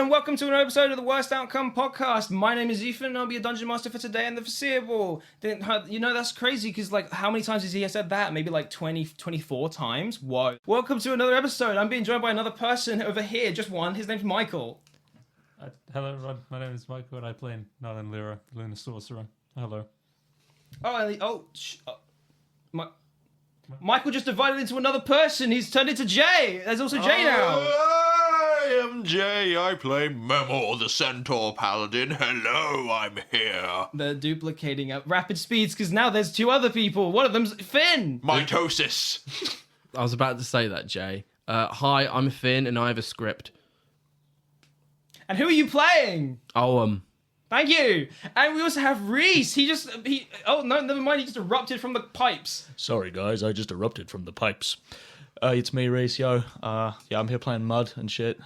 and welcome to another episode of the Worst Outcome podcast. My name is Ethan, and I'll be a dungeon master for today and the foreseeable. That's crazy, because, how many times has he said that? Maybe, 20, 24 times? Whoa. Welcome to another episode. I'm being joined by another person over here, just one. His name's Michael. Hello, everyone. My name is Michael, and I play Melod, the Lunar Sorcerer. Hello. Michael just divided into another person. He's turned into Jay. There's also Jay now. I am Jay. I play Memor, the centaur paladin. Hello, I'm here. They're duplicating at rapid speeds because now there's two other people. One of them's Finn. Mitosis. I was about to say that, Jay. Hi, I'm Finn, and I have a script. And who are you playing? Thank you. And we also have Rhys. Oh, no, never mind. He just erupted from the pipes. Sorry, guys. I just erupted from the pipes. It's me, Rhys, yo. I'm here playing Mud and shit.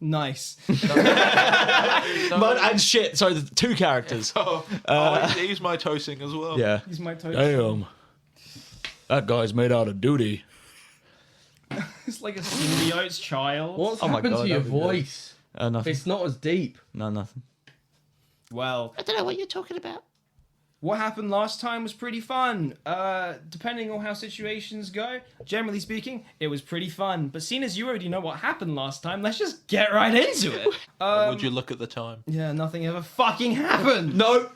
Nice. Mud and shit. Sorry, the two characters. He's mitosing as well. Yeah. He's mitosing. Damn. That guy's made out of duty. It's like a symbiote's child. What's my happened God, to your that'd be good. voice? Nothing. It's not as deep. No, nothing. Well, I don't know what you're talking about. what happened last time was pretty fun. Depending on how situations go, generally speaking, it was pretty fun. But seeing as you already know what happened last time, let's just get right into it. Would you look at the time? Yeah, nothing ever fucking happened. No.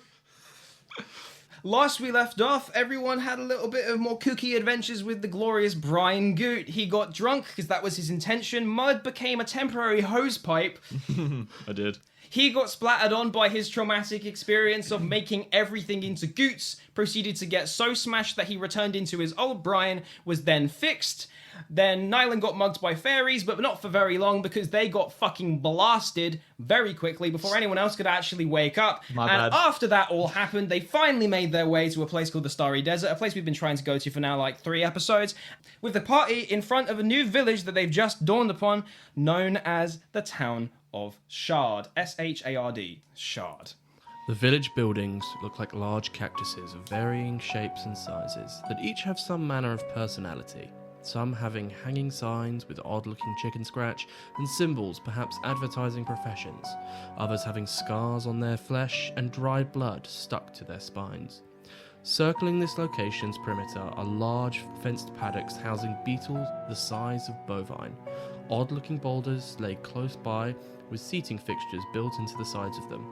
Last we left off, everyone had a little bit of more kooky adventures with the glorious Brian Goot. He got drunk because that was his intention. Mud became a temporary hose pipe. I did. He got splattered on by his traumatic experience of making everything into goots, proceeded to get so smashed that he returned into his old Brian, was then fixed. Then Nylan got mugged by fairies, but not for very long because they got fucking blasted very quickly before anyone else could actually wake up. My bad. After that all happened, they finally made their way to a place called the Starry Desert, a place we've been trying to go to for now 3 episodes, with the party in front of a new village that they've just dawned upon, known as the town of Shard. S-H-A-R-D. Shard. The village buildings look like large cactuses of varying shapes and sizes that each have some manner of personality. Some having hanging signs with odd-looking chicken scratch and symbols perhaps advertising professions. Others having scars on their flesh and dried blood stuck to their spines. Circling this location's perimeter are large fenced paddocks housing beetles the size of bovine. Odd-looking boulders lay close by with seating fixtures built into the sides of them.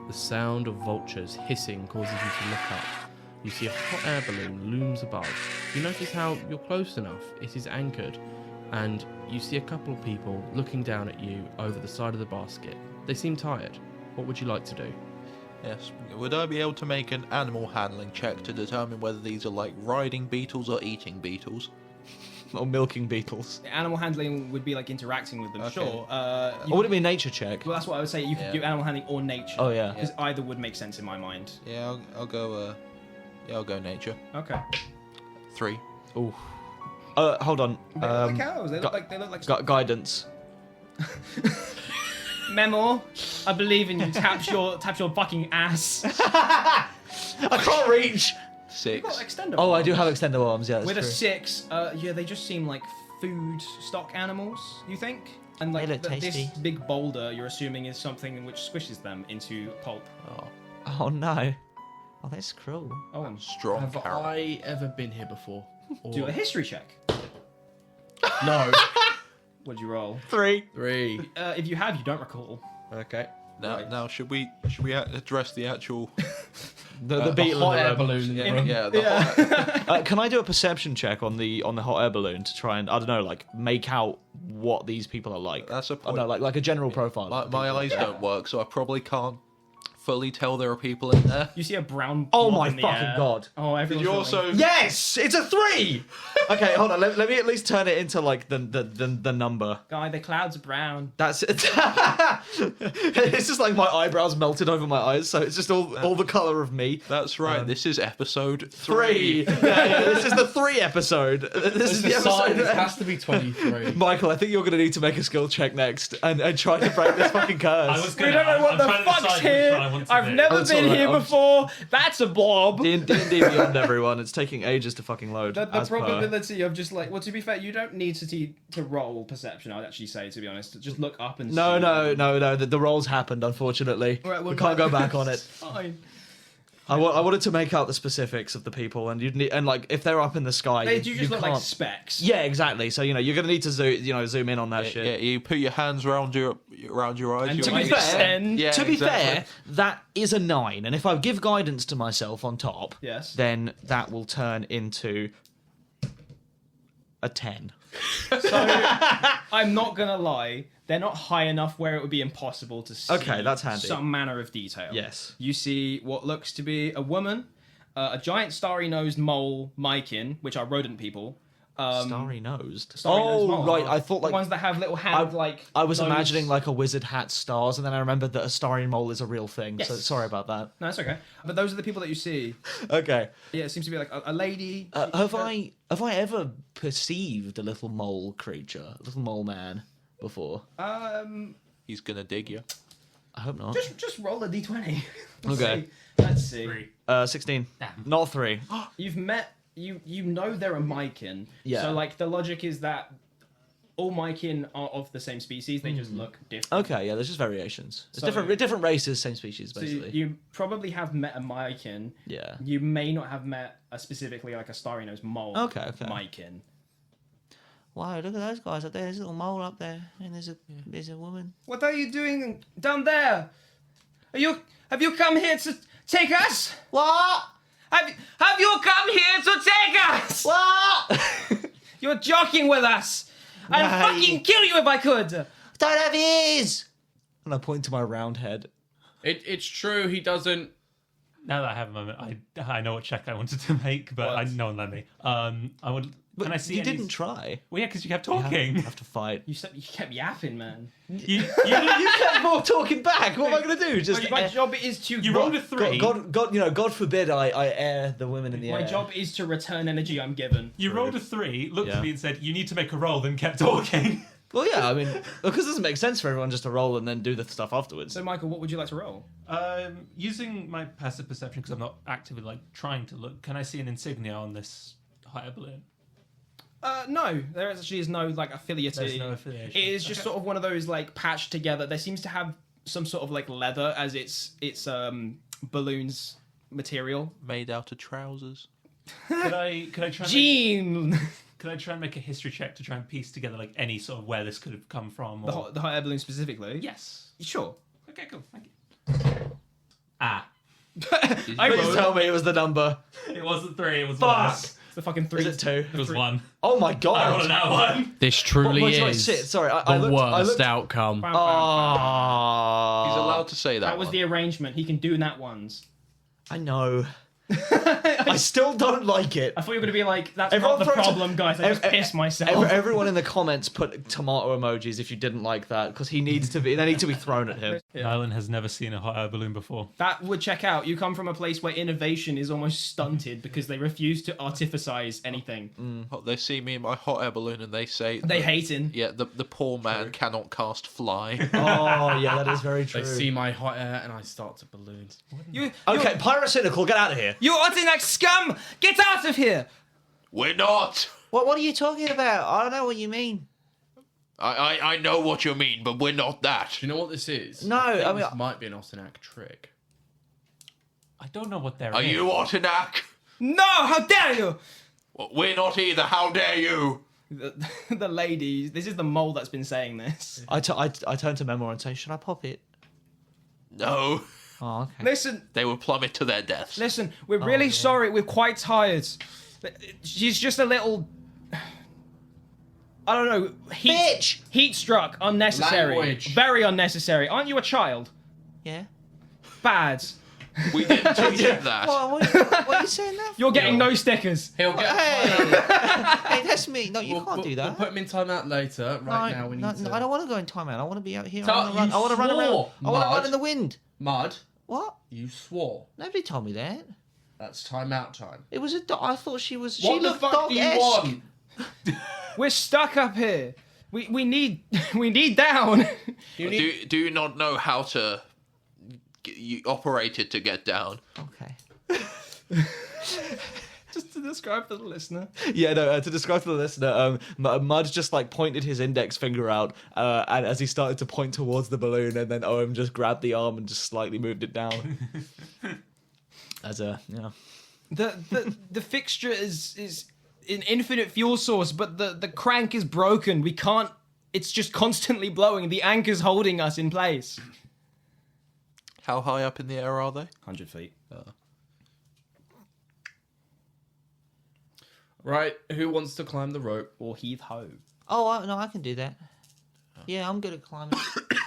The sound of vultures hissing causes you to look up. You see a hot air balloon looms above. You notice how you're close enough, it is anchored, and you see a couple of people looking down at you over the side of the basket. They seem tired. What would you like to do? Yes. Would I be able to make an animal handling check to determine whether these are riding beetles or eating beetles? Or milking beetles. Animal handling would be interacting with them, Okay. sure. Or would it be a nature check? Well, that's what I would say. You could do animal handling or nature. Oh, yeah. Because either would make sense in my mind. Yeah, I'll go. I'll go nature. Okay. 3. Ooh. Hold on. They look like cows. They look like Guidance. Memor, I believe in you. Tap your fucking ass. I can't reach. 6. Got extender Oh, I arms. do have extender arms, yeah, that's With true. a 6, they just seem like food stock animals, you think? And They look this tasty. big boulder, you're assuming, is something which squishes them into pulp. Oh, no. Oh, that's cruel. Oh, and Strong Have carrot. I ever been here before? Or... do a history check. No. What'd you roll? 3. 3. If you have, you don't recall. Okay. Now, should we address the actual? The beetle hot in the air room. balloon in the room. Yeah. Can I do a perception check on the hot air balloon to try and, I don't know, make out what these people are like? That's a I point. don't know, like a general profile. My eyes don't work, so I probably can't fully tell there are people in there. You see a brown Oh blob my in the fucking air. God. Oh, Did everyone's you rolling. also? Yes! It's a 3! Okay, hold on. Let me at least turn it into the number. Guy, the clouds are brown. That's it. It's just like my eyebrows melted over my eyes, so it's just all the colour of me. That's right. This is episode 3. 3. Yeah, this is the 3 episode. This is the episode. It has to be 23. Michael, I think you're going to need to make a skill check next and try to break this fucking curse. We don't know what the fuck's here. I've never been alright, here before. That's a blob. D&D Beyond, everyone. It's taking ages to fucking load. The as per. probability possibility of just like, well, to be fair, you don't need to roll perception. I'd actually say, to be honest, just look up and. No. see. The rolls happened, unfortunately. Right, well, we can't go back on it. Fine. I wanted to make out the specifics of the people, and you'd need, and like if they're up in the sky, They do just you look can't. like specks. Yeah, exactly. So you're gonna need to zoom in on that shit. Yeah, you put your hands around your eyes. And you to might be get- fair- yeah, to be exactly. fair, that is a 9, and if I give guidance to myself on top, Yes. then that will turn into a 10. I'm not gonna lie, they're not high enough where it would be impossible to see. Okay, that's handy. Some manner of detail. Yes. You see what looks to be a woman, a giant starry-nosed mole mykin, which are rodent people. Starry-nosed. Starry-nosed Oh, mole. right. I thought The like ones that have little hand like. I was nose. imagining like a wizard hat stars, and then I remembered that a starry mole is a real thing. So Yes. sorry about that. No, it's okay. But those are the people that you see. Okay. Yeah, it seems to be like a lady. Have I ever perceived a little mole creature, a little mole man, before? He's gonna dig you. I hope not. Just roll a d20. Okay. Let's see. 3. 16. Damn. Not 3. You've met you know they're a mykin. Yeah. So like the logic is that all mykin are of the same species. They just look different. Okay, yeah, there's just variations. It's So- different races, same species, So basically. you probably have met a mykin. Yeah. You may not have met a specifically like a starry-nosed mole. Okay. Mykin. Wow, look at those guys up there. There's a little mole up there, and there's a woman. What are you doing down there? Have you come here to take us? What? Have you come here to take us? What? You're joking with us. I'd Right. fucking kill you if I could. Don't have ears. And I point to my round head. It's true, he doesn't. Now that I have a moment, I know what check I wanted to make, but What? no one let me. I would. Can I see? You any... didn't try. Well, yeah, because you kept You talking. have to fight. You kept yapping, man. You You kept more talking back. What am I going to do? Just My job is to. you rolled a 3. God forbid I air the women in the My air. job is to return energy I'm given. You rolled a 3, looked Yeah. at me and said, "You need to make a roll." Then kept talking. Well, yeah, I mean, because it doesn't make sense for everyone just to roll and then do the stuff afterwards. So, Michael, what would you like to roll? Using my passive perception, because I'm not actively like trying to look, can I see an insignia on this hot air balloon? No, there actually is no like affiliate. There's no affiliation. It is just sort of one of those like patched together. There seems to have some sort of like leather as its balloons material. Made out of trousers. Could I try? And Jean, could I try and make a history check to try and piece together like any sort of where this could have come from? Or... the hot air balloon specifically. Yes. Sure. Okay, cool. Thank you. I Please rolled. tell me it was the number. It wasn't 3. It was Fuck. less. It's the fucking 3. Is it 2? It was 1. Oh my I god. rolled that one. This truly What- is shit, sorry, the I looked. outcome. Oh. He's allowed to say that. That was one. the arrangement. He can do nat ones. I know. I still don't like it. I thought you were going to be like, that's Everyone not the throw- problem, guys. I just pissed myself. Everyone in the comments put tomato emojis if you didn't like that, because he needs to be. They need to be thrown at him. Nylan has never seen a hot air balloon before. That would check out. You come from a place where innovation is almost stunted because they refuse to artificize anything. They see me in my hot air balloon and they say They hate him. Yeah, the poor man cannot cast fly. Oh yeah, that is very true. They see my hot air and I start to balloon. Okay, pyrocynical, get out of here. You Otinac scum! Get out of here! We're not. What are you talking about? I don't know what you mean. I know what you mean, but we're not that. Do you know what this is? No, I think I mean- this might be an Otinac trick. I don't know what they're. Are you Otinac? No! How dare you! Well, we're not either. How dare you? The lady. This is the mole that's been saying this. I turn to Memor and say, should I pop it? No. Oh, okay. Listen, They will plummet to their deaths. listen. We're really sorry. We're quite tired. She's just a little. I don't know. Bitch! Heat struck. Unnecessary. Language. Very unnecessary. Aren't you a child? Yeah. Bad. We didn't teach him that. What are you saying that for? You're getting no stickers. He'll get. Hey, that's me. No, you We'll- can't we'll- do that. We'll put him in timeout later. Right now we need to. No, I don't want to go in timeout. I want to be out here. So, I want to run. you I want to run around. swore, I want to run Mud. in the wind. Mud, What? you swore. Nobody told me that. That's timeout time. It was a dog. I thought she was. What she the looked fuck do you dog-esque. want? We're stuck up here. We need we need down. You need. Do you not know how to you operate it to get down? Okay. Just to describe for the listener. Yeah, no. To describe to the listener, Mud just like pointed his index finger out, and as he started to point towards the balloon, and then Owen just grabbed the arm and just slightly moved it down. As a The fixture is an infinite fuel source, but the crank is broken. We can't. It's just constantly blowing. The anchor's holding us in place. How high up in the air are they? 100 feet. Right, who wants to climb the rope? Or heave ho. Oh, no, I can do that. Yeah, I'm good at climbing.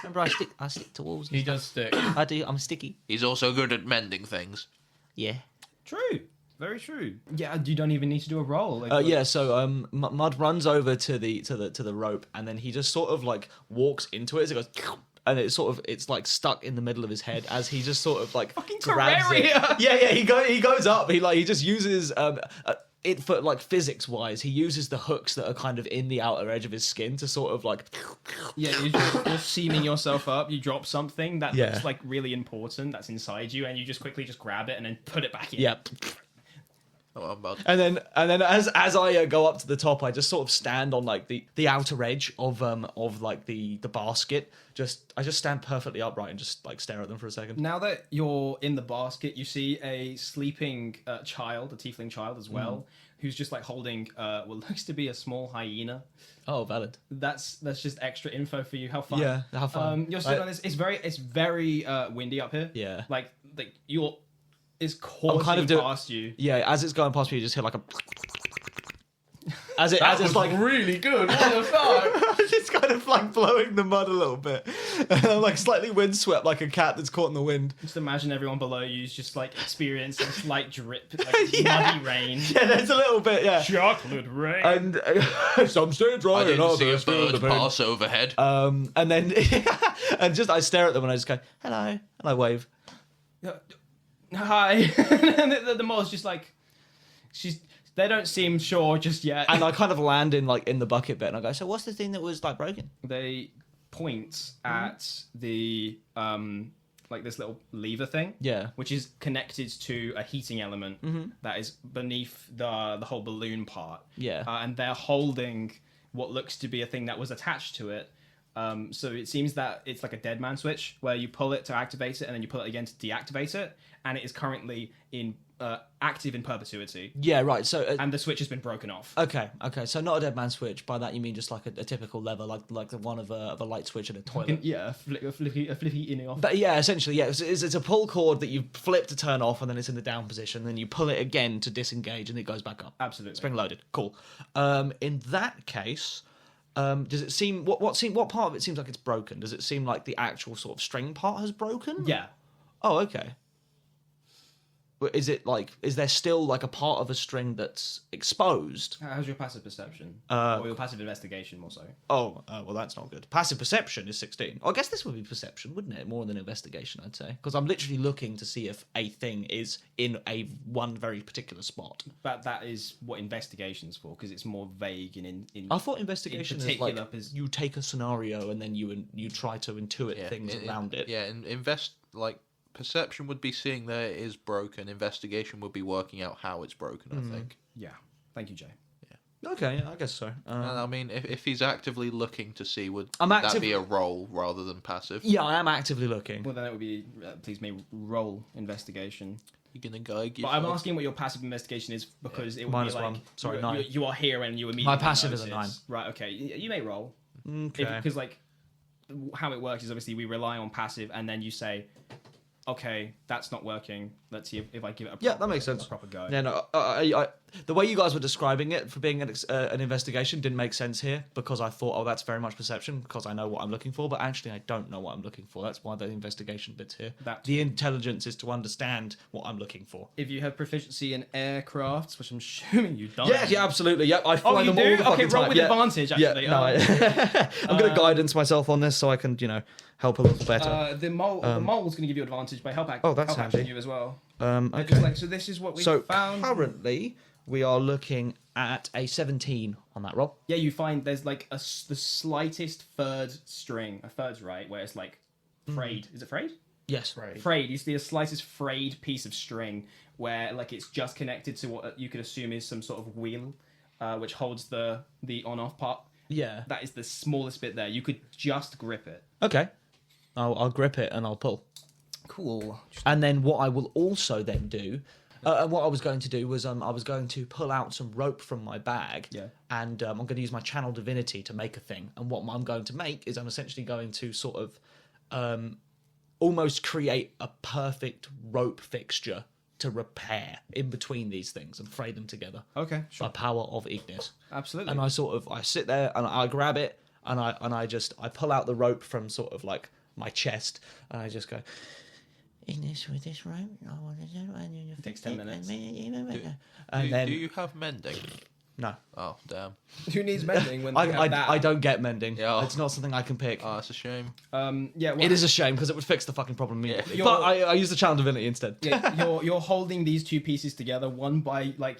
Remember, I stick to walls. and He stuff. does stick. I do. I'm sticky. He's also good at mending things. Yeah. True. Very true. Yeah, you don't even need to do a roll. Like, yeah, so Mud runs over to the rope, and then he just sort of like walks into it as it goes, and it's like stuck in the middle of his head as he just sort of like Fucking grabs it. Terraria! Yeah, he goes up. He just uses it for like physics wise. He uses the hooks that are kind of in the outer edge of his skin to sort of like. Yeah, you're seaming yourself up. You drop something that Yeah. looks like really important that's inside you, and you just quickly just grab it and then put it back in. Yep. Oh, Mud. And then as I go up to the top, I just sort of stand on like the outer edge of like the basket. I just stand perfectly upright and just like stare at them for a second. Now that you're in the basket, you see a sleeping child, a tiefling child as well, who's just like holding what looks to be a small hyena. Oh, valid. That's just extra info for you. How fun! Yeah, how fun. You're sitting on this. It's very windy up here. Yeah. Like you're. Is coursing kind of doing- past you. Yeah, as it's going past me, you just hear like a. As it's like really good. What the fuck? it's kind of like blowing the mud a little bit, and I'm like slightly windswept, like a cat that's caught in the wind. Just imagine everyone below you is just like experiencing a slight drip, like Yeah. muddy rain. Yeah, there's a little bit, yeah. Chocolate rain. And some stay dry. I and didn't see a others feel the bird pain. pass overhead. And then and just I stare at them and I just go hello, and I wave. Hi. And the mole's just like, they don't seem sure just yet. And I kind of land in like in the bucket bit, and I go, so what's the thing that was like broken? They point at the like this little lever thing. Yeah. Which is connected to a heating element that is beneath the whole balloon part. Yeah. And they're holding what looks to be a thing that was attached to it. So it seems that it's like a dead man switch where you pull it to activate it and then you pull it again to deactivate it, and it is currently in active in perpetuity. Yeah, right. So And the switch has been broken off. okay, so not a dead man switch. By that you mean just like a typical lever, like the one of a light switch in a toilet. Yeah, a flippy in and off. But yeah, essentially, yeah, it's a pull cord that you flip to turn off, and then it's in the down position. Then you pull it again to disengage, and it goes back up. Absolutely. Spring loaded. Cool. In that case, does it seem what part of it seems like it's broken? Does it seem like the actual sort of string part has broken? Yeah. Oh, okay. But is there still like a part of a string that's exposed? How's your passive perception? Or your passive investigation, more so? Oh, well, that's not good. Passive perception is 16. I guess this would be perception, wouldn't it? More than investigation, I'd say. Because I'm literally looking to see if a thing is in one very particular spot. But that is what investigation's for, because it's more vague and in I thought investigation is like particular you take a scenario and then you try to intuit things around it. Yeah, perception would be seeing that it is broken. Investigation would be working out how it's broken, I think. Yeah. Thank you, Jay. Okay, yeah, I guess so. And I mean, if he's actively looking to see, would I'm that active- be a roll rather than passive? Yeah, I am actively looking. Well, then it would be, please may roll investigation. You're going to guide But I'm asking what your passive investigation is because it would Minus be like... 1. Sorry, you, 9. You are here and you immediately My passive is a notice. Right, okay. You may roll. Okay. Because, like, how it works is obviously we rely on passive and then you say... Okay, that's not working. Let's see if I give it a Yeah, that makes sense. a proper go. Yeah, no, the way you guys were describing it for being an investigation didn't make sense here because I thought, oh, that's very much perception because I know what I'm looking for, but actually I don't know what I'm looking for. That's why the investigation bit's here. The intelligence is to understand what I'm looking for. If you have proficiency in aircrafts, which I'm assuming you don't. Yeah, absolutely. Yep, I fly Oh, you them all do? the Okay, fucking roll time. with Yeah. advantage, actually. Yeah, no, I'm going to guidance myself on this so I can, help a little better. The mole's going to give you advantage by help Oh, that's help action handy. you as well. Okay. Just like, so this is what we So found. currently we are looking at a 17 on that roll. Yeah, you find there's like the slightest third string. A third's right, where it's like frayed. Is it frayed? Yes. Frayed. You see the slightest frayed piece of string where like it's just connected to what you could assume is some sort of wheel, which holds the on-off part. Yeah. That is the smallest bit there. You could just grip it. Okay. I'll grip it and I'll pull. Cool. And then what I will also then do, and what I was going to do was I was going to pull out some rope from my bag. Yeah. And I'm going to use my channel divinity to make a thing. And what I'm going to make is I'm essentially going to sort of almost create a perfect rope fixture to repair in between these things and fray them together. Okay, sure. By power of Ignis. Absolutely. And I sit there and I grab it and I pull out the rope from sort of like my chest and I just go, Ignis, with this rope, I want to do it. It takes 10 minutes. Do you have mending? No. Oh, damn. Who needs mending when they have that? I don't get mending. Yeah. It's not something I can pick. Oh, that's a shame. Yeah, well, It is a shame because it would fix the fucking problem immediately. Yeah. But I use the channel divinity instead. yeah, you're holding these two pieces together, one by like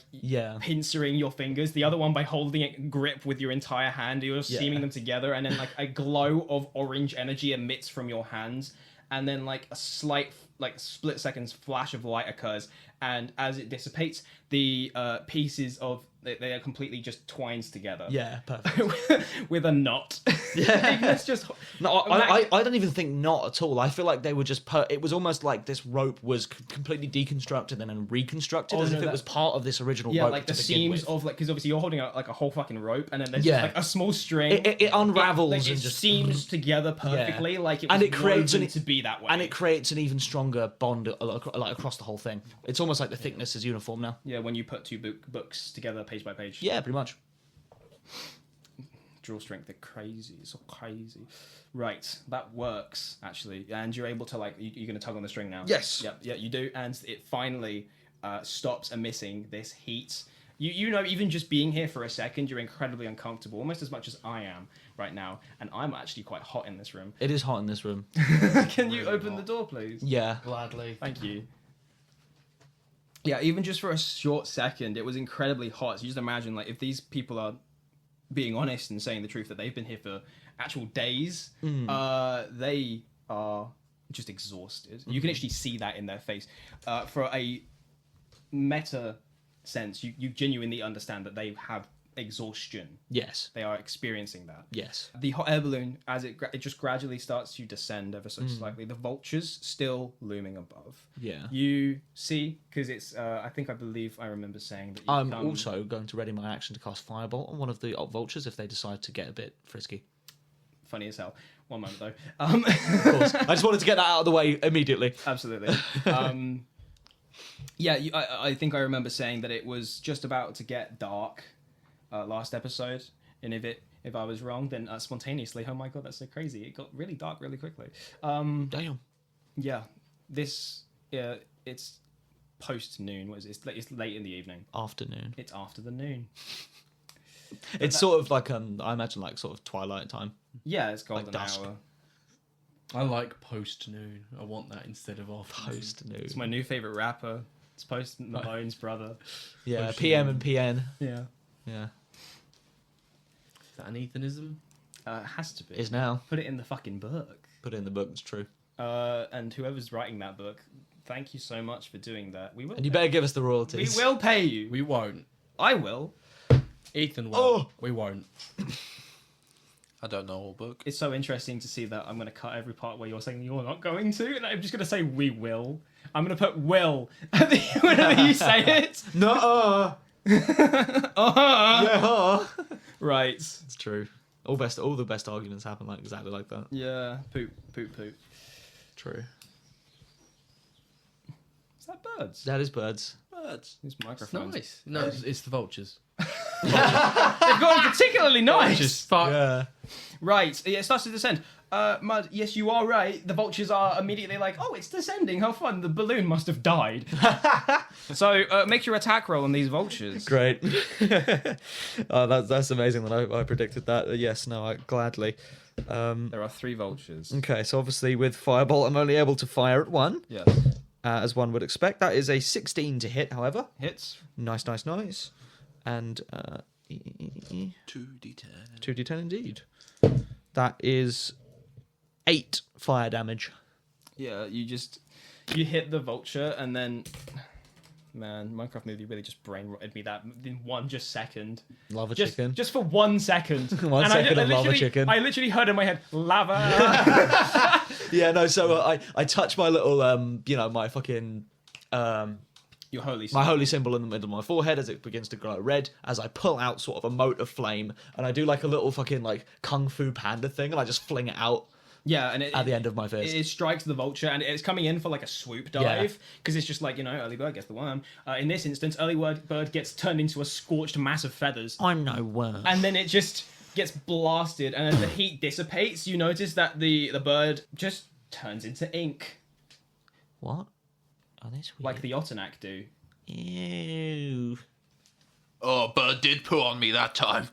pincering your fingers, the other one by holding it grip with your entire hand. You're seaming them together, and then like a glow of orange energy emits from your hands, and then like a slight like split seconds flash of light occurs, and as it dissipates, the pieces of they are completely just twines together. Yeah, perfect. with a knot. Yeah. It's just No, I don't even think not at all. I feel like they were just it was almost like this rope was completely deconstructed and then reconstructed as if it was part of this original rope. Like the to begin seams with. of like because obviously you're holding out like a whole fucking rope and then there's just like a small string. It unravels it and just seams together perfectly, like it was and it creates woven to be that way. And it creates an even stronger bond like across the whole thing. It's almost like the thickness is uniform now. Yeah, when you put two books together page by page. Yeah, pretty much. Draw strength, they're crazy. It's so crazy. Right, that works actually, and you're able to like you're going to tug on the string now. Yes. Yep. Yeah, you do, and it finally stops emitting this heat. You know, even just being here for a second, you're incredibly uncomfortable, almost as much as I am right now, and I'm actually quite hot in this room. It is hot in this room. Can you open the door, please? Yeah. Gladly. Thank you. Yeah, even just for a short second, it was incredibly hot. So you just imagine, like, if these people are being honest and saying the truth that they've been here for actual days, they are just exhausted. You can actually see that in their face. For a meta sense, you genuinely understand that they have exhaustion. Yes. They are experiencing that. Yes. The hot air balloon, as it just gradually starts to descend ever so slightly, the vultures still looming above. Yeah. You see, because it's, I believe I remember saying that you I'm come... also going to ready my action to cast Firebolt on one of the vultures if they decide to get a bit frisky. Funny as hell. One moment, though. Of course. I just wanted to get that out of the way immediately. Absolutely. Yeah, I think I remember saying that it was just about to get dark last episode, and if I was wrong, then spontaneously, oh my god, that's so crazy! It got really dark really quickly. Damn. Yeah, it's post noon. What is it? It's late in the evening. Afternoon. It's after the noon. It's sort of like I imagine like sort of twilight time. Yeah, it's golden Like dusk. hour. I like post noon. I want that instead of afternoon. Post noon. It's my new favorite rapper. It's Post Malone's brother. Yeah, Post PM noon. and PN. Yeah, Yeah. Is that an Ethanism? it has to be. Is now. Put it in the fucking book. Put it in the book, it's true. And whoever's writing that book, thank you so much for doing that. We will. And you better give us the royalties. We will pay you. We won't. I will. Ethan will. Oh! We won't. I don't know all book. It's so interesting to see that I'm going to cut every part where you're saying you're not going to, and I'm just going to say we will. I'm going to put will whenever you say it. No. Yeah. Right. It's true. All the best arguments happen like exactly like that. Yeah. Poop. True. Is that birds? That is birds. Birds. These It's microphones. nice. No, it's the vultures. They've got particularly nice. Vultures. Fuck. Yeah. Right. Yeah, it starts to descend. Mud, yes, you are right. The vultures are immediately like, oh, it's descending. How fun. The balloon must have died. So make your attack roll on these vultures. Great. Oh, that's amazing that I predicted that. Yes, no, gladly. There are 3 vultures. Okay, so obviously with Firebolt, I'm only able to fire at one, Yes. as one would expect. That is a 16 to hit, however. Hits. Nice. And 2d10. 2d10 indeed. That is 8 fire damage. Yeah, you hit the vulture, and then, man, Minecraft movie really just brain rotted me that in one second. Lava Just, chicken. just for 1 second. 1 second of lava literally- chicken. I literally heard in my head, lava. Yeah, no. So I touch my little my fucking Your holy my holy symbol in the middle of my forehead as it begins to glow red. As I pull out sort of a mote of flame, and I do like a little fucking like kung fu panda thing, and I just fling it out. Yeah, and at the end of my fist. It strikes the vulture, and it's coming in for like a swoop dive, because it's just like, early bird gets the worm. In this instance, early bird gets turned into a scorched mass of feathers, I'm no worm. and then it just gets blasted, and as the heat dissipates, you notice that the bird just turns into ink, What? Oh, that's weird. like the Otinac do. Ew. Oh, bird did poo on me that time.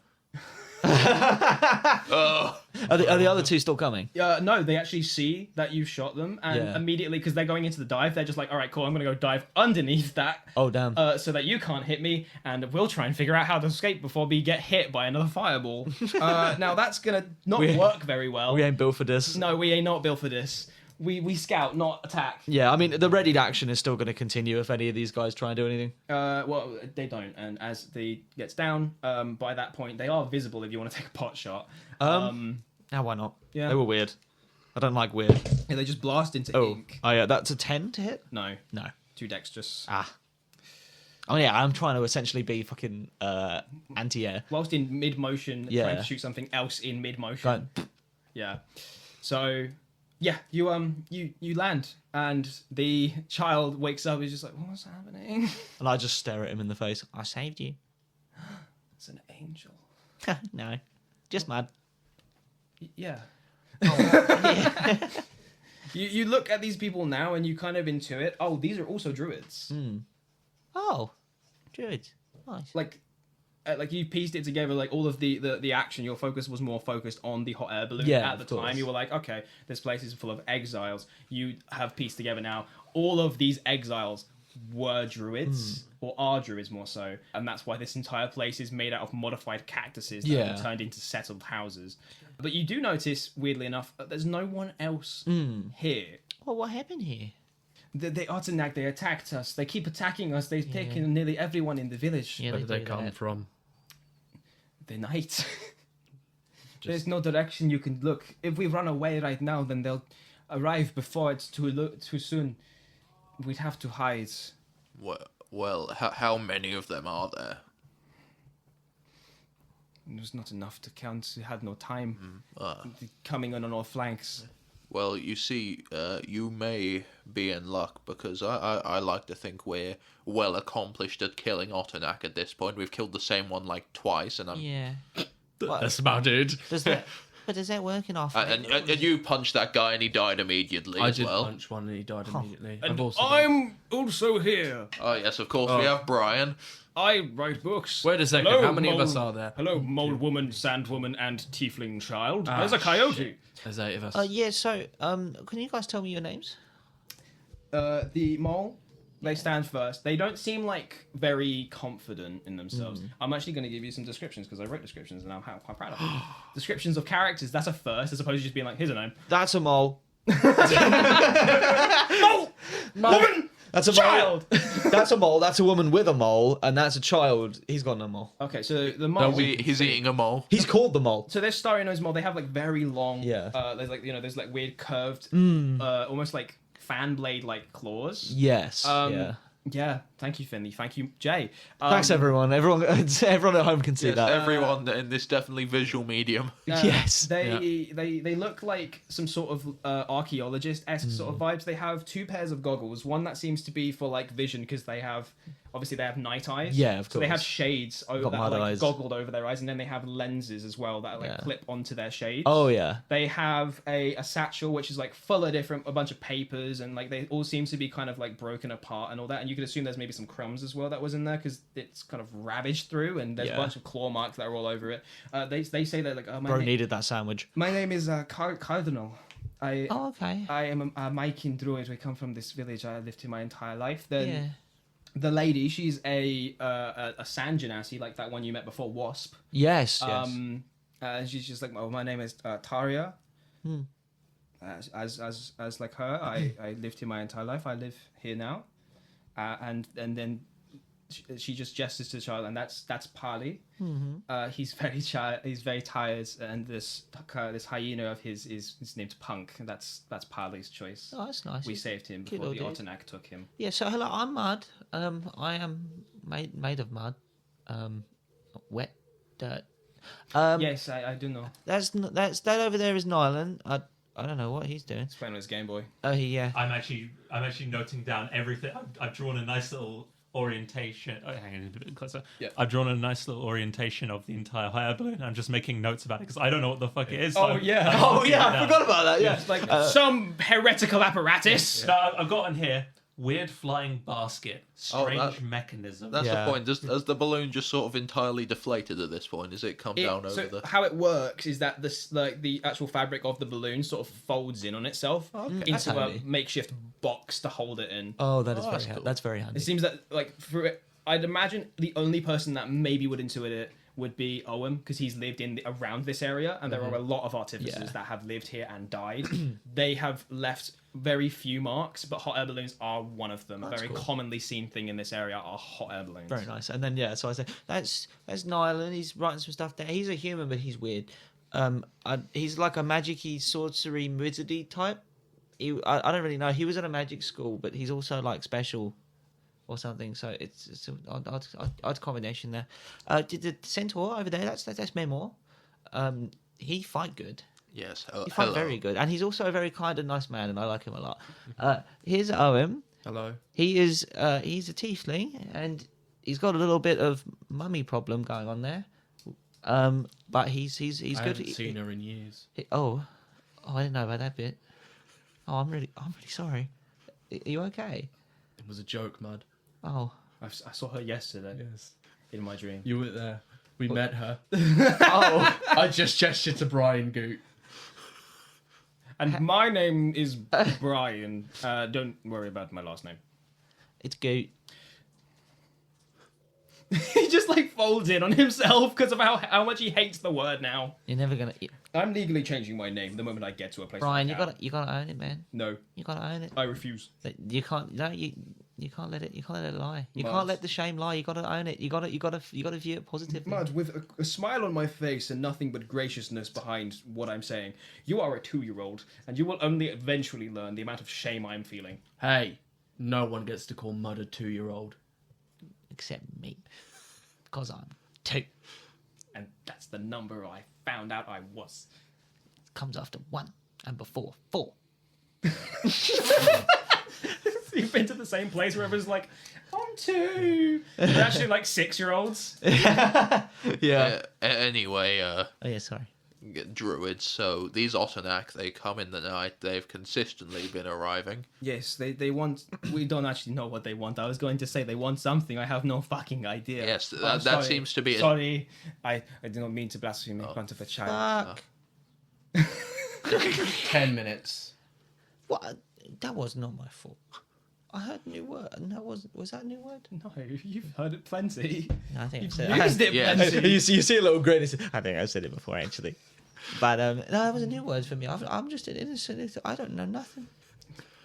Are the other two still coming? No, they actually see that you've shot them, and Yeah. immediately, because they're going into the dive, they're just like, all right, cool, I'm going to go dive underneath that. Oh damn. So that you can't hit me, and we'll try and figure out how to escape before we get hit by another fireball. Now that's gonna not work very well. We ain't built for this. No, we ain't not built for this. We scout, not attack. Yeah, I mean the readied action is still going to continue if any of these guys try and do anything. Well, they don't, and as the gets down, by that point they are visible if you want to take a pot shot. Now why not? Yeah. They were weird. I don't like weird. Yeah, they just blast into Oh, ink. yeah, that's a 10 to hit. No, No. too dexterous. Oh yeah, I'm trying to essentially be fucking anti-air. Whilst in mid motion, Yeah. trying to shoot something else in mid motion. Going, Yeah. So, yeah, you land, and the child wakes up. He's just like, "What's happening?" and I just stare at him in the face. I saved you. It's an angel. No. Just mad. Yeah. You look at these people now, and you kind of intuit. Oh, these are also druids. Oh. Druids. Nice. Like you pieced it together. Like all of the action, your focus was more focused on the hot air balloon Yeah, at the of course. time. You were like, okay, this place is full of exiles. You have pieced together now. All of these exiles were druids, or are druids more so, and that's why this entire place is made out of modified cactuses that have been turned into settled houses. But you do notice, weirdly enough, that there's no one else here. Well, what happened here? The Otinac, they attacked us. They keep attacking us. They've taken nearly everyone in the village. Yeah, Where did they do come that. from? The night. There's no direction you can look. If we run away right now, then they'll arrive before it's too soon. We'd have to hide. Well, how many of them are there? There's not enough to count. We had no time. Coming in on all flanks. Well, you see, you may be in luck, because I like to think we're well accomplished at killing Otinac at this point. We've killed the same one like twice, and I'm Yeah. That's about it. Does that work in our and favour? you punched that guy and he died immediately I as did well. punch one and he died immediately. And I've also I'm also here. Oh yes, of course we have Brian. I write books. Wait a second, Hello, how many of mole- us are there? Hello, mole woman, sand woman, and tiefling child. There's a coyote. There's 8 of us. Yeah, so, can you guys tell me your names? The mole, they stand first. They don't seem like very confident in themselves. I'm actually going to give you some descriptions because I wrote descriptions and I'm quite proud of them. Descriptions of characters, that's a first, as opposed to just being like, here's a name. That's a mole. Mole! Woman! That's a Child! mole. That's a mole. That's a woman with a mole, and that's a child. He's got no mole. Okay, so the mole... He's eating a mole. He's called the mole. So their starry nose mole, they have like very long... Yeah. there's like, there's like weird curved, almost like fan blade like claws. Yes. Yeah. Yeah, thank you, Finley. Thank you, Jay. Thanks, everyone. Everyone at home can see Yes, that. everyone in this definitely visual medium. Yes. They look like some sort of archaeologist-esque sort of vibes. They have 2 pairs of goggles. One that seems to be for like vision because they have night eyes. Yeah, of So they have course. shades over Got that are mud like eyes. goggled over their eyes, and then they have lenses as well that like Yeah. clip onto their shades. Oh yeah. They have a satchel which is like full of a bunch of papers, and like they all seem to be kind of like broken apart and all that. And you could assume there's maybe some crumbs as well that was in there because it's kind of ravaged through, and there's a Yeah. bunch of claw marks that are all over it. They say that like, oh, Bro needed that sandwich. my name is Cardinal. Oh, okay. I am a Mykin druid. We come from this village. I lived here my entire life. Yeah. The lady, she's a sand genasi, like that one you met before, Wasp. Yes. And she's just like, oh, my name is Taria. as like her, I lived here my entire life. I live here now, and then she just gestures to the child, and that's Pali. He's very he's very tired, and this hyena of his is named Punk. That's Pali's choice. Oh, that's nice. We saved him Cute before the little dude. Otinac took him. Yeah, so hello, I'm Mud. I am made of mud. Wet dirt. Yes, I do know. That over there is Nylan. I don't know what he's doing. He's playing on his Game Boy. Oh, yeah. I'm actually noting down everything. I've drawn a nice little orientation. Oh, hang on a bit closer. Yeah. I've drawn a nice little orientation of the entire hot air balloon. I'm just making notes about it because I don't know what the fuck it is. Oh, yeah. I'm Oh marking yeah, it I down. forgot about that. Yeah. It's like some heretical apparatus. No, I've got on here weird flying basket, Oh, strange mechanism. That's Yeah. the point. Has the balloon just sort of entirely deflated at this point? Has it come down over So the? how it works is that the actual fabric of the balloon sort of folds in on itself That's into a handy. makeshift box to hold it in. Oh, that is that's very cool. that's very handy. It seems that I'd imagine the only person that maybe would intuit it would be Owen, because he's lived around this area, and there are a lot of artificers Yeah. that have lived here and died. They have left very few marks, but hot air balloons are one of them. A very commonly seen thing in this area are hot air balloons. Very nice. And then so I said that's Nylan. He's writing some stuff there. He's a human, but he's weird. He's like a magic-y, sorcery, wizardy type. I don't really know. He was at a magic school, but he's also like special or something. So it's an odd combination there. Did the centaur over there? That's Memor. He fight good. Yes. He fight Hello. very good, and he's also a very kind and nice man, and I like him a lot. Here's Owen. Hello. He's a tiefling, and he's got a little bit of mummy problem going on there. But he's I good. haven't seen her in years. Oh, I didn't know about that bit. Oh, I'm really sorry. Are you okay? It was a joke, Mud. Oh, I saw her yesterday Yes. in my dream. You were there. We met her. oh, I just gestured to Brian Goot. And my name is Brian. Don't worry about my last name. it's Goot. He just like folds in on himself because of how much he hates the word now. You're never gonna, I'm legally changing my name the moment I get to a place. Brian. like You gotta own it, man. No, You gotta own it. I refuse. You can't. No, you can't let it. You can't let it lie. You Mud. can't let the shame lie. You gotta own it. You gotta view it positively. Mud, with a smile on my face and nothing but graciousness behind what I'm saying, you are a 2-year-old, and you will only eventually learn the amount of shame I'm feeling. Hey, no one gets to call Mud a 2-year-old. Except me, because I'm 2. And that's the number I found out I was. Comes after 1 and before 4. You've been to the same place where everyone's like, I'm 2. They're actually like 6-year-olds. Yeah. Anyway, Oh yeah, sorry. druids. So these Otinac, they come in the night. They've consistently been arriving. Yes, they want. We don't actually know what they want. I was going to say they want something. I have no fucking idea. Yes, I'm that sorry. seems to be it. Sorry, I did not mean to blaspheme in front of a child. Fuck. 10 minutes. What? That was not my fault. I heard a new word, and that was that a new word? No, you've heard it plenty. No, I think I've You've said it. used it Yeah. plenty. you see a little grin. I think I've said it before, actually. But no, that was a new word for me. I'm just an innocent. I don't know nothing.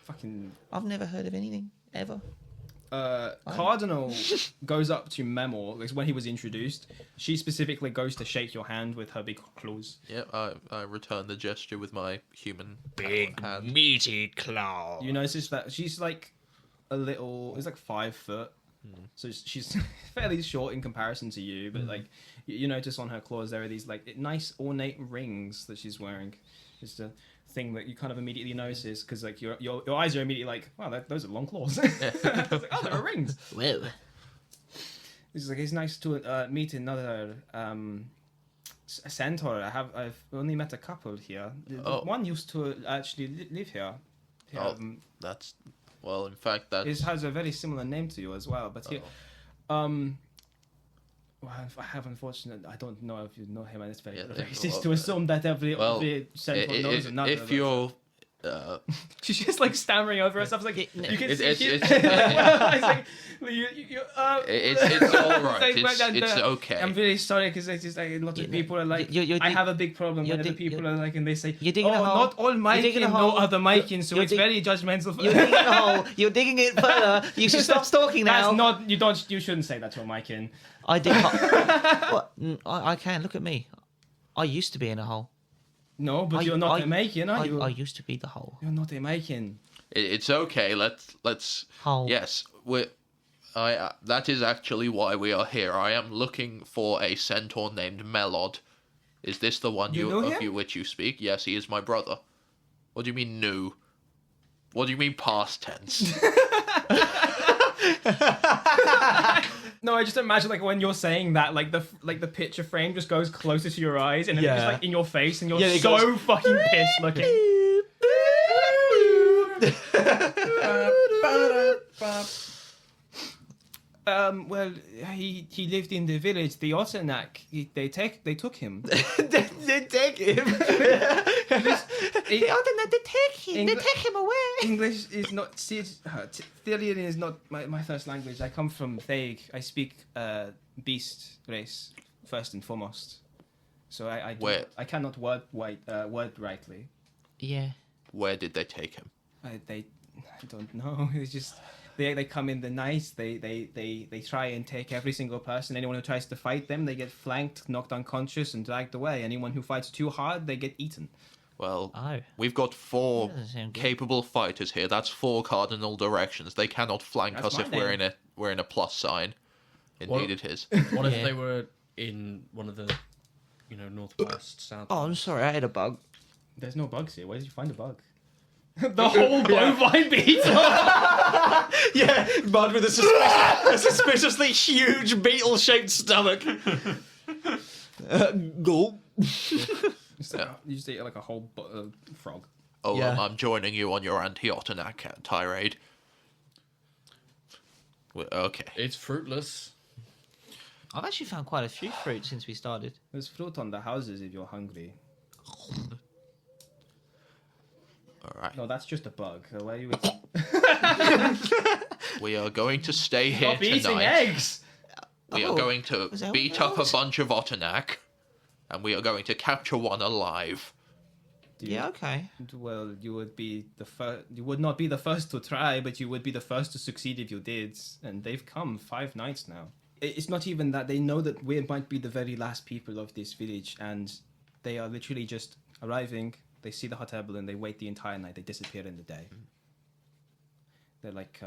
Fucking I've never heard of anything ever. Cardinal goes up to Memor because when he was introduced, she specifically goes to shake your hand with her big claws. Yep, I return the gesture with my human hand. meaty claw. You notice that she's like a little. It's like 5 foot. So she's fairly short in comparison to you, but like you notice on her claws there are these like nice ornate rings that she's wearing. Just a thing that you kind of immediately notice because like your eyes are immediately like, wow, those are long claws. It's like, oh, there are rings. Whoa. It's like it's nice to meet another centaur. I've only met a couple here. One used to actually live here. Oh, that's well. In fact, It that's has a very similar name to you as well, but here, well, I have unfortunately, I don't know if you know him, and it's very Yeah, racist well, to assume that every centaur knows another. if you're She's just like stammering over herself. Like you can It's all right. It's okay. I'm really sorry because it's just like a lot of people are like, I have a big problem when other people are like, and they say, you're digging a hole. Not all Maikin, a no hole. other Maikin, so it's very judgmental. You're digging a hole. You're digging it further. You should stop stalking now. That's not. You don't. You shouldn't say that to a Maikin. I dig. What? I can look at me. I used to be in a hole. No, but you're not a Maikin, are you? I used to be the hole. You're not a Maikin. It's okay. Let's. Hole. Yes, that is actually why we are here. I am looking for a centaur named Melod. Is this the one which you speak? Yes, he is my brother. What do you mean new? What do you mean past tense? No, I just imagine like when you're saying that, like the picture frame just goes closer to your eyes and it's just like in your face, and you're so fucking pissed looking. Well, he lived in the village, the Otinac. They took him. They take him. They take him away. English is not. Therian is not my first language. I come from Thaig. I speak beast race first and foremost. So I cannot word rightly. Yeah. Where did they take him? I don't know. It's just they come in the night. They try and take every single person. Anyone who tries to fight them, they get flanked, knocked unconscious, and dragged away. Anyone who fights too hard, they get eaten. Well, we've got 4 That doesn't sound good. capable fighters here. That's 4 cardinal directions. They cannot flank That's us if my we're name. in a plus sign. Indeed, it is. What if Yeah. they were in one of the, northwest, south? Oh, I'm sorry. I had a bug. There's no bugs here. Where did you find a bug? The whole bovine beetle. Yeah, Bud with a suspiciously huge beetle-shaped stomach. Gulp. You just ate like a whole frog. Oh, Yeah. I'm joining you on your anti-Otinac tirade. Okay. It's fruitless. I've actually found quite a few fruits since we started. There's fruit on the houses if you're hungry. All right. No, that's just a bug. Where are you eating? We are going to stay here Stop eating tonight. eggs! We are going to was that beat what up that a bunch of Otinac, and we are going to capture one alive. Yeah, okay. Well, you would be the first. You would not be the first to try, but you would be the first to succeed if you did. And they've come 5 nights now. It's not even that. They know that we might be the very last people of this village, and they are literally just arriving. They see the hot table and they wait the entire night. They disappear in the day. They're like,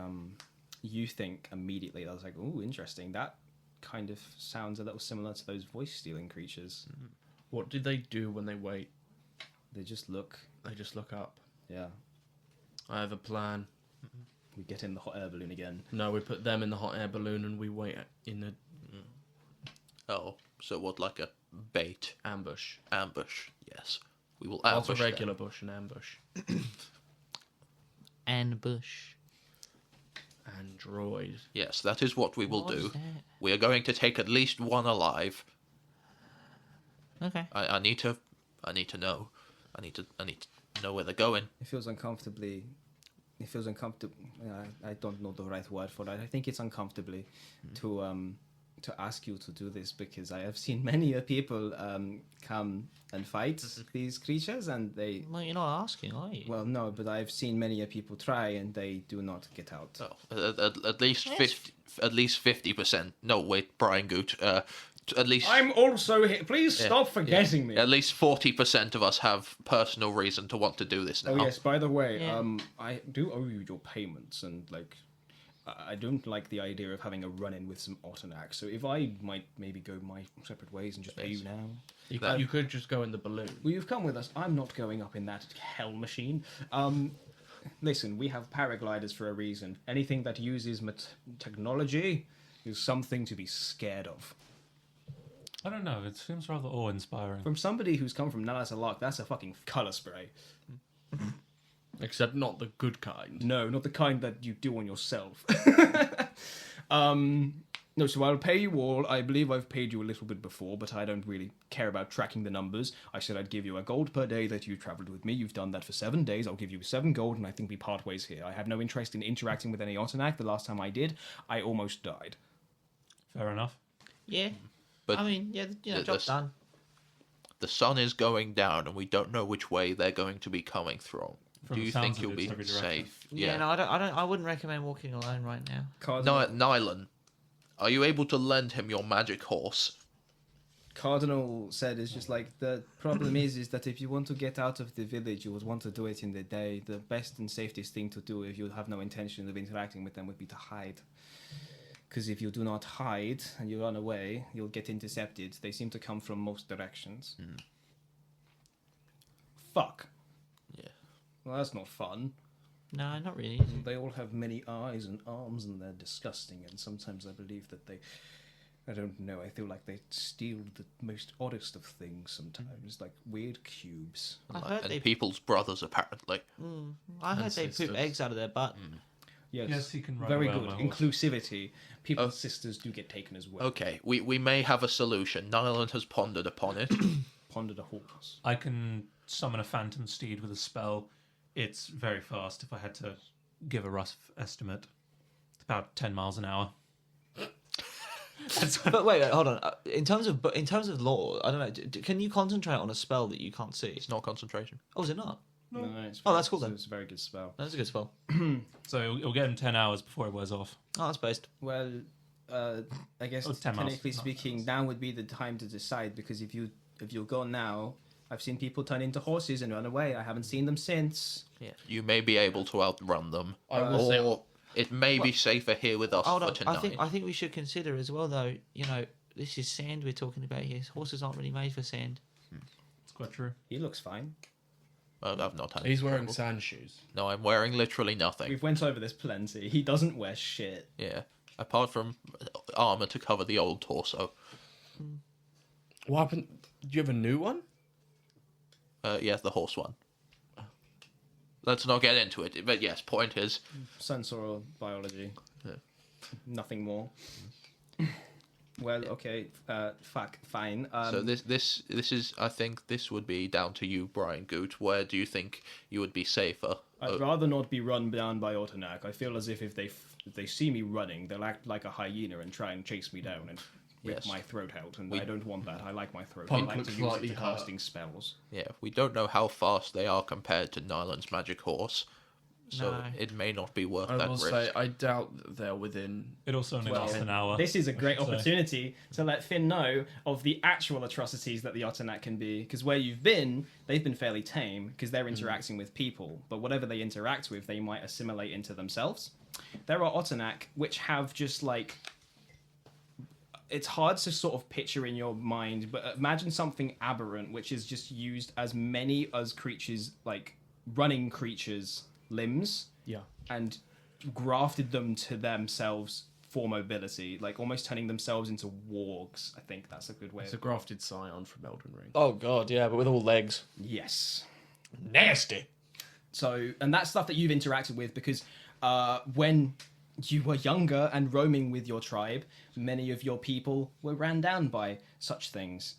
you think immediately. I was like, ooh, interesting. That kind of sounds a little similar to those voice-stealing creatures. What do they do when they wait? They just look. They just look up. Yeah. I have a plan. We get in the hot air balloon again. No, we put them in the hot air balloon and we wait in the Oh, so what, like a bait ambush. ambush? Yes, we will Not a ambush regular them. bush, an ambush. And bush. Android. Yes, that is what we will What do. is that? We are going to take at least one alive. Okay. I need to know. I need to know where they're going. It feels uncomfortably. It feels uncomfortable. I don't know the right word for it. I think it's uncomfortably to ask you to do this because I have seen many people come and fight these creatures, and they. Well, you're not asking, are you? Well, no, but I've seen many people try, and they do not get out. Oh, at least 50. At least 50%. No, wait, Brian Goot. At least. I'm also here. Please stop forgetting me. At least 40% of us have personal reason to want to do this now. Oh yes, by the way, Yeah. I do owe you your payments, and like, I don't like the idea of having a run-in with some Otinac. So if I might maybe go my separate ways and just pay you now. You could just go in the balloon. Well, you've come with us. I'm not going up in that hell machine. Listen, we have paragliders for a reason. Anything that uses technology is something to be scared of. I don't know. It seems rather awe-inspiring. From somebody who's come from Nalasalak, that's a fucking colour spray. Except not the good kind. No, not the kind that you do on yourself. No, so I'll pay you all. I believe I've paid you a little bit before, but I don't really care about tracking the numbers. I said I'd give you a gold per day that you travelled with me. You've done that for 7 days. I'll give you 7 gold, and I think we part ways here. I have no interest in interacting with any Otinac. The last time I did, I almost died. Fair enough. Yeah. But I mean, yeah, job's done. The sun is going down, and we don't know which way they're going to be coming from. From Do the you sounds think of you'll it, be it's every direction. safe? Yeah, no, I wouldn't recommend walking alone right now. Nylan, are you able to lend him your magic horse? Cardinal said it's just like the problem is that if you want to get out of the village, you would want to do it in the day. The best and safest thing to do if you have no intention of interacting with them would be to hide. Because if you do not hide and you run away, you'll get intercepted. They seem to come from most directions. Fuck. Yeah. Well, that's not fun. No, not really. Is it? They all have many eyes and arms, and they're disgusting. And sometimes I believe that they, I don't know, I feel like they steal the most oddest of things sometimes, like weird cubes. I heard And they. people's brothers, apparently. I heard they poop eggs out of their butt. Yes, he can ride Very away good. on my horse. Inclusivity. People's sisters do get taken as well. Okay, we may have a solution. Nylan has pondered upon it. Pondered a horse. I can summon a phantom steed with a spell. It's very fast. If I had to give a rough estimate, it's about 10 miles an hour. But wait, hold on. In terms of lore, I don't know. Can you concentrate on a spell that you can't see? It's not concentration. Oh, is it not? No, it's Oh, that's cool then. It's a very good spell. That's a good spell. So it'll get him 10 hours before it wears off. Oh, that's based. Well, I guess Oh, 10 miles, technically not speaking, fast. now would be the time to decide, because if you go now, I've seen people turn into horses and run away. I haven't seen them since. Yeah. You may be able to outrun them. I will say- Or it may be safer here with us Hold for on. tonight. I think we should consider as well, though. You know, this is sand we're talking about here. Horses aren't really made for sand. It's quite true. He looks fine. I've not had He's any wearing trouble. sand shoes. No, I'm wearing literally nothing. We've went over this plenty. He doesn't wear shit. Yeah. Apart from armor to cover the old torso. What happened? Do you have a new one? Yeah, the horse one. Let's not get into it. But yes, point is, Sensorial biology. Yeah. Nothing more. Well, okay. Fine. so this is, I think this would be down to you, Brian Goot. Where do you think you would be safer? I'd rather not be run down by Otinac. I feel as if they see me running, they'll act like a hyena and try and chase me down and rip Yes. my throat out, and I don't want that. I like my throat. Punk I like to looks use it slightly to hurt. casting spells. Yeah, we don't know how fast they are compared to Nyland's magic horse, so No. it may not be worth I that will risk. say, I doubt that they're within. It also only lasts an hour. This is a great I should say. opportunity to let Finn know of the actual atrocities that the Otinac can be, because where you've been, they've been fairly tame, because they're interacting with people, but whatever they interact with, they might assimilate into themselves. There are Otinac which have just like... It's hard to sort of picture in your mind, but imagine something aberrant, which is just used as many as creatures, like running creatures' limbs, Yeah. and grafted them to themselves for mobility, like almost turning themselves into wargs. I think that's a good way It's of... a grafted scion from Elden Ring. Oh god, yeah, but with all legs. Yes. Nasty. So, and that's stuff that you've interacted with, because when you were younger and roaming with your tribe, many of your people were ran down by such things.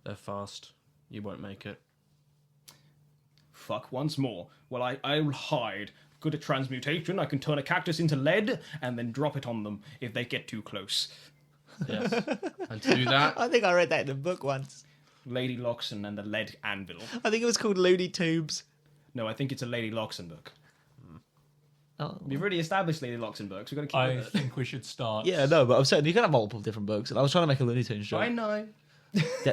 They're fast. You won't make it. Fuck once more. Well, I'll hide. Good at transmutation. I can turn a cactus into lead and then drop it on them if they get too close. Yes. And to do that, I think I read that in a book once. Lady Loxon and the lead anvil. I think it was called Looney Tubes. No, I think it's a Lady Loxon book. Oh. We've already established Lady Loxon books. We've got to keep I with it. think we should start. Yeah, no, but I'm saying you can have multiple different books, and I was trying to make a Looney Tunes joke. I know.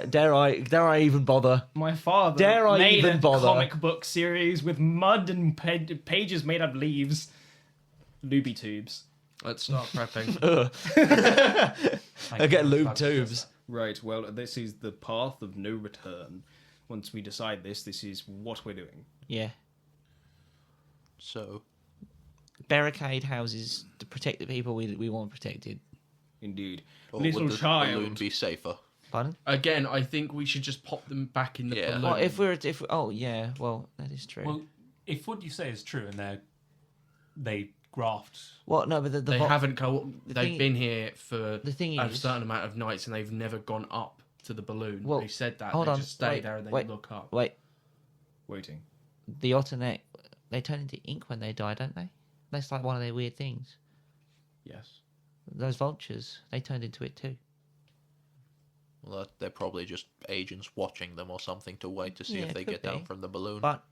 Dare I even bother? My father Dare I made even a bother? comic book series with mud and pages made out of leaves. Looby tubes. let's start prepping. I get lube tubes. Right, well, this is the path of no return. Once we decide this is what we're doing. Yeah. So, Barricade houses to protect the people we want protected. Indeed. or Little would the balloon child. be safer? Pardon? Again, I think we should just pop them back in the Yeah. balloon. Oh, oh yeah, well, that is true. Well, if what you say is true and they graft. Well, no, but They haven't they've been here for the thing a is, certain amount of nights and they've never gone up to the balloon. Well, they said that. hold They on, just stay wait, there and they wait, look up. Waiting. the Otinac, they turn into ink when they die, don't they? That's like one of their weird things. Yes. Those vultures, they turned into it too. Well, they're probably just agents watching them or something to wait to see Yeah, if they could get down be. from the balloon. But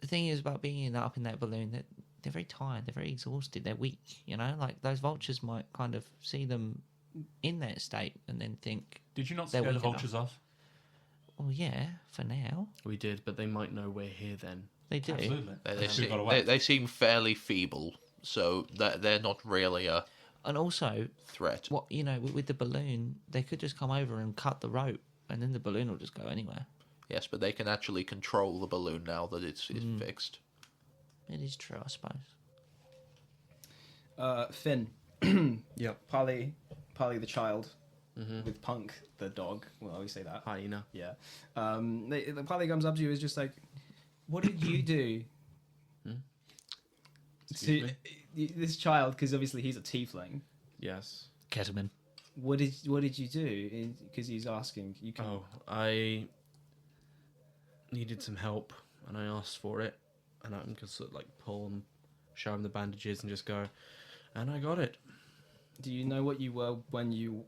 the thing is about being up in that balloon, that they're very tired, they're very exhausted, they're weak. You know, like those vultures might kind of see them in that state and then think, Did you not They're scare the weak enough. vultures off? "Oh yeah, for now We did, but they might know we're here then. they do." Absolutely. They got away. they seem fairly feeble, so they're not really a And also, threat. what with the balloon, they could just come over and cut the rope, and then the balloon will just go anywhere. Yes, but they can actually control the balloon now that it's fixed. It is true, I suppose. Finn. Yep. Polly the child with Punk the dog. Well, we say that. Hyena. Yeah. The Polly comes up to you is just like, "What did you do Excuse to this child?" Because obviously he's a tiefling. Yes. Ketamine. What did you do? Because he's asking. You can. Oh, I needed some help and I asked for it. And I'm going to sort of like pull and show him the bandages and just go, and I got it. Do you know what you were when you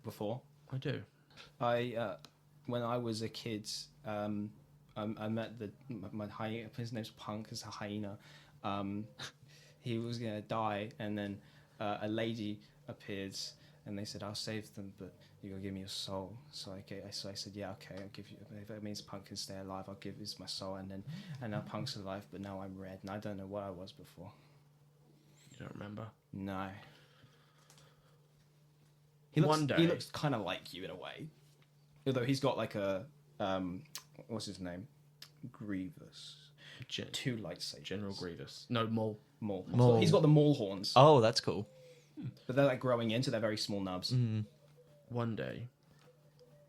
before? I do. When I was a kid, I met my hyena. His name's Punk. Is a hyena. He was gonna die, and then a lady appeared, and they said, "I'll save them, but you gotta give me your soul." So I said, "Yeah, okay, I'll give you. If it means Punk can stay alive, I'll give this my soul." And now Punk's alive, but now I'm red, and I don't know what I was before. You don't remember? No. One day. He looks kind of like you in a way, although he's got like a what's his name, Grievous. Two lightsabers. General Grievous. No, Maul. Maul. He's got the maul horns, Oh, that's cool. but they're like growing into. They're very small nubs. One day,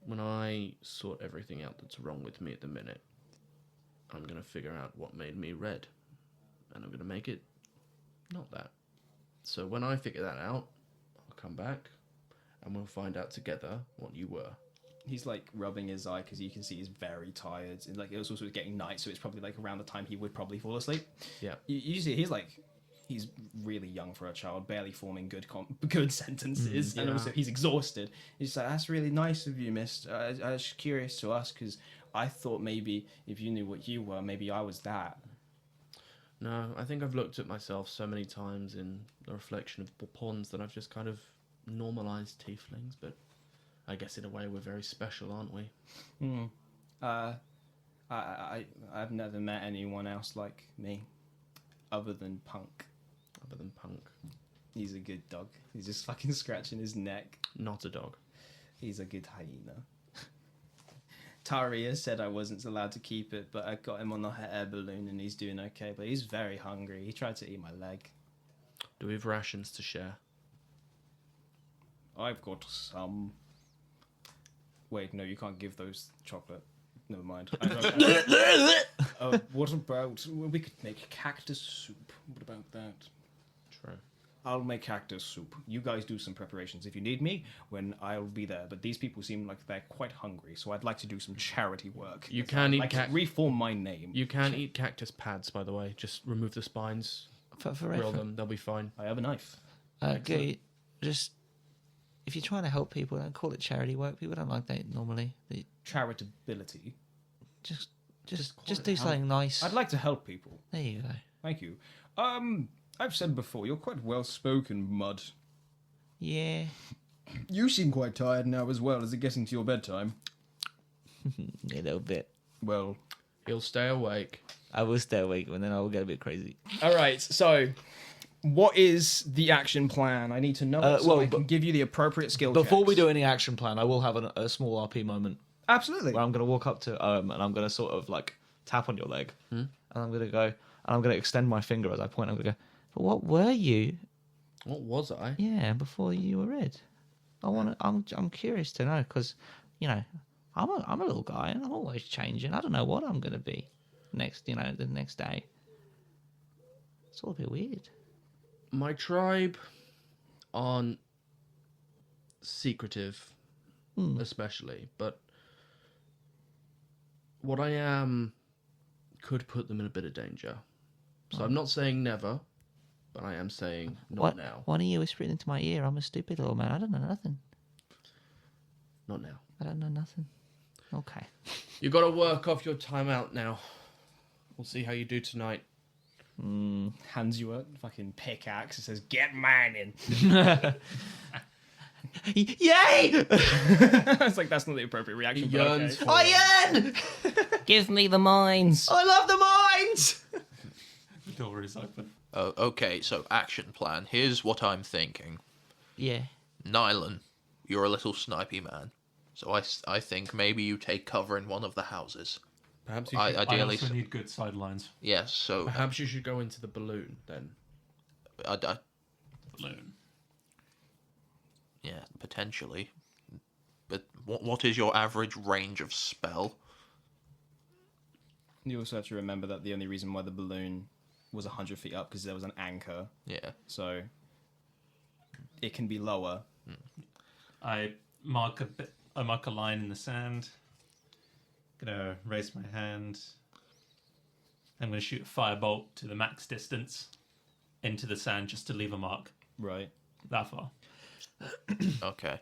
when I sort everything out that's wrong with me at the minute, I'm going to figure out what made me red. And I'm going to make it not that. So when I figure that out, I'll come back and we'll find out together what you were. He's like rubbing his eye because you can see he's very tired. And like it was also getting night, so it's probably like around the time he would probably fall asleep. Yeah. You see, he's really young for a child, barely forming good sentences, and yeah. also he's exhausted. He's like, "That's really nice of you, mister. I was curious to ask because I thought maybe if you knew what you were, maybe I was that." No, I think I've looked at myself so many times in the reflection of the ponds that I've just kind of normalized tieflings, but I guess in a way we're very special, aren't we? I've never met anyone else like me, other than Punk. Other than Punk. He's a good dog. He's just fucking scratching his neck. Not a dog. He's a good hyena. Taria said I wasn't allowed to keep it, but I got him on the air balloon and he's doing okay, but he's very hungry. He tried to eat my leg. Do we have rations to share? I've got some. Wait, no, you can't give those chocolate. Never mind. What about... We could make cactus soup. What about that? True. I'll make cactus soup. You guys do some preparations. If you need me, I'll be there. But these people seem like they're quite hungry, so I'd like to do some charity work. You can eat reform my name. You can eat cactus pads, by the way. Just remove the spines, For grill them, they'll be fine. I have a knife. Good. Just if you're trying to help people, don't call it charity work. People don't like that normally. Charitability. Just call it do help. something nice. I'd like to help people. There you go. Thank you. I've said before, you're quite well spoken, Mud. Yeah. You seem quite tired now as well. Is it getting to your bedtime? A little bit. Well, He'll stay awake. I will stay awake, and then I will get a bit crazy. all right. So, what is the action plan? I need to know it so I can give you the appropriate skill Before we checks. do any action plan, I will have a small RP moment Absolutely. where I'm going to walk up to and I'm going to sort of like tap on your leg, and I'm going to go, and I'm going to extend my finger as I point. I'm going to go, but what were you? What was I? Yeah, before you were red. I'm curious to know because, I'm a little guy and I'm always changing. I don't know what I'm going to be the next day. It's all a bit weird. My tribe aren't secretive, especially, but what I am could put them in a bit of danger. So I'm not saying never, but I am saying not now. Why don't you whisper it into my ear? I'm a stupid little man. I don't know nothing. Not now. I don't know nothing. Okay. You got to work off your time out now. We'll see how you do tonight. Hands you a fucking pickaxe. It says, "Get mining." Yay! It's like, that's not the appropriate reaction. He But yearns okay. for I yearn! Give me the mines. I love the mines! The door is open. Oh, okay, so action plan. Here's what I'm thinking. Yeah. Nylan, you're a little snipey man. So I think maybe you take cover in one of the houses. Perhaps you I should, I ideally, also need good sidelines. yes, so perhaps you should go into the balloon then. Balloon. Yeah, potentially. But what is your average range of spell? You also have to remember that the only reason why the balloon was 100 feet up because there was an anchor. Yeah. So it can be lower. I mark a line in the sand. Gonna raise my hand. I'm gonna shoot a firebolt to the max distance into the sand just to leave a mark. Right. That far. Okay.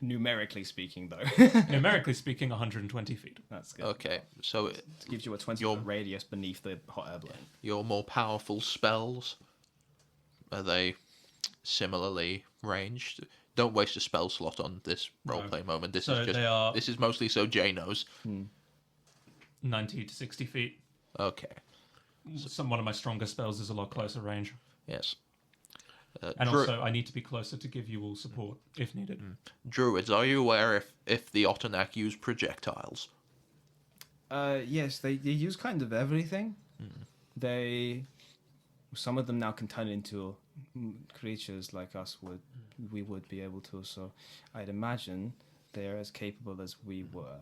Numerically speaking, though. Numerically speaking, 120 feet. That's good. Okay, so It gives you a 20 Your- foot radius beneath the hot air balloon. your more powerful spells, are they similarly ranged? Don't waste a spell slot on this roleplay moment. This So is just they are- this is mostly so Jay knows. 90 to 60 feet. Okay. One of my stronger spells is a lot closer range. Yes. And also, I need to be closer to give you all support if needed. Druids, are you aware if the Otinac use projectiles? Yes, they use kind of everything. Some of them now can turn into creatures like us would. We would be able to. So I'd imagine they're as capable as we were.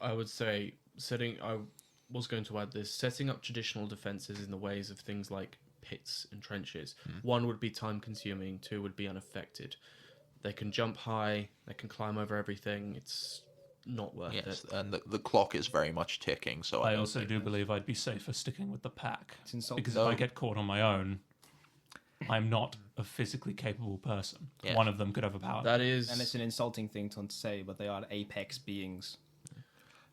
I would say I was going to add this, setting up traditional defenses in the ways of things like pits and trenches. One would be time consuming, two would be unaffected. They can jump high, they can climb over everything. It's not worth Yes, it. and the clock is very much ticking. So I don't also think do that- believe I'd be safer sticking with the pack. It's insulting. Because if I get caught on my own, I'm not a physically capable person. Yeah. One of them could overpower me. That is... And it's an insulting thing to say, but they are apex beings.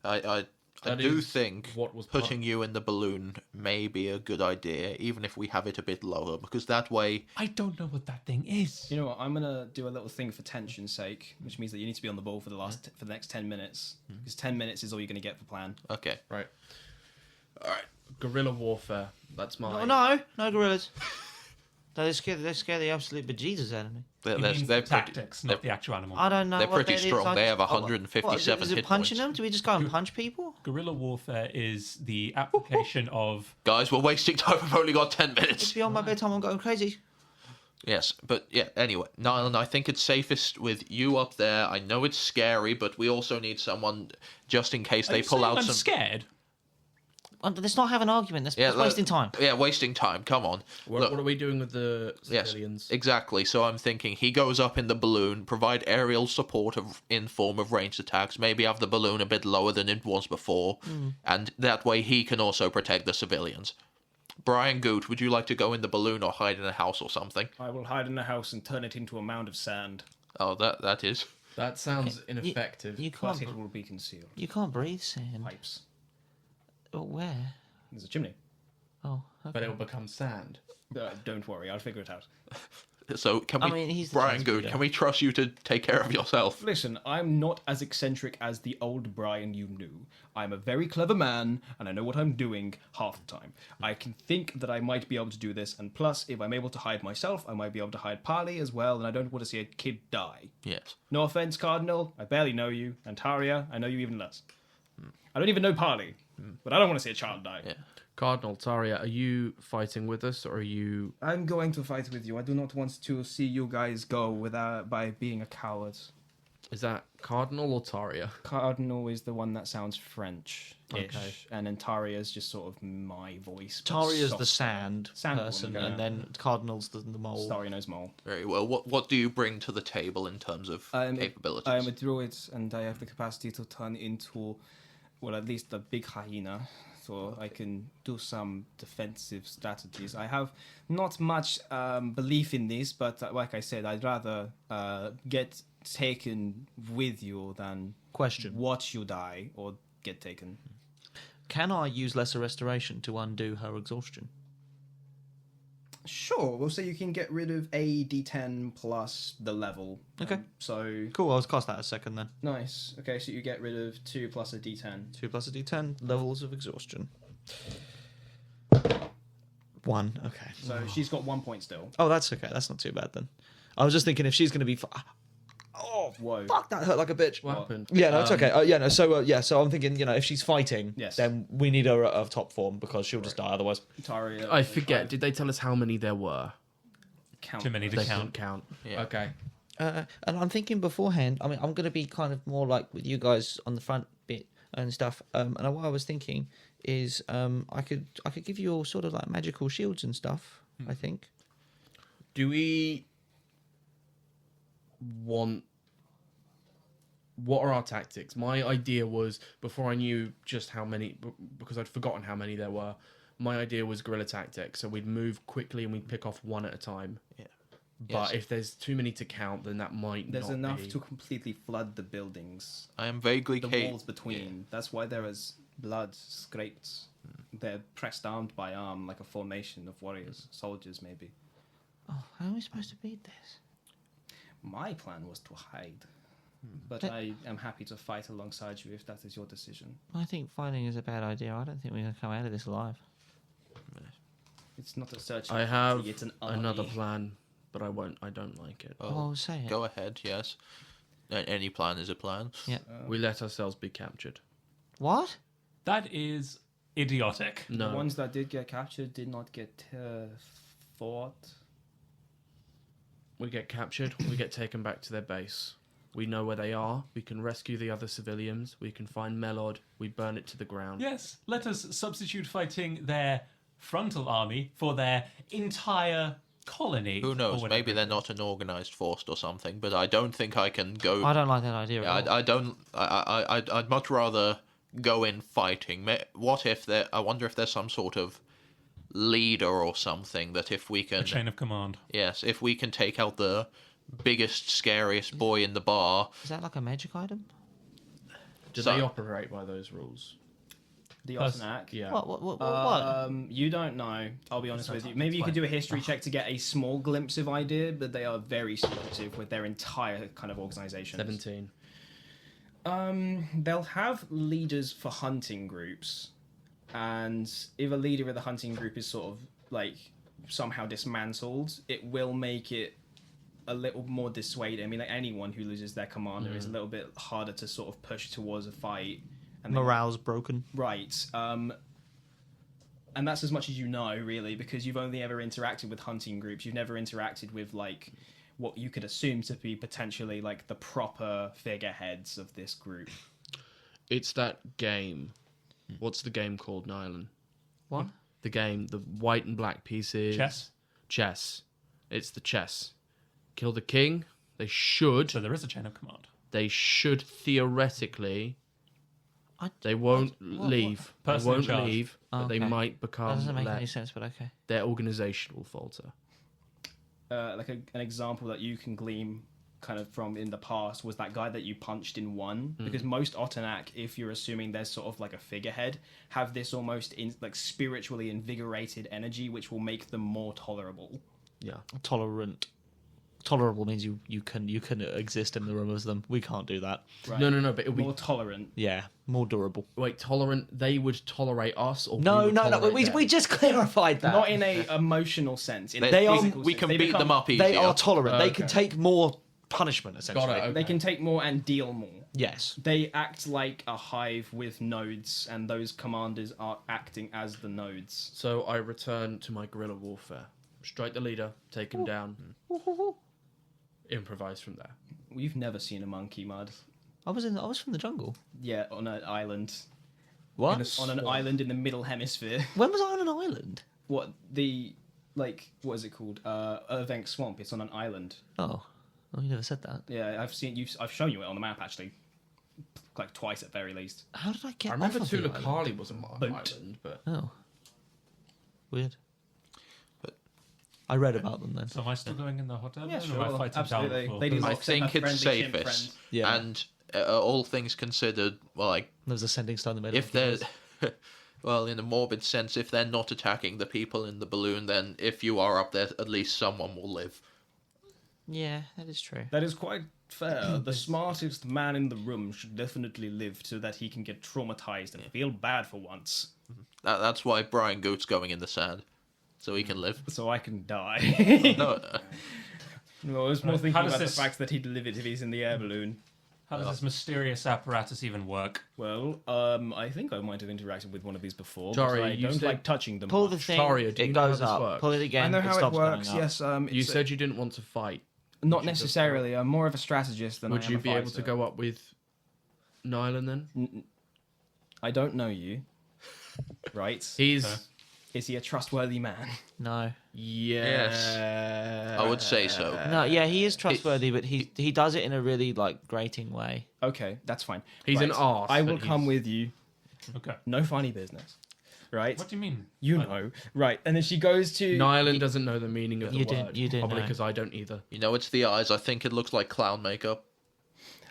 I That do is think what was putting you in the balloon may be a good idea, even if we have it a bit lower, because that way, I don't know what that thing is. You know what? I'm gonna do a little thing for tension's sake, which means that you need to be on the ball for the next 10 minutes, because 10 minutes is all you're gonna get for plan. okay. Right. Alright. Guerrilla warfare. That's my... No gorillas. They scare the absolute bejesus out of me. They're, It they're, means they're the pretty, tactics, not the actual animal. I don't know. They're what pretty that is. strong. I They just- have 157 Is it hit punching points. them? Do we just go and punch people? Guerrilla warfare is the application of... Guys, we're wasting time. We've only got 10 It's minutes. beyond my bedtime. I'm going crazy. Yes, but yeah, anyway, Nylan, I think it's safest with you up there. I know it's scary, but we also need someone just in case Are they you pull saying out I'm some... scared? Let's not have an argument. That's Yeah, wasting time. Yeah, wasting time. Come on. What are we doing with the Yes, civilians? exactly. So I'm thinking he goes up in the balloon, provide aerial support in form of ranged attacks, maybe have the balloon a bit lower than it was before, and that way he can also protect the civilians. Brian Goot, would you like to go in the balloon or hide in a house or something? I will hide in the house and turn it into a mound of sand, Oh, that is. That sounds ineffective. You but can't. it will be concealed. You can't breathe sand. Pipes. But where? There's a chimney. Oh. Okay. But it will become sand. Don't worry, I'll figure it out. So can we, I mean, he's the Brian best Goot, leader. can we trust you to take care of yourself? Listen, I'm not as eccentric as the old Brian you knew. I'm a very clever man, and I know what I'm doing half the time. I can think that I might be able to do this, and plus, if I'm able to hide myself, I might be able to hide Parley as well, and I don't want to see a kid die. Yes. No offense, Cardinal, I barely know you, and Taria, I know you even less. I don't even know Parley, but I don't want to see a child die. Yeah. Cardinal, Taria, are you fighting with us, or are you... I'm going to fight with you. I do not want to see you guys go by being a coward. Is that Cardinal or Taria? Cardinal is the one that sounds French-ish, Okay. and then Taria is just sort of my voice. but Taria's the soft. sand woman, person, yeah. and then Cardinal's the mole. Starry knows mole. Very well. What do you bring to the table in terms of capabilities? I am a druid, and I have the capacity to turn into, well, at least a big hyena. So I can do some defensive strategies. I have not much belief in this, but like I said, I'd rather get taken with you than Question. watch you die or get taken. Can I use Lesser Restoration to undo her exhaustion? Sure, we'll say you can get rid of a d10 plus the level. Okay. So, Cool, I'll cast that a second then. nice. Okay, so you get rid of 2 plus a d10. 2 plus a d10, levels of exhaustion. 1, okay. So she's got 1 point still. Oh, that's okay. That's not too bad then. I was just thinking if she's going to be... Oh, Whoa. fuck, that hurt like a bitch. What happened? Yeah, no, it's okay. So I'm thinking, if she's fighting, Yes. then we need her of top form because she'll just die otherwise. Taria. I forget. Did they tell us how many there were? Count. Too many to They count. couldn't count. Yeah. Okay. And I'm thinking beforehand. I mean, I'm going to be kind of more like with you guys on the front bit and stuff. And what I was thinking is, I could give you all sort of like magical shields and stuff. I think. Do we want... What are our tactics? My idea was, before I knew just how many, because I'd forgotten how many there were, my idea was guerrilla tactics. So we'd move quickly and we'd pick off one at a time. Yeah. But Yes. if there's too many to count, then that might There's not enough be. to completely flood the buildings. I am vaguely The walls between. That's why there is blood scraped. They're pressed armed by arm like a formation of warriors, soldiers maybe. Oh, how are we supposed to beat this? My plan was to hide. But But- I am happy to fight alongside you if that is your decision. I think fighting is a bad idea. I don't think we're going to come out of this alive. It's not a search. I have party, it's an army. another plan, but I don't like it. Oh, say it. Go ahead, yes. Any plan is a plan. Yeah. We let ourselves be captured. What? That is idiotic. The No. ones that did get captured did not get fought. We get captured, we get taken back to their base. We know where they are, we can rescue the other civilians, we can find Melod, we burn it to the ground. Yes, let us substitute fighting their frontal army for their entire colony. Who or knows? whatever. Maybe they're not an organized force or something. But I don't think I can go. I don't like that idea Yeah, at all. I don't. I'd much rather go in fighting. What if there? I wonder if there's some sort of leader or something that if we A can. chain of command. Yes, if we can take out the biggest, scariest boy in the bar. Is that like a magic item? Do So- they operate by those rules? The Plus- Otinac. Yeah. What? You don't know. I'll be honest with you. Maybe you could do a history check to get a small glimpse of idea, but they are very secretive with their entire kind of organization. 17. They'll have leaders for hunting groups, and if a leader of the hunting group is sort of like somehow dismantled, it will make it a little more dissuading. I mean, like anyone who loses their commander is a little bit harder to sort of push towards a fight. And they- Morale's broken. Right. And that's as much as you know, really, because you've only ever interacted with hunting groups. You've never interacted with, like, what you could assume to be potentially, like, the proper figureheads of this group. It's that game. What's the game called, Nylan? What? The game, the white and black pieces. Chess. Chess. It's the chess. Kill the king. They should. So there is a chain of command. They should theoretically. I- They won't what- leave. They Person in won't charge. leave. But they Okay. might That become. doesn't make any sense, but okay. Their organization will falter. Like an example that you can glean kind of from in the past was that guy that you punched in one, because most Otinac, if you're assuming there's sort of like a figurehead, have this almost like spiritually invigorated energy which will make them more tolerable. Yeah. Tolerant. Tolerable means you can exist in the room as them. We can't do that. Right? No. But it'll be More tolerant. Yeah, more durable. wait. Tolerant. They would tolerate us, or No, we would no, no. tolerate We, them? we just clarified that. Not in a emotional sense. In a They are. physical We sense. can They beat become- them up easier. They are tolerant. They Okay. can take more punishment, essentially. Got it. Okay. They can take more and deal more. Yes. They act like a hive with nodes, and those commanders are acting as the nodes. So I return to my guerrilla warfare. Strike the leader, take him down, improvise from there. You've never seen a monkey, Mud. I was from the jungle. Yeah, on an island. What? On an island in the middle hemisphere. When was I on an island? What is it called? Urvenk Swamp. It's on an island. Oh, you never said that. Yeah, I've shown you it on the map actually, like twice at very least. How did I get? I remember off of the Tulakali island? was an Boat. island, but Oh, weird. I read about them then. So am I still going in the hotel? Yeah, then, sure. or am I fighting Absolutely. down Ladies, I I'll send think her it's friendly chimp safest. friends. Yeah. And all things considered, like, There's a sending stone in the middle. if they're, well, in a morbid sense, if they're not attacking the people in the balloon, then if you are up there, at least someone will live. Yeah, that is true. That is quite fair. The smartest man in the room should definitely live so that he can get traumatized and feel bad for once. That's why Brian Goat's going in the sand, so he can live. So I can die. No, No, I was more Right, thinking how does about this- the fact that he'd live it if he's in the air balloon. How does this mysterious apparatus even work? Well, I think I might have interacted with one of these before, Jari, but I you don't said- like touching them. Pull the much. thing. Taria, do you It know how goes this up. works? Pull it again. I know how it stops works. going up. Yes, you it's said you didn't want to fight. not necessarily. I'm more of a strategist than I Would am you a be able fighter. to go up with Nylan then? I don't know you. Right? He's Is he a trustworthy man? No. Yes. I would say so. No, yeah, he is trustworthy, but he does it in a really like grating way. Okay, that's fine. He's an arse, I will but come he's- with you. Okay. No funny business. Right? What do you mean? You know. Right. And then she goes to... Nylan doesn't know the meaning of the You word. didn't Probably know. because I don't either. You know, it's the eyes. I think it looks like clown makeup.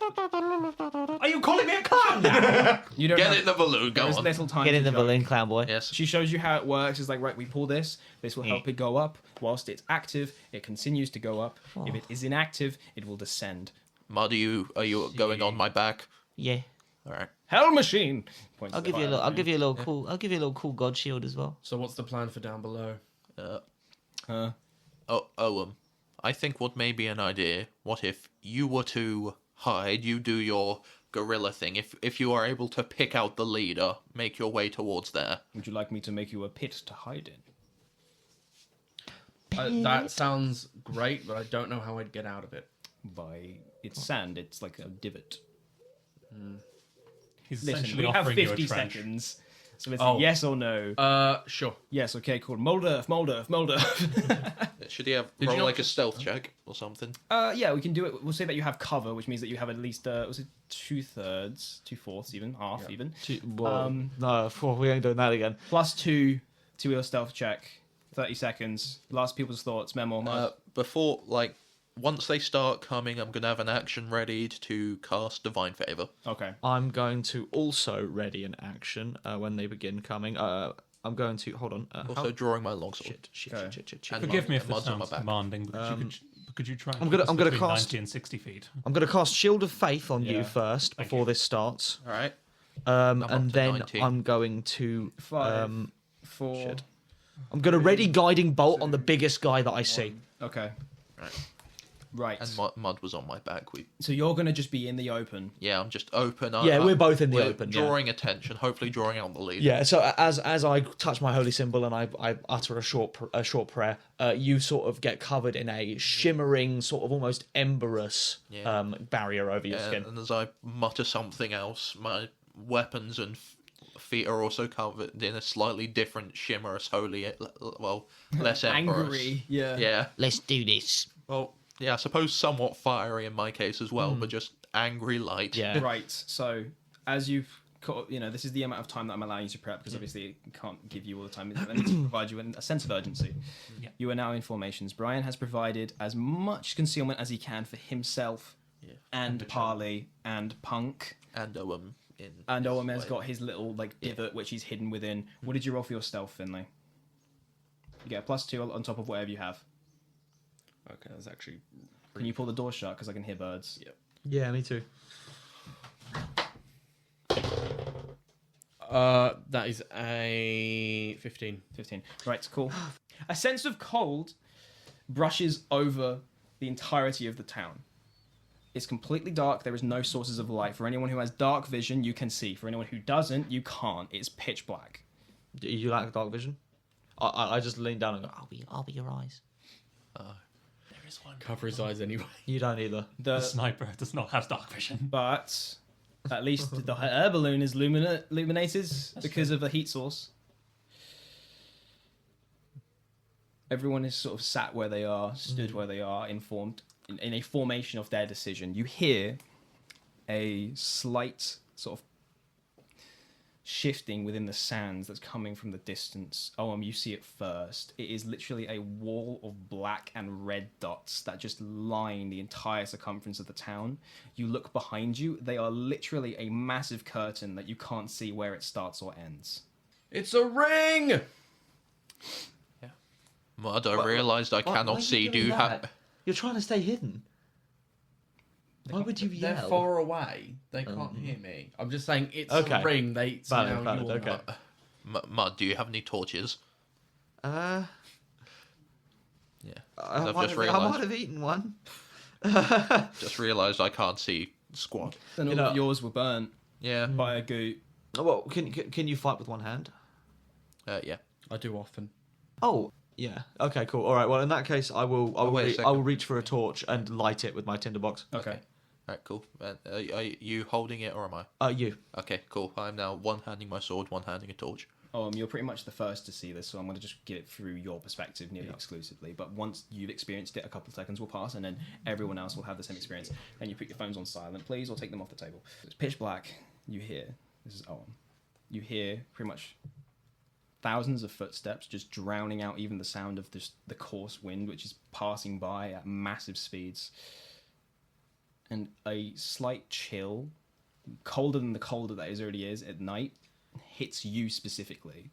Are you calling me a clown now? You don't Get have, in the balloon. Go there's on. little time Get to in the joke. balloon, clown boy. Yes. She shows you how it works. It's like, right, we pull this. This will help it go up. Whilst it's active, it continues to go up. If it is inactive, it will descend. Mud, are you going on my back? Yeah. All right. Hell machine! Points I'll to the give you a fire little. I'll machine. give you a little cool. I'll give you a little cool god shield as well. So what's the plan for down below? I think what may be an idea. What if you were to hide? You do your gorilla thing. If you are able to pick out the leader, make your way towards there. Would you like me to make you a pit to hide in? That sounds great, but I don't know how I'd get out of it. It's sand. It's like a divot. He's Listen, essentially we have offering you a 50 trench. seconds. So it's Oh. a yes or no. Sure. Yes, okay, cool. Mold Earth, Mold Earth, Mold Earth. Should he have Did you roll not like a just- stealth check or something? Yeah, we can do it. We'll say that you have cover, which means that you have at least, was it 2/3, 2/4 even, half even. No, we ain't doing that again. +2 to your stealth check. 30 seconds. Last people's thoughts, Memor. Before, like, once they start coming, I'm gonna have an action ready to cast Divine Favor. Okay. I'm going to also ready an action when they begin coming. I'm going to hold on. Also drawing my longsword. Shit. And Forgive me if Mud's this on my sounds back. commanding, but could you try and I'm keep gonna- us I'm gonna between cast- 90 and 60 feet? I'm going to cast Shield of Faith on Yeah. you first Thank before you. this starts, All right. and up to then 19. I'm going to 5, 4. shit. I'm going to ready Guiding Bolt on the biggest guy that I see. Okay. Right. Right. And Mud was on my back. So you're going to just be in the open. Yeah, I'm just open. Yeah, we're both in the we're open, yeah. Drawing attention, hopefully drawing out the lead. Yeah, so as I touch my holy symbol and I utter a short prayer, you sort of get covered in a shimmering, sort of almost emberous barrier over your skin. And as I mutter something else, my weapons and feet are also covered in a slightly different shimmerous, holy, well, less emperorous. Angry. Yeah. Yeah. Let's do this. Well, yeah, I suppose somewhat fiery in my case as well, but just angry light. Yeah. Right. So as you've this is the amount of time that I'm allowing you to prep because obviously I can't give you all the time. I need to provide you a sense of urgency. Yeah. You are now in formations. Brian has provided as much concealment as he can for himself and Parley and Punk. And Owen in. And Owen has got his little divot which he's hidden within. What did you roll for your stealth, Finley? You get a +2 on top of whatever you have. Okay, that's actually... Can you pull the door shut because I can hear birds? Yep. Yeah, me too. That is a 15. 15. Right, cool. A sense of cold brushes over the entirety of the town. It's completely dark. There is no sources of light. For anyone who has dark vision, you can see. For anyone who doesn't, you can't. It's pitch black. Do you like dark vision? I just lean down and go, I'll be your eyes. is one. Cover his eyes anyway. You don't either. The sniper does not have dark vision. But at least the air balloon is illuminated because of the heat source. Everyone is sort of sat where they are, stood where they are, informed in a formation of their decision. You hear a slight sort of shifting within the sands that's coming from the distance. You see it first. It is literally a wall of black and red dots that just line the entire circumference of the town. You look behind you, they are literally a massive curtain that you can't see where it starts or ends. It's a ring! Mud, I realised I cannot see. Do you have... You're trying to stay hidden. Why would you yell? They're far away. They can't hear me. I'm just saying it's a ring. Valid, okay. Mud, do you have any torches? Yeah. I've just I realised. might have eaten one. Just realised I can't see squad. And all of yours were burnt Yeah. by a goot. Well, can you fight with one hand? Yeah. I do often. Oh, yeah. Okay, cool. All right. Well, in that case, I will wait a I will second. reach for a torch and light it with my tinderbox. Okay. Alright, cool. Are you holding it or am I? You. Okay, cool. I'm now one-handing my sword, one-handing a torch. You're pretty much the first to see this, so I'm going to just get it through your perspective nearly exclusively. But once you've experienced it, a couple of seconds will pass, and then everyone else will have the same experience. Then you put your phones on silent, please, or take them off the table. It's pitch black. You hear, this is Owen. You hear pretty much thousands of footsteps just drowning out even the sound of the coarse wind, which is passing by at massive speeds. And a slight chill, colder than the colder that it already is at night, hits you specifically,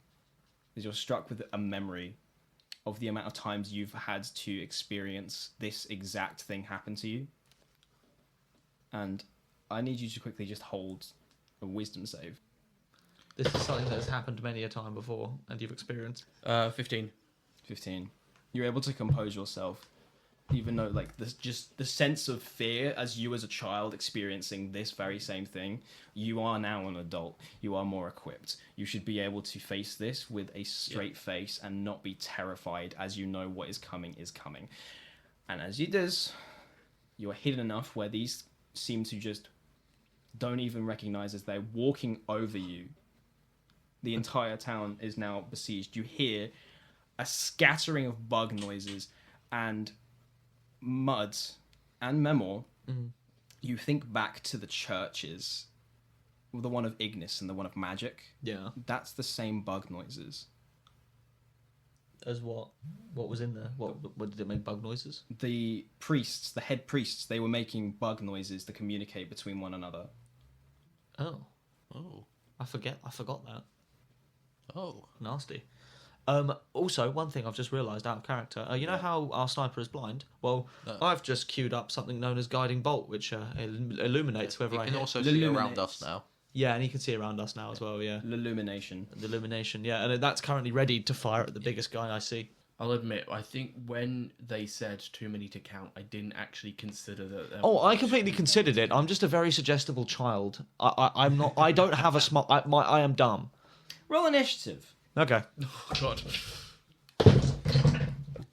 as you're struck with a memory of the amount of times you've had to experience this exact thing happen to you. And I need you to quickly just hold a wisdom save. This is something that has happened many a time before, and you've experienced. 15. 15. You're able to compose yourself, even though just the sense of fear as you as a child experiencing this very same thing. You are now an adult. You are more equipped. You should be able to face this with a straight face and not be terrified, as you know what is coming is coming. And as you do, you are hidden enough where these seem to just don't even recognize as they're walking over you. The entire town is now besieged. You hear a scattering of bug noises and Mud and Memor. You think back to the churches, the one of Ignis and the one of Magic. Yeah. That's the same bug noises. As what? What was in there? What did it make bug noises? The priests, the head priests, they were making bug noises to communicate between one another. Oh. Oh. I forgot that. Oh. Nasty. Also, one thing I've just realised out of character. You know how our sniper is blind? Well, I've just queued up something known as Guiding Bolt, which illuminates whoever I You can hit. also see around us now. Yeah, and you can see around us now as well, yeah. Illumination. The illumination, yeah. And that's currently ready to fire at the biggest guy I see. I'll admit, I think when they said too many to count, I didn't actually consider that. I completely considered it. I'm just a very suggestible child. I'm not. I don't have a smart. I am dumb. Roll initiative. Okay. Oh, God.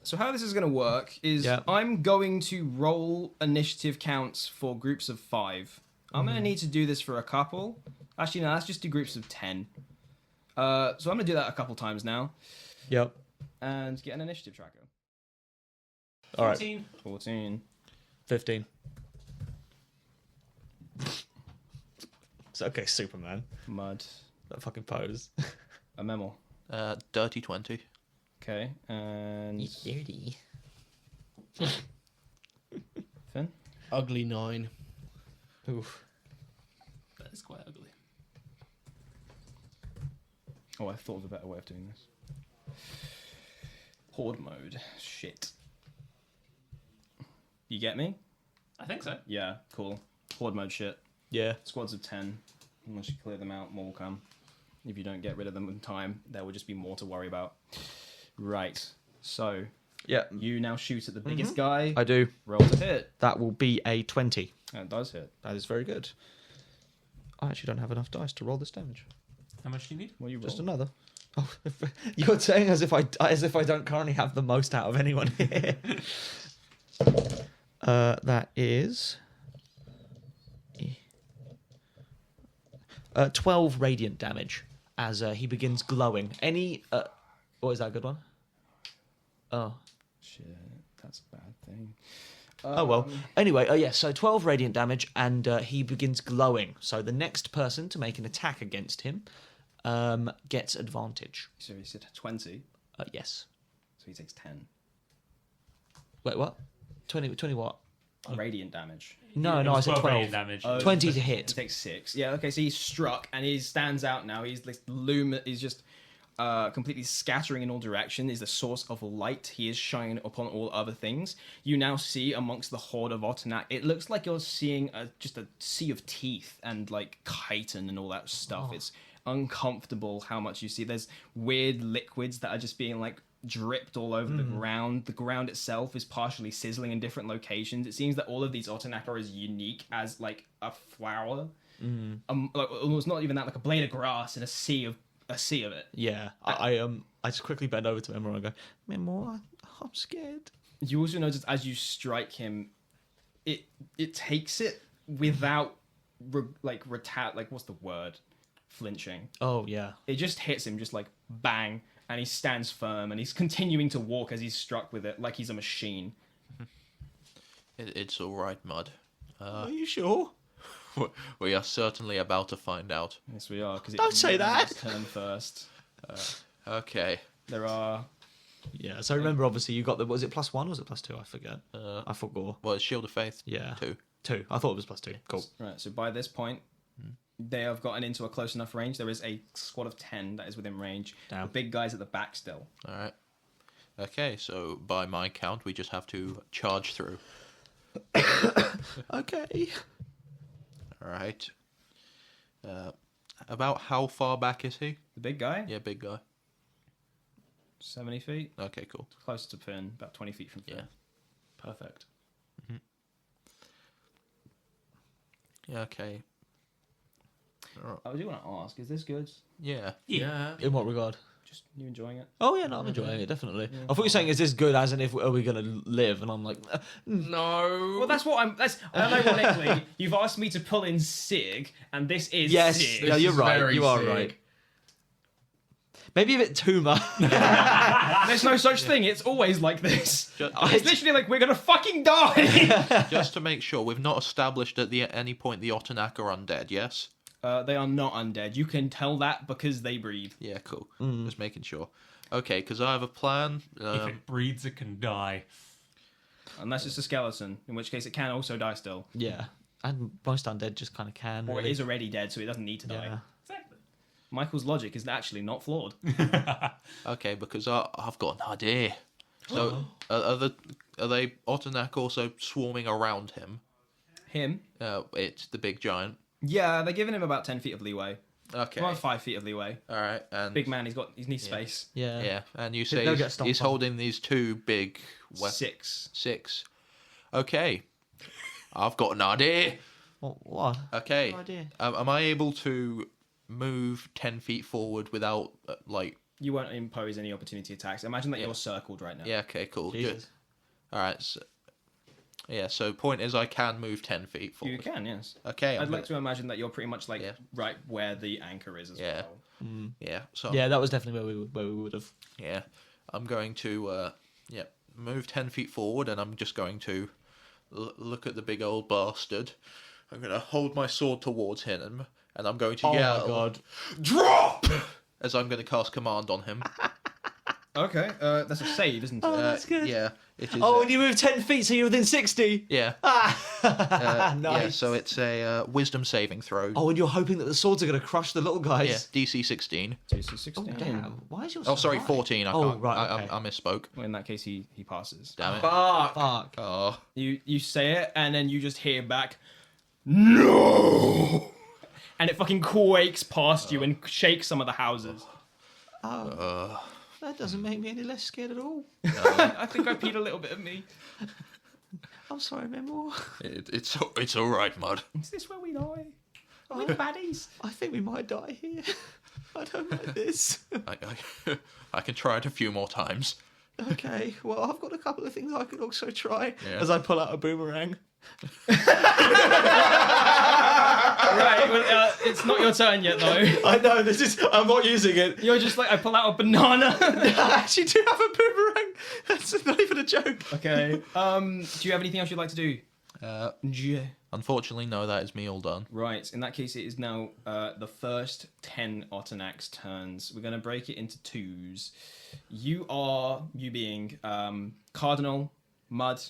So how this is going to work is I'm going to roll initiative counts for groups of 5. I'm going to need to do this for a couple. Actually, no, let's just do groups of 10. So I'm going to do that a couple times now. Yep. And get an initiative tracker. All right. 14. 15. It's okay, Superman. Mud. That fucking pose. A Memor. Dirty 20. Okay, and... dirty. Finn? Ugly 9. Oof. That is quite ugly. Oh, I thought of a better way of doing this. Horde mode. Shit. You get me? I think so. Yeah, cool. Horde mode shit. Yeah. Squads of 10. Once you clear them out, more will come. If you don't get rid of them in time, there will just be more to worry about. Right. So, Yeah. you now shoot at the biggest guy. I do. Roll to hit. That will be a 20. And it does hit. That is very good. I actually don't have enough dice to roll this damage. How much do you need? What do you roll? Just another. Oh, you're saying as if I don't currently have the most out of anyone here. That is 12 radiant damage as he begins glowing. Any... what is that a good one? Oh. Shit, that's a bad thing. Oh, well. Anyway, yeah, so 12 radiant damage, and he begins glowing. So the next person to make an attack against him gets advantage. So he said 20, Yes. so he takes 10. Wait, what? 20 what? Radiant damage. No, It I was said 12. radiant damage. 20 to He hit. takes 6. Yeah, okay, so he's struck, and he stands out now. He's this he's just completely scattering in all directions. Is the source of light. He is shining upon all other things. You now see amongst the horde of Otinac, it looks like you're seeing just a sea of teeth and like chitin and all that stuff. It's uncomfortable how much you see. There's weird liquids that are just being like dripped all over the ground. The ground itself is partially sizzling in different locations. It seems that all of these Otinac are as unique as like a flower. Like almost not even that, like a blade of grass in a sea of it. Yeah. I just quickly bend over to Memor and go, Memor, I'm scared. You also notice as you strike him, it takes it without what's the word? Flinching. Oh, yeah. It just hits him just like bang, and he stands firm, and he's continuing to walk as he's struck with it like he's a machine. It's all right, Mud. Are you sure? We are certainly about to find out. Yes, we are. Because Don't say that. Turn first. Okay. There are. Yeah, so remember, obviously, you got was it +1 or was it +2? I forget. I forgot. Well, it's Shield of Faith. Yeah. 2. 2. I thought it was +2. Cool. Right, so by this point, they have gotten into a close enough range. There is a squad of 10 that is within range. Damn. The big guy's at the back still. All right. Okay, so by my count, we just have to charge through. Okay. All right. About how far back is he? The big guy? Yeah, big guy. 70 feet. Okay, cool. Closer to Finn, about 20 feet from Finn. Yeah. Perfect. Yeah, okay. I do want to ask, is this good? Yeah. Yeah. In what regard? Just you enjoying it? Oh, yeah, no, I'm enjoying it, definitely. I thought you were saying, is this good, as in, are we going to live? And I'm like, no. Well, that's what I'm. That's ironically, you've asked me to pull in Sig, and this is Yes, Sig. yeah, you're is right. very You are sick. right. Maybe a bit too much. There's no such thing. It's always like this. It's literally like we're gonna fucking die. Just to make sure, we've not established at any point the Otinac are undead, yes? They are not undead. You can tell that because they breathe. Yeah, cool. Just making sure. Okay, because I have a plan. If it breeds, it can die. Unless it's a skeleton, in which case it can also die still. Yeah. And most undead just kind of can. Or really. it is already dead, so it doesn't need to die. Yeah. Exactly. Michael's logic is actually not flawed. Okay, because I've got an idea. So, are they Otinac also swarming around him? Him? It's the big giant. Yeah, they're giving him about 10 feet of leeway. Okay. About 5 feet of leeway. All right, and Big man, he needs space. Yeah. yeah, and you They'll say get stomped he's on. holding these two big weapons. 6. 6. Okay, I've got an idea. What? Okay, Good idea. am I able to move 10 feet forward without You won't impose any opportunity attacks. Imagine that you're circled right now. Yeah. Okay. Cool. Jesus. Good. All right. So, yeah. So point is, I can move 10 feet forward. You can, yes. Okay. I'd like to imagine that you're pretty much like right where the anchor is as Yeah. well. Yeah. So Yeah, that was definitely where we would have. yeah, I'm going to move 10 feet forward, and I'm just going to look at the big old bastard. I'm going to hold my sword towards him, and I'm going to yell, my God. "Drop!" as I'm going to cast command on him. Okay, that's a save, isn't it? That's good. Yeah, it is. Oh, and you moved 10 feet, so you're within 60. Yeah. Nice. Yeah, so it's a wisdom saving throw. Oh, and you're hoping that the swords are going to crush the little guys. Yeah, DC 16. DC 16. Damn. Why is yours Oh, so sorry, high? 14. I Oh, can't. right, okay. I misspoke. Well, in that case, he passes. Damn it. Fuck. Oh. You say it, and then you just hear back, "No!" And it fucking quakes past you and shakes some of the houses. That doesn't make me any less scared at all. I think I peed a little bit of me. I'm sorry, Memor. It's all right, Mud. Is this where we die? Are we the baddies? I think we might die here. I don't like this. I can try it a few more times. Okay, well, I've got a couple of things I could also try. Yeah. As I pull out a boomerang. Right, well, it's not your turn yet, though. I know, I'm not using it. You're just like, I pull out a banana. I actually do have a boomerang. That's not even a joke. Okay. Do you have anything else you'd like to do? Yeah. Unfortunately, no, that is me all done. Right, in that case, it is now the first 10 Otinac's turns. We're going to break it into twos. You being Cardinal, Mud,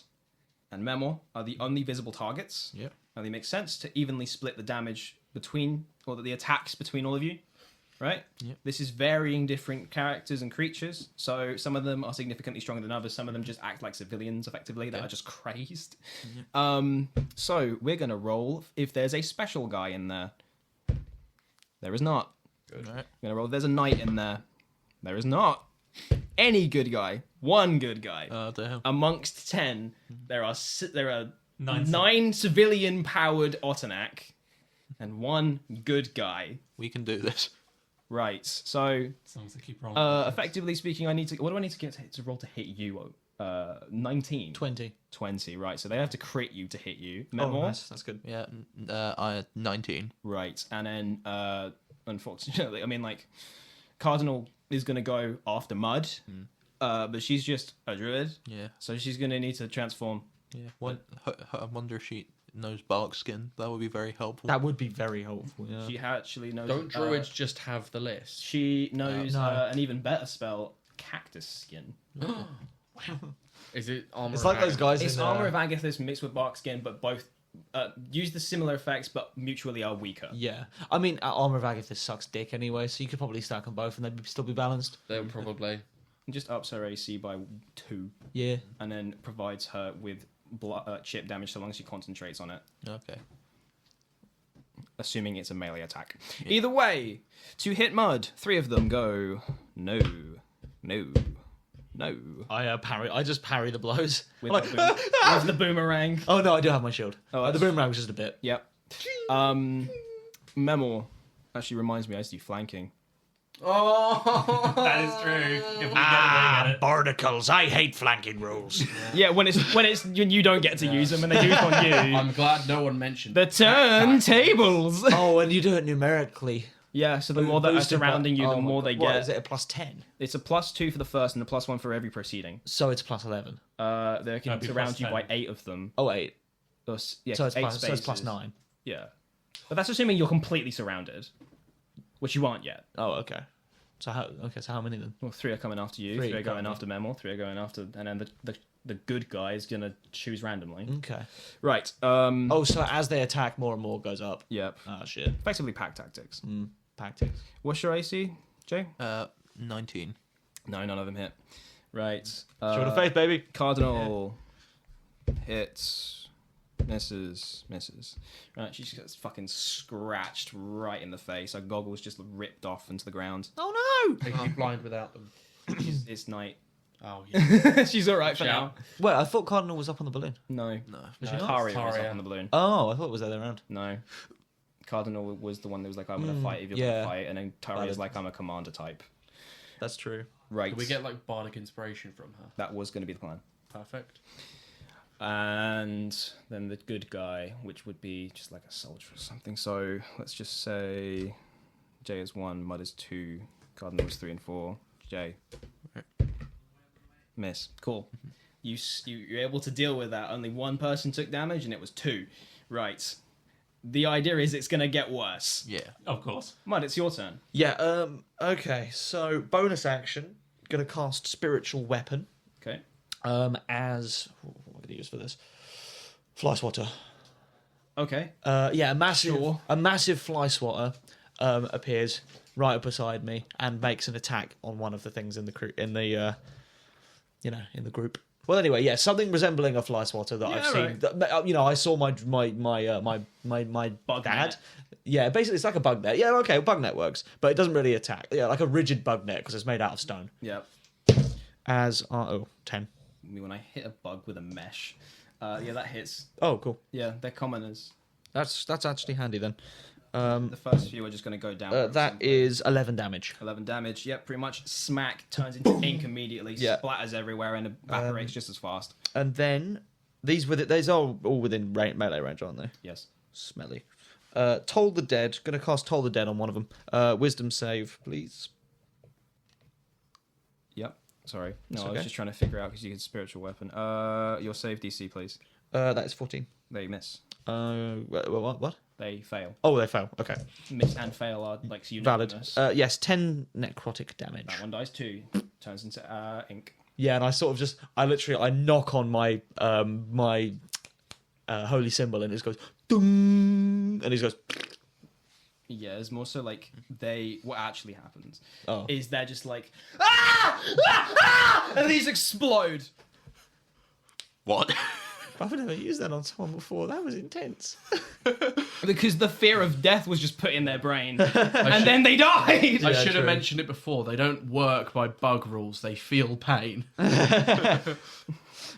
and Memor are the only visible targets. Yep. Now, they make sense to evenly split the damage between, or the attacks between all of you, right? Yep. This is varying different characters and creatures, so some of them are significantly stronger than others. Some of them just act like civilians, effectively, that are just crazed. So we're going to roll if there's a special guy in there. There is not. Good. Right. We're going to roll if there's a knight in there. There is not. Any good guy. One good guy. Damn. Amongst 10, there are Nine nine civilian-powered Otinac and one good guy. We can do this. Right, so As long as I keep rolling. effectively speaking, what do I need to get to roll to hit you? 19. 20. 20, right. So they have to crit you to hit you. Oh, Memor? nice. That's good. Yeah, I 19. Right, and then, unfortunately, I mean, like, Cardinal is going to go after Mud, but she's just a druid, Yeah. so she's going to need to transform. Yeah. I wonder if she knows bark skin. That would be very helpful. That would be very helpful, yeah. She actually knows... Don't druids just have the list? She knows No. an even better spell, Cactus Skin. Is it armor? It's like those guys It's in... Armor of Agathis mixed with Bark Skin, but both use the similar effects, but mutually are weaker. Yeah. I mean, Armor of Agathis sucks dick anyway, so you could probably stack them both and they'd still be balanced. They would probably. It just ups her AC by 2, Yeah. and then provides her with chip damage so long as she concentrates on it. Okay. Assuming it's a melee attack. Either way, to hit Mud, 3 of them go. No. I just parry the blows. With, with the boomerang. Oh no, I do have my shield. Oh, The boomerang was just a bit. Yep. Memor actually reminds me I used to do flanking. Oh, That is true. If we get away at it. Barnacles, I hate flanking rules. Yeah, when you don't get to use them and they do it on you. I'm glad no one mentioned The turntables. Oh, and you do it numerically. Yeah, so the more that are Boosted by- surrounding you, oh the my more God. they What, get. is it a plus 10? It's a +2 for the first and a +1 for every proceeding. So it's plus 11. They can That'd be surround you +10. by 8 of them. Oh, 8. Yeah, So it's 8 plus, so it's plus spaces. 9. Yeah. But that's assuming you're completely surrounded, which you aren't yet. Oh, okay. So how many then? Well, 3 are coming after you, 3 3 are going coming. after Memor, 3 are going after... And then the good guy is going to choose randomly. Okay. Right. Oh, so as they attack, more and more goes up. Yep. Oh, shit. Effectively pack tactics. Tactics. What's your AC, Jay? 19. No, none of them hit. Right. Shoulder faith, baby. Cardinal hits, misses. Right, she just gets fucking scratched right in the face. Her goggles just ripped off into the ground. Oh, no! They can be blind without them. It's night. Oh, yeah. She's all right for now. Wait, I thought Cardinal was up on the balloon. No. No. Taria was Taria. up on the balloon. Oh, I thought it was the other way around. No. Cardinal was the one that was like, I'm going to fight if you're yeah. going to fight. And then Taria's like, I'm a commander type. That's true. Right. Can we get like bardic inspiration from her? That was going to be the plan. Perfect. And then the good guy, which would be just like a soldier or something. So let's just say Jay is 1, Mud is 2, Cardinal is 3 and 4. Jay. Miss. Cool. You're able to deal with that. Only 1 person took damage and it was 2. Right. The idea is it's going to get worse. Yeah. Of course. Mud, it's your turn. Yeah, okay. So, bonus action. Gonna cast Spiritual Weapon. Okay. As... What am I gonna use for this? Fly Swatter. Okay. Yeah, Sure. a massive fly swatter appears right up beside me and makes an attack on one of the things in the group. Well, anyway, yeah, something resembling a fly swatter that Yeah, I've seen. right. That, I saw my Bug dad. net. Yeah, basically it's like a bug net. Yeah, okay, bug net works, but it doesn't really attack. Yeah, like a rigid bug net because it's made out of stone. Yep. As 10. When I hit a bug with a mesh. Yeah, that hits. Oh, cool. Yeah, they're commoners. That's actually handy then. The first few are just going to go down. That is 11 damage. 11 damage. Yep, pretty much. Smack turns into ink immediately. Yeah. Splatters everywhere and evaporates just as fast. And then these are all within melee range, aren't they? Yes. Smelly. Toll the Dead. Going to cast Toll the Dead on one of them. Wisdom save, please. Yep. Sorry. No, That's I was okay. just trying to figure out because you get spiritual weapon. Your save DC, please. That is 14. They miss. What? They fail. Oh, they fail. Okay. Miss and fail are like Valid. unanimous. Yes, 10 necrotic damage. That one dies 2. Turns into ink. Yeah, and I knock on my my holy symbol, and it just goes dung, and it just goes. Yeah, it's more so like what actually happens is they're just like and these explode. What? I've never used that on someone before. That was intense. Because the fear of death was just put in their brain, and then they died. I should true. have mentioned it before. They don't work by bug rules. They feel pain. But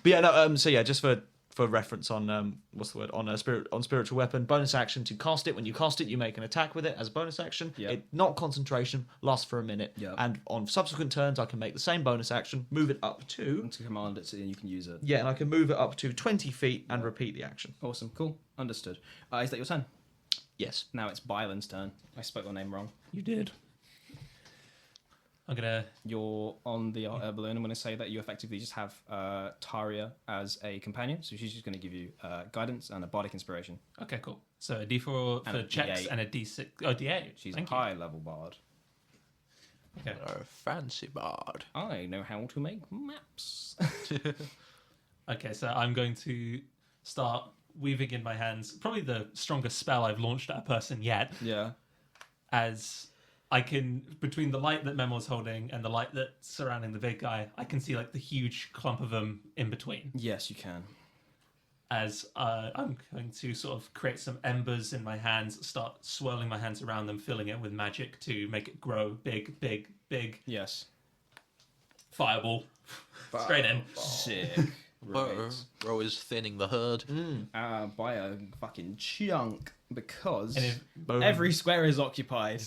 yeah, no. So yeah, just for reference on what's the word on spiritual weapon, bonus action to cast it. When you cast it, you make an attack with it as a bonus action. Yep. It not concentration, lasts for a minute. Yep. And on subsequent turns, I can make the same bonus action, move it up to command it so you can use it. and I can move it up to 20 feet and repeat the action. Awesome, cool, understood. Is that your turn? Yes. Now it's Byron's turn. I spoke your name wrong. You did. I'm gonna. You're on the balloon. I'm going to say that you effectively just have Taria as a companion, so she's just going to give you guidance and a bardic inspiration. Okay, cool. So a D4 And for a checks D8. and a D6. Oh, D8. She's Thank a high level bard. You. Okay. A fancy bard. I know how to make maps. Okay, so I'm going to start weaving in my hands probably the strongest spell I've launched at a person yet, Yeah. as I can, between the light that Memor's holding and the light that's surrounding the big guy, I can see like the huge clump of them in between. Yes, you can. As I'm going to sort of create some embers in my hands, start swirling my hands around them, filling it with magic to make it grow big, big, big. Yes. Fireball. Straight in. Sick. Ro is thinning the herd. By a fucking chunk because And if- every square is occupied.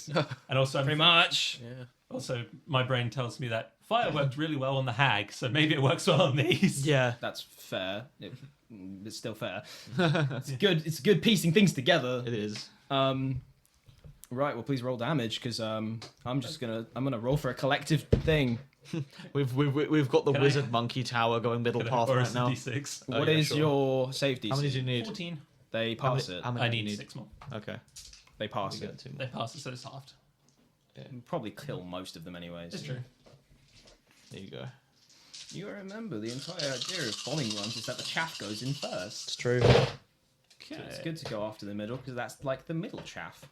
And also, Pretty much. Yeah. also, my brain tells me that fire worked really well on the hag, so maybe it works well on these. Yeah. That's fair. It's still fair. It's good. It's good piecing things together. It is. Right. Well, please roll damage because I'm gonna roll for a collective thing. We've got the Can wizard monkey tower going middle path Or right is it now. D6? What yeah, is sure. your save DC? How many do you need? 14. They pass it. How many I do you need 6 more. Okay. They pass We it. get two They more. pass it, so it's halved. Probably kill most of them anyways. It's true. There you go. You remember the entire idea of bombing runs is that the chaff goes in first. It's true. So it's good to go after the middle because that's like the middle chaff.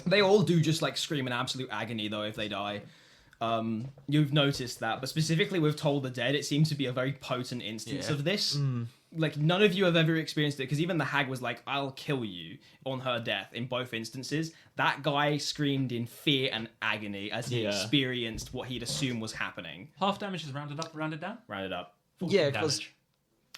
They all do just like scream in absolute agony though if they die. You've noticed that, but specifically with Toll the Dead, it seems to be a very potent instance Yeah. of this. Like none of you have ever experienced it because even the hag was like, "I'll kill you" on her death in both instances. That guy screamed in fear and agony as he experienced what he'd assume was happening. Half damage is rounded up, rounded down. Rounded up. 14 Yeah, 'cause- damage.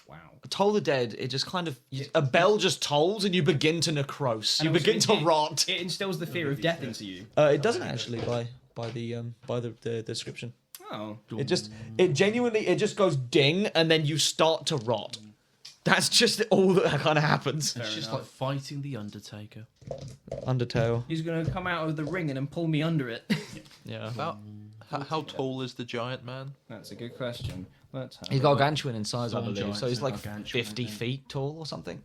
Wow. Toll the Dead, it just kind of a bell just tolls and you begin to necrose. You And begin to also rot. It instills the fear of death into you. It doesn't actually by the description. Oh. It just goes ding and then you start to rot. That's just all that kind of happens. It's just like fighting the Undertaker. Undertale. He's gonna come out of the ring and then pull me under it. Yeah. How tall is the giant man? That's a good question. Let's have He's a look. gargantuan in size, I Some believe. So giants he's are like gargantuan, 50 I think. feet tall or something.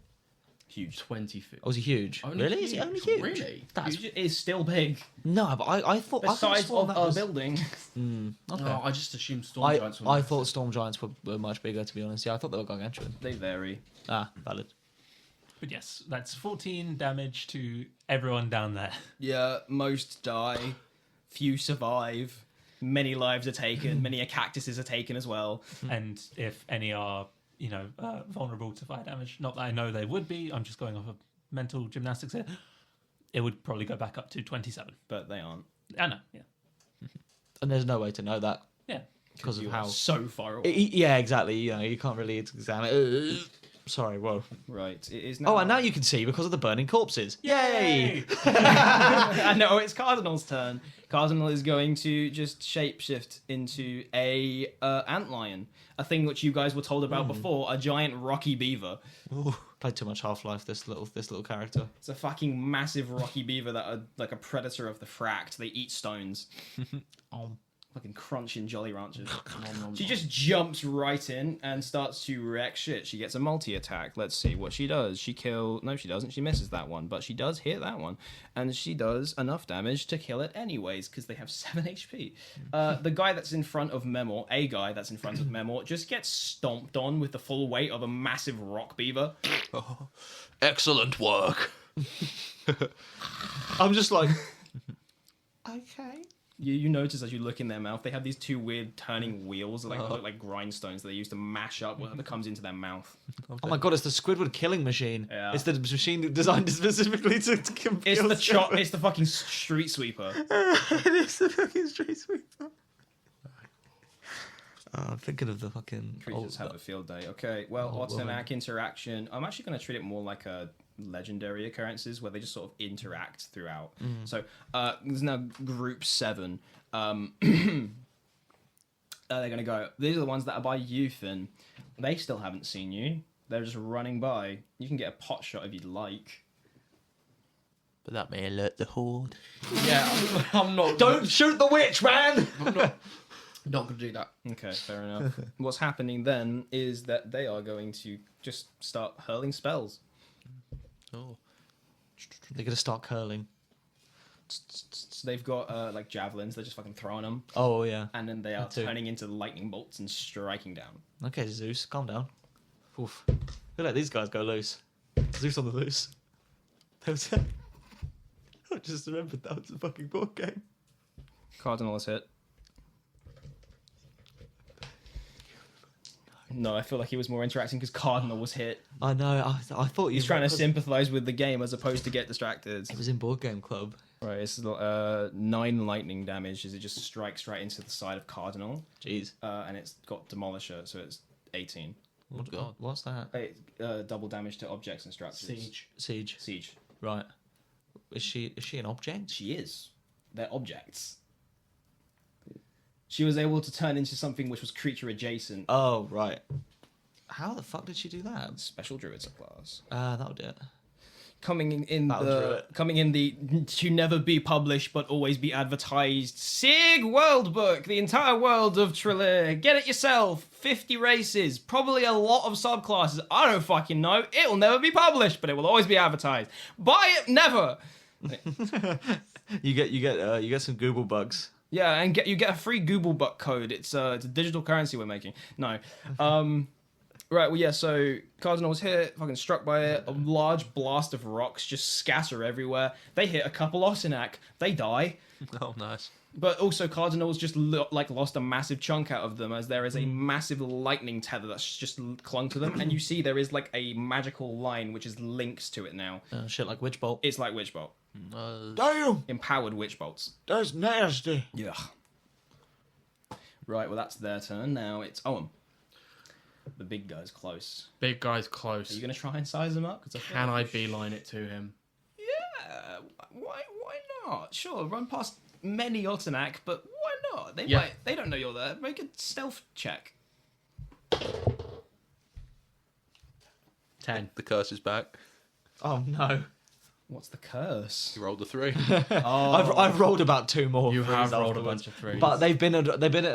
Huge. 20 feet. Oh, is he huge? Only Really? Is he huge? only huge? Really? That's Huge is still big. no, but I thought The I could've size sworn of that a was- building. Okay. Oh, I just assumed storm I giants were I massive. thought storm giants were much bigger, to be honest. Yeah, I thought they were gargantuan. They vary. Ah, valid. But yes, that's 14 damage to everyone down there. Yeah, most die. Few survive. Many lives are taken. Many cactuses are taken as well. And if any are, vulnerable to fire damage, not that I know they would be, I'm just going off of mental gymnastics here, it would probably go back up to 27. But they aren't. I know, yeah. And there's no way to know that Yeah. because of You how. are so far away. Yeah, exactly. You can't really examine. Sorry, whoa. Right, it is now. Oh, and now you can see because of the burning corpses. Yay! I know, it's Cardinal's turn. Cardinal is going to just shapeshift into a antlion, a thing which you guys were told about before, a giant rocky beaver. Ooh, played too much Half-Life, this little character. It's a fucking massive rocky beaver that are like a predator of the fract. They eat stones. Fucking crunching Jolly Ranchers. She just jumps right in and starts to wreck shit. She gets a multi-attack. Let's see what she does. No, she doesn't. She misses that one, but she does hit that one. And she does enough damage to kill it anyways, because they have 7 HP. The guy that's in front of Memor, Memor, just gets stomped on with the full weight of a massive rock beaver. Oh, excellent work. I'm just like... okay. You notice as you look in their mouth, they have these 2 weird turning wheels that look like grindstones that they use to mash up whatever comes into their mouth. Oh my god, it's the Squidward killing machine. Yeah. It's the machine designed specifically to kill It's the fucking street sweeper. It is the fucking street sweeper. I'm thinking of the fucking... Creatures have a field day. Okay, well, Otinac interaction. I'm actually going to treat it more like a legendary occurrences where they just sort of interact throughout. So there's now group 7. They're going to go. These are the ones that are by you, Finn. They still haven't seen you. They're just running by. You can get a pot shot if you'd like. But that may alert the horde. Yeah, I'm not. Don't shoot the witch, man! Not gonna do that. Okay, fair enough. What's happening then is that they are going to just start hurling spells. Oh. They're going to start curling. So they've got like javelins. They're just fucking throwing them. Oh, yeah. And then they are That too. turning into lightning bolts and striking down. Okay, Zeus, calm down. Oof. Who let these guys go loose? Zeus on the loose. That was it. I just remembered that was a fucking board game. Cardinal is hit. No, I feel like he was more interacting because Cardinal was hit. I know. I thought He's trying to sympathise with the game as opposed to get distracted. It was in board game club. Right, it's 9 lightning damage as it just strikes right into the side of Cardinal. Jeez. And it's got Demolisher, so it's 18. Oh, God. What's that? Double damage to objects and structures. Siege. Right. Is she an object? She is. They're objects. She was able to turn into something which was creature adjacent. Oh, right. How the fuck did she do that? Special druids class. That'll do it. Coming in That'll the to never be published but always be advertised SIG World Book, the entire world of Trilir. Get it yourself. 50 races, probably a lot of subclasses. I don't fucking know. It will never be published, but it will always be advertised. Buy it, never. You get some Google bugs. Yeah, and you get a free Google Buck code. It's a digital currency we're making. No. Right, well, yeah, so Cardinal was hit, fucking struck by it. A large blast of rocks just scatter everywhere. They hit a couple Otinac. They die. Oh, nice. But also Cardinal's just lost a massive chunk out of them as there is a massive lightning tether that's just clung to them. And you see there is like a magical line which is linked to it now. Shit like Witch Bolt. It's like Witch Bolt. Damn! Empowered Witch Bolts. That's nasty. Yeah. Right, well, that's their turn. Now it's Owen. The big guy's close. Big guy's Are close. you going to try and size him up? Can I beeline it to him? Yeah, why not? Sure, run past many Otinac, but why not? They don't know you're there. Make a stealth check. 10. The curse is back. Oh no. What's the curse? You rolled a 3. I've rolled about 2 more. You have threes rolled a afterwards. bunch of 3s. But they've been at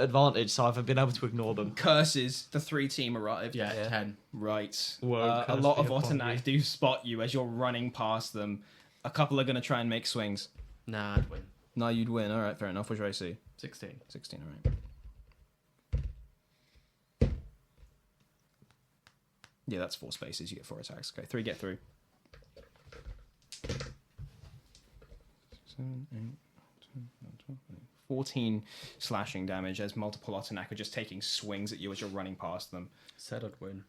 advantage, so I've been able to ignore them. Curses. The 3 team arrived. Yeah, 10. Right. Whoa, A curse lot of be upon Otinac do spot you as you're running past them. A couple are going to try and make swings. Nah, I'd win. No, you'd win. All right, fair enough. What should I see? 16. 16, all right. Yeah, that's 4 spaces. You get 4 attacks. Okay, 3 get through. 7, 8, 10, 12, 14 slashing damage as multiple Otinac are just taking swings at you as you're running past them. Said I'd win.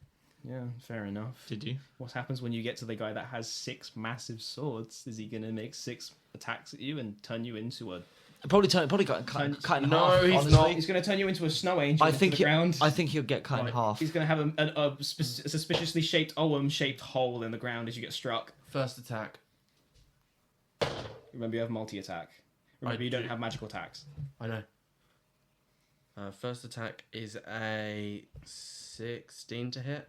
Yeah, fair enough. Did you? What happens when you get to the guy that has 6 massive swords? Is he going to make 6 attacks at you and turn you into a Probably got cut in No, half. he's honestly. not. He's going to turn you into a snow angel I into think the ground. I think he'll get cut in half. He's going to have a suspiciously shaped shaped hole in the ground as you get struck. First attack. Remember, you have multi-attack. Remember, you don't have magical attacks. I know. First attack is a 16 to hit.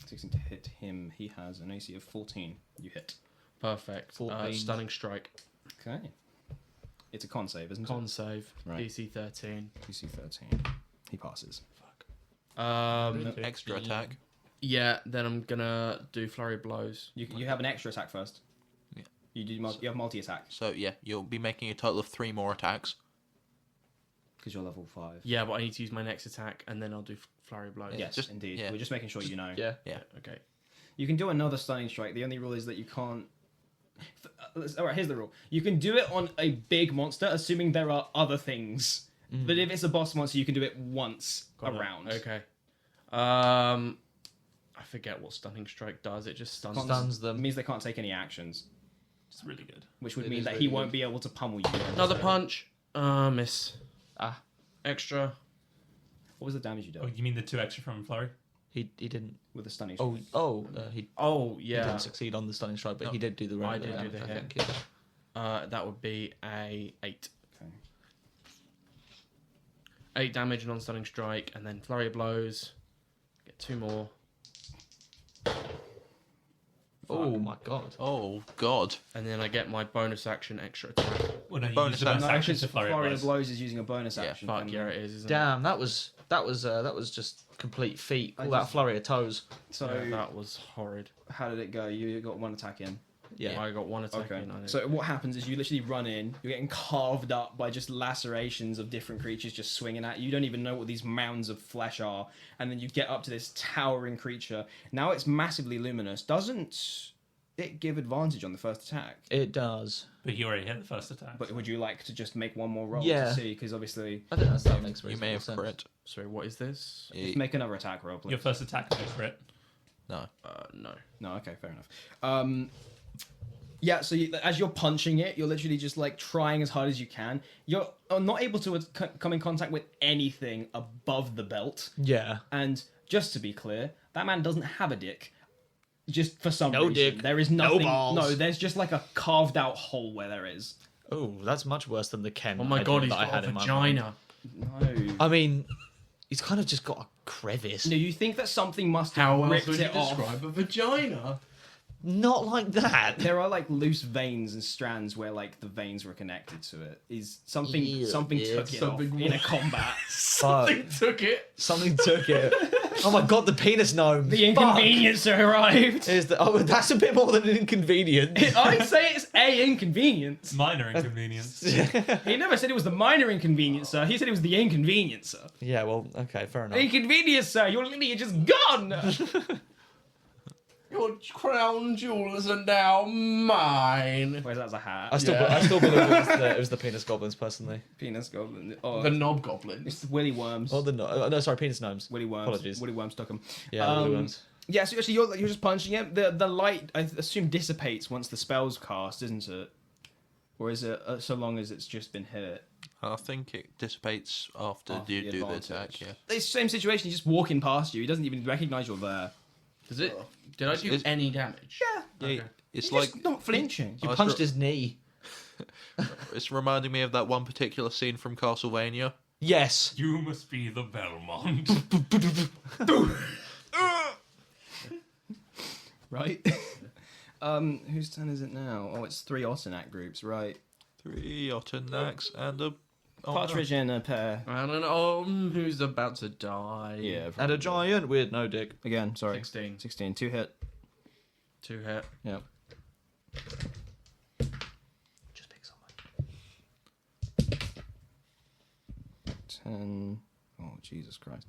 16 to hit him. He has an AC of 14. You hit. Perfect. 14. Stunning strike. Okay. It's a con save, isn't Con it? save. Right. DC 13. DC 13. He passes. Extra attack. Yeah, then I'm gonna do flurry of blows. You have an extra attack first. Yeah. You have multi-attack So yeah, you'll be making a total of 3 more attacks. because you're level 5. Yeah, but I need to use my next attack and then I'll do flurry of blows. Yes, indeed. yeah. We're just making sure you know. Yeah. Okay. You can do another stunning strike. The only rule is that you can't. All right, here's the rule. You can do it on a big monster, assuming there are other things. But if it's a boss monster, you can do it once around. Okay. I forget what stunning strike does. It just stuns. Stuns It them. means they can't take any actions, It's really good. which would It mean is that really he won't good. be able to pummel you. Another punch. Miss. Ah, Extra. What was the damage you did Oh, you mean the 2 extra from Flurry? he didn't. with the stunning strike? He Oh He yeah. didn't succeed on the stunning strike, but No, he did do the I regular did do damage, the I hit. think, yeah. That would be a 8. Okay. 8 damage non-stunning strike, and then flurry of blows. Get 2 more. Oh my god. Oh god. And then I get my bonus action extra attack. Well, no, you Bonus use the bonus action. action to Flurry of Flurry Blows. of blows is using a bonus Yeah, action. Fuck and- yeah, it is. Isn't Damn, that was just complete feat. I All that just- flurry of toes. So it? Yeah, that was horrid. how did it go? You got one attack in. Yeah. I got 1 attack Okay. in. I So what happens is you literally run in. You're getting carved up by just lacerations of different creatures just swinging at you. You don't even know what these mounds of flesh are, and then you get up to this towering creature. Now it's massively luminous. Doesn't it give advantage on the first attack? It does. But you already hit the first attack. But would you like to just make one more roll Yeah. to see? Because obviously, I think that makes You may have sense. crit. Sorry, what is this? just make another attack roll, please. Your first attack is a crit. No. No. No, okay, fair enough. Yeah, so as you're punching it, you're literally just like trying as hard as you can. You're not able to come in contact with anything above the belt. Yeah. And just to be clear, that man doesn't have a dick. Just for some No reason. dick. There is No nothing. balls. No, there's just like a carved out hole where there is. Oh, that's much worse than the Ken. Oh my idea god, he's that I got had a in my mind. vagina. No. I mean, he's kind of just got a crevice. No, you think that something must How have else ripped would you it off. describe a vagina? Not like that. There are like loose veins and strands where like the veins were connected to it. Is something Yeah, something yeah, took it something off in a combat. Fuck. Took it. Something took it. Oh my god, the penis gnome. The inconveniencer arrived. That's a bit more than an inconvenience. I'd say it's a inconvenience. Minor inconvenience. He never said it was the minor inconveniencer. He said it was the inconveniencer. Yeah, well, okay, fair enough. Inconveniencer, your lily is just gone. Your crown jewels are now mine. Where's that as a hat? I still believe it was the penis goblins, personally. Penis goblin. Oh, The knob goblins. it's Willy Worms. Oh, no, sorry, penis gnomes. Willy Worms. Apologies. Willy Worms took him. Yeah, Willy Worms. Yeah, so actually you're just punching it. The light, I assume, dissipates once the spell's cast, isn't it? Or is it so long as it's just been hit? I think it dissipates after After you the do the advantage. attack, yeah. It's the same situation. He's just walking past you. He doesn't even recognise you're there. Does it? Did I do It's- any damage? Yeah. Yeah, it's He's like just not flinching. You I was punched dro- his knee. it's reminding me of that one particular scene from Castlevania. Yes. You must be the Belmont. Right? Whose turn is it now? Oh, it's 3 Otinac groups, right? 3 Otinacs and a Partridge in a pear. I don't know who's about to die. Yeah. And probably. a giant weird no dick. Again, sorry. 16. 16. 2 hit. 2 hit. Yeah. Just pick someone. 10. Oh, Jesus Christ.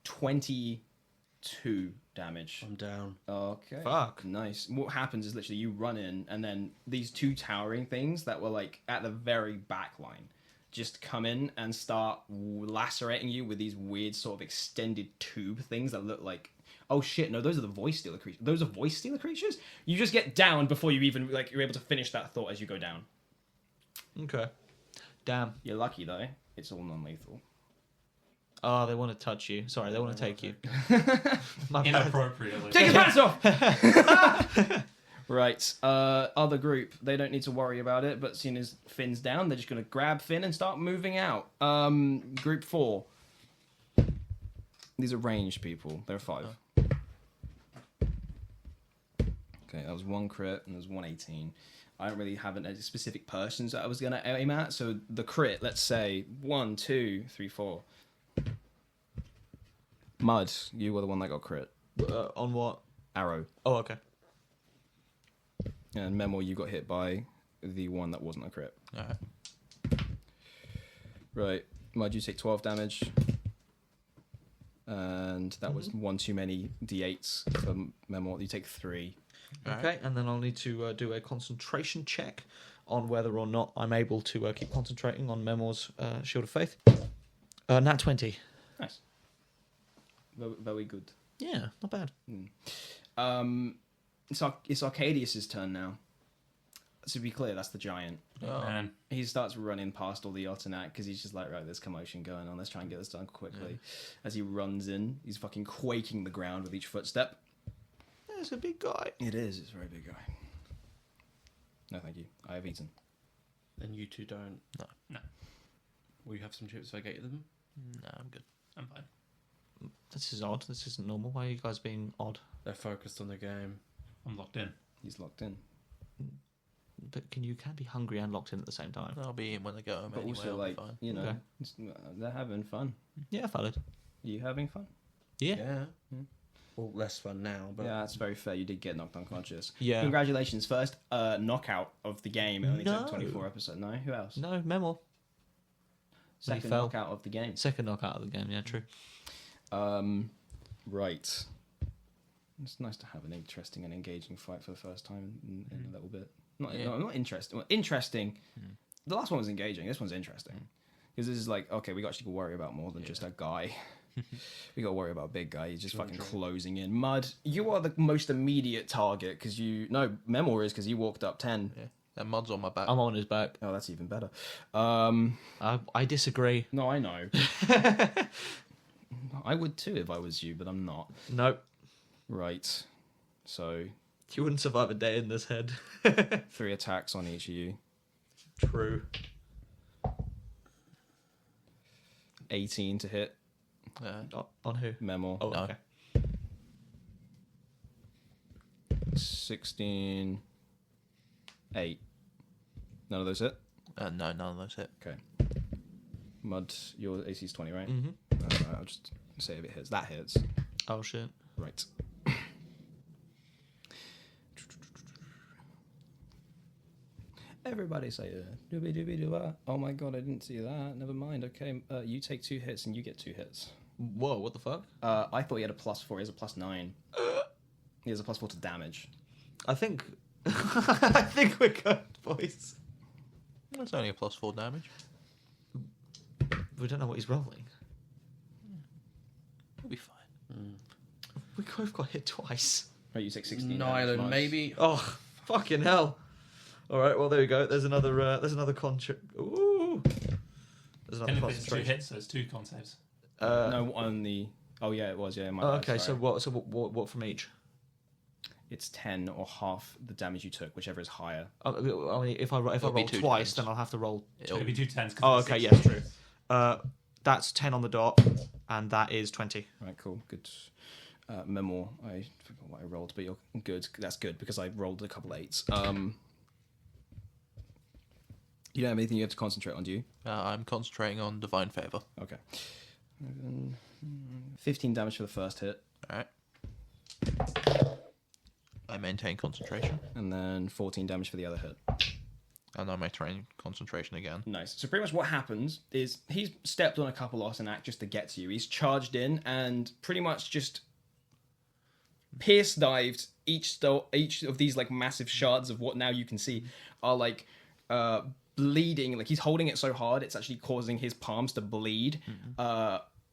22 damage. I'm down. Okay. Fuck. Nice. What happens is literally you run in, and then these 2 towering things that were like at the very back line just come in and start lacerating you with these weird sort of extended tube things that look like. Oh shit! No, those are the voice stealer creatures. Those are voice stealer creatures. You just get down before you even like you're able to finish that thought as you go down. Okay. Damn. You're lucky though. It's all non-lethal. Oh, they want to touch you. Sorry, they want to take you. My bad. Inappropriately. Take your pants off! Right. Other group, they don't need to worry about it, but seeing as Finn's down, they're just going to grab Finn and start moving out. Group 4. These are ranged people. There are 5. Okay, that was 1 crit and there's 118. I don't really have any specific persons that I was going to aim at, so the crit, let's say 1, 2, 3, 4. Mud, you were the one that got crit. On what? Arrow. Oh, okay. And Memor, you got hit by the one that wasn't a crit. Alright. Right. Mud, you take 12 damage. And that was one too many d8s for Memor. You take 3. Okay, and then I'll need to do a concentration check on whether or not I'm able to keep concentrating on Memor's Shield of Faith. Nat 20. Nice. Very, very good. Yeah, not bad. It's Arcadius's turn now. To be clear, that's the giant. Man. He starts running past all the Otinac because he's just like, right, there's commotion going on. Let's try and get this done quickly. As he runs in, he's fucking quaking the ground with each footstep. That's a big guy. It is. It's a very big guy. No, thank you. I have eaten. Then you two don't. No. Will you have some chips if I get you them? No, I'm good. I'm fine. This is odd. This isn't normal. Why are you guys being odd? They're focused on the game. I'm locked in. He's locked in. But you can be hungry and locked in at the same time. I'll be in when I go home But anyway. also, I'll be like, fine. you know, Okay. they're having fun. Yeah, valid. You having fun? Yeah. Well, less fun now, but Yeah, that's very fair. You did get knocked unconscious. Yeah. Congratulations. First knockout of the game. It only No. took 24 episodes. No? Who else? No, Memor. Second fell. knockout of the game. Second knockout of the game. Yeah, true. Right. It's nice to have an interesting and engaging fight for the first time in a little bit. Not interesting. Well, interesting. The last one was engaging. This one's interesting. Because this is like, okay, we got to worry about more than just a guy. We got to worry about a big guy. He's just fucking closing in. Mud, you are the most immediate target because Memor is because you walked up 10. Yeah. And Mud's on my back. I'm on his back. Oh, that's even better. I disagree. No, I know. I would too if I was you, but I'm not. Nope. Right. So, You wouldn't survive a day in this head. 3 attacks on each of you. True. 18 to hit. On who? Memor. Oh, No. okay. 16. 8. None of those hit? No, none of those hit. Okay. Mud, your AC is 20, right? Mm-hmm. I'll just say if it hits. That hits. Oh, shit. Right. Everybody say doobie doobie doo. Oh my god, I didn't see that. Never mind. Okay, you take 2 hits and you get 2 hits. Whoa, what the fuck? I thought he had a +4. He has a +9. He has a +4 to damage. I think... I think we're good, boys. That's only a +4 damage. We don't know what he's rolling. We'll be fine. We both got hit twice. Right, you take 16 Nyla, damage. Nice. maybe. Oh, fucking hell. All right, well, there we go. There's another Ooh. There's another And if it's 2 concentration. hits, there's 2 con saves. No, on the... Oh, yeah, it was, yeah. My bad, Okay, so sorry. what from each? It's 10 or half the damage you took, whichever is higher. I mean, if I roll be twice, 2 tens. then I'll have to roll. It'll be 2 10s. Oh, okay, yeah, true. That's 10 on the dot, and that is 20. Right, cool, good. Memor, I forgot what I rolled, but you're good. That's good because I rolled a couple 8s. You don't have anything you have to concentrate on, do you? I'm concentrating on Divine Favor. Okay. 15 damage for the first hit, Alright. I maintain concentration. and then 14 damage for the other hit. And I maintain concentration again. Nice. So pretty much what happens is he's stepped on a couple Otinac just to get to you. He's charged in and pretty much just pierce dived each of these like massive shards of what now you can see are like bleeding. Like he's holding it so hard it's actually causing his palms to bleed.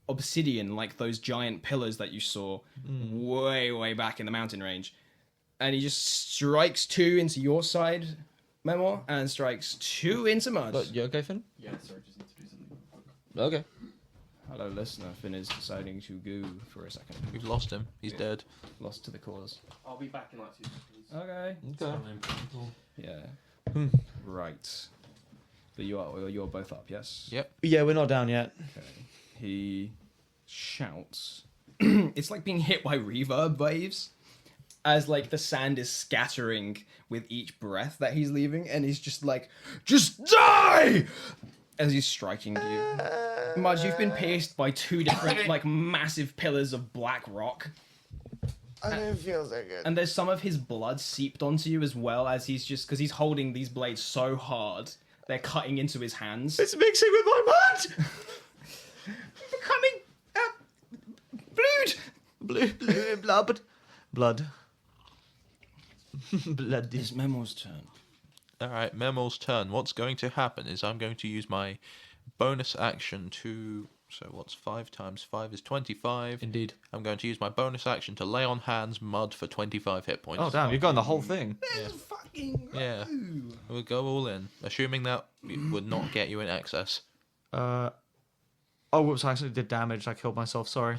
Obsidian, like those giant pillars that you saw way back in the mountain range. And he just strikes 2 into your side Memor and strikes 2 into mud. Look, you okay, Finn? Yeah, sorry, just need to do something. Okay. Hello, listener. Finn is deciding to go for a second. We've lost him. He's dead. Lost to the cause. I'll be back in like 2 seconds. Okay. Okay. Yeah. Right. But you're both up, yes? Yep. Yeah, we're not down yet. Okay. He shouts. It's like being hit by reverb waves. As like the sand is scattering with each breath that he's leaving, and he's just like, just die! As he's striking you. Mudge, you've been pierced by 2 different like massive pillars of black rock. I don't feel so good. And there's some of his blood seeped onto you as well, as he's just, because he's holding these blades so hard, they're cutting into his hands. It's mixing with my mud! Becoming Blood. Blood. Blood. It's Memor's turn. Alright, Memor's turn. What's going to happen is I'm going to use my bonus action to... So what's 5 times 5 is 25. Indeed. I'm going to use my bonus action to lay on hands mud for 25 hit points. Oh, damn, you've gone the whole thing. Let's fucking go. Yeah. We'll go all in. Assuming that it would not get you in excess. Oh, whoops, I actually did damage. I killed myself, sorry.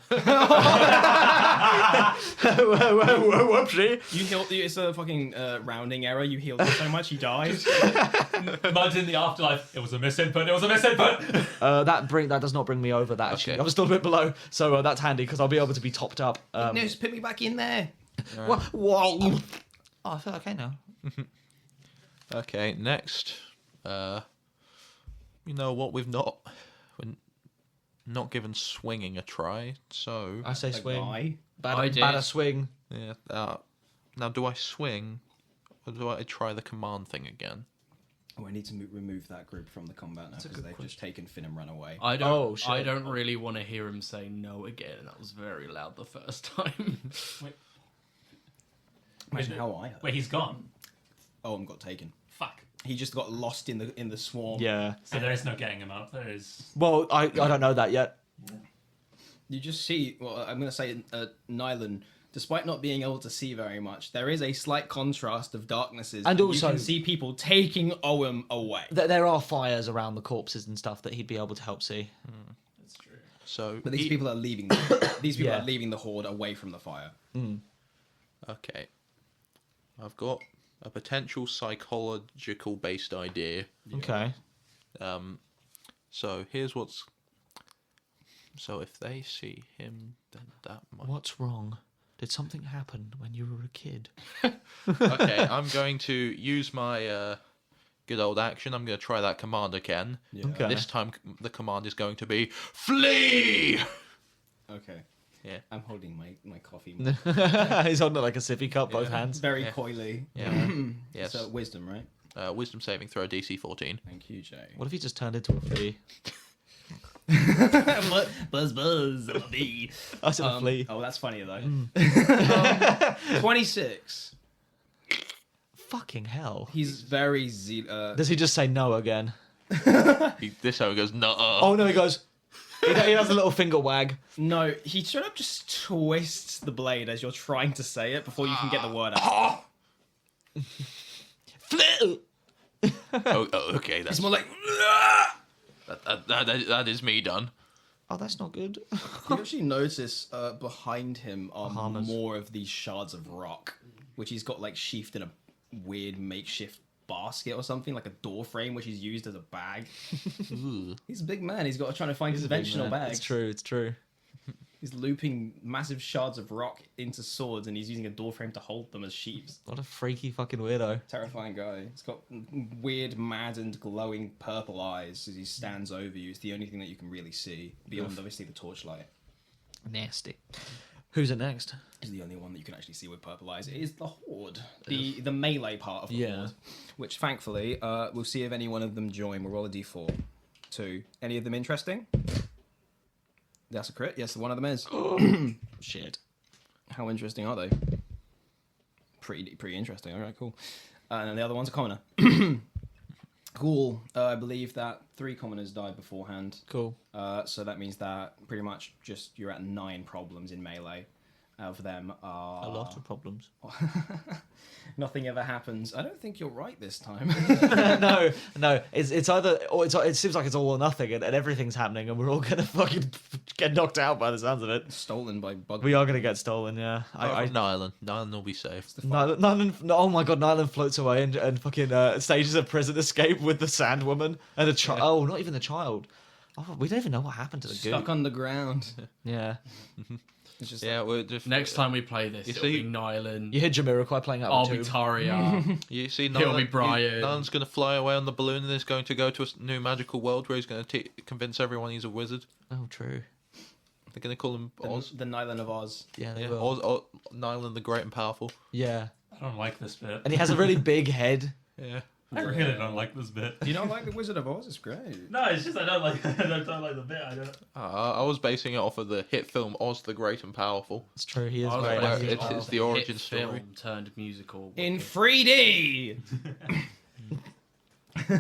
Whoopsie. You healed, it's a fucking rounding error. You healed him so much he died. Mud's in the afterlife. It was a misinput. It was a misinput. That does not bring me over that, actually. Okay. I was still a bit below, so that's handy, because I'll be able to be topped up. No, just put me back in there. Whoa. Oh, I feel okay now. Okay, next. You know what? We're not given swinging a try, so... I say swing. Guy. Batter swing. Yeah. Now, do I swing, or do I try the command thing again? Oh, I need to remove that group from the combat now because they've just taken Finn and run away. I don't. Oh, shit. I don't really want to hear him say no again. That was very loud the first time. Imagine how I heard. Wait, he's gone. Owen got taken. Fuck. He just got lost in the swarm. Yeah. So there is no getting him up. There is. Well, I don't know that yet. You just see, well, I'm going to say Nylan, despite not being able to see very much, there is a slight contrast of darknesses. And also- you can see people taking Owen away. There are fires around the corpses and stuff that he'd be able to help see. That's true. So, But these people are leaving. These people Yeah. are leaving the horde away from the fire. okay. I've got a potential psychological-based idea. Okay. So here's what's... So if they see him, then that might... What's wrong? Did something happen when you were a kid? Okay, I'm going to use my good old action. I'm going to try that command again. Yeah. Okay. This time the command is going to be FLEE! Okay. Yeah. I'm holding my coffee. He's holding it like a sippy cup, both hands. Very Yeah. coily. Yeah. Yes. So wisdom, right? Wisdom saving throw DC 14. Thank you, Jay. What if he just turned into a flea? Buzz, I'm a bee. I said a flea. Oh, that's funnier though. 26. Fucking hell. He's very Does he just say no again? This time he goes, no. Oh no, he goes. He does a little finger wag. No, he straight up just twists the blade as you're trying to say it before you can get the word out. Flea! Oh, okay, It's that's more like. that is me done. Oh, that's not good. You actually notice behind him are Bahamas. more of these shards of rock, which he's got like sheathed in a weird makeshift basket or something, like a door frame, which he's used as a bag. He's a big man. He's got trying to find conventional bags. It's true, it's true. He's looping massive shards of rock into swords, and he's using a door frame to hold them as sheaves. What a freaky fucking weirdo. Terrifying guy. He's got weird, maddened, glowing purple eyes as he stands over you. It's the only thing that you can really see, beyond obviously the torchlight. Nasty. Who's it next? Is the only one that you can actually see with purple eyes. It is the horde, the melee part of the horde, which thankfully we'll see if any one of them join. We'll roll a d4. 2. Any of them interesting? That's a crit. Yes, one of them is. Shit. How interesting are they? Pretty interesting. All right, cool. And then the other one's a commoner. Cool. I believe that 3 commoners died beforehand. Cool. So that means that pretty much just you're at 9 problems in melee. of them are A lot of problems. nothing ever happens. I don't think you're right this time. no. It's either or it seems like it's all or nothing, and everything's happening, and we're all gonna fucking get knocked out by the sounds of it. Stolen by bug. We are gonna get stolen. Yeah. Nylan will be safe. Oh my god, Nylan floats away and fucking stages a prison escape with the sand woman and a child. Oh, not even the child. Oh, we don't even know what happened to the Stuck goat. underground. Yeah. It's just we're just Next time we play this, it'll be Nylan. You hear Jamiroquai playing out I'll of be the tube. Taria. You see, He'll be Brian. Nylan's going to fly away on the balloon and is going to go to a new magical world where he's going to convince everyone he's a wizard. Oh, true. They're going to call him Oz. The Nylan of Oz. Yeah, they Yeah, will. Nylan the Great and Powerful. Yeah. I don't like this bit. And he has a really big head. Yeah. I really don't like this bit. Do you not like the Wizard of Oz? It's great. No, it's just I don't like the bit. I don't. I was basing it off of the hit film Oz the Great and Powerful. It's true, he is Oh, great. where like it's the origin hit story. film turned musical. In 3D.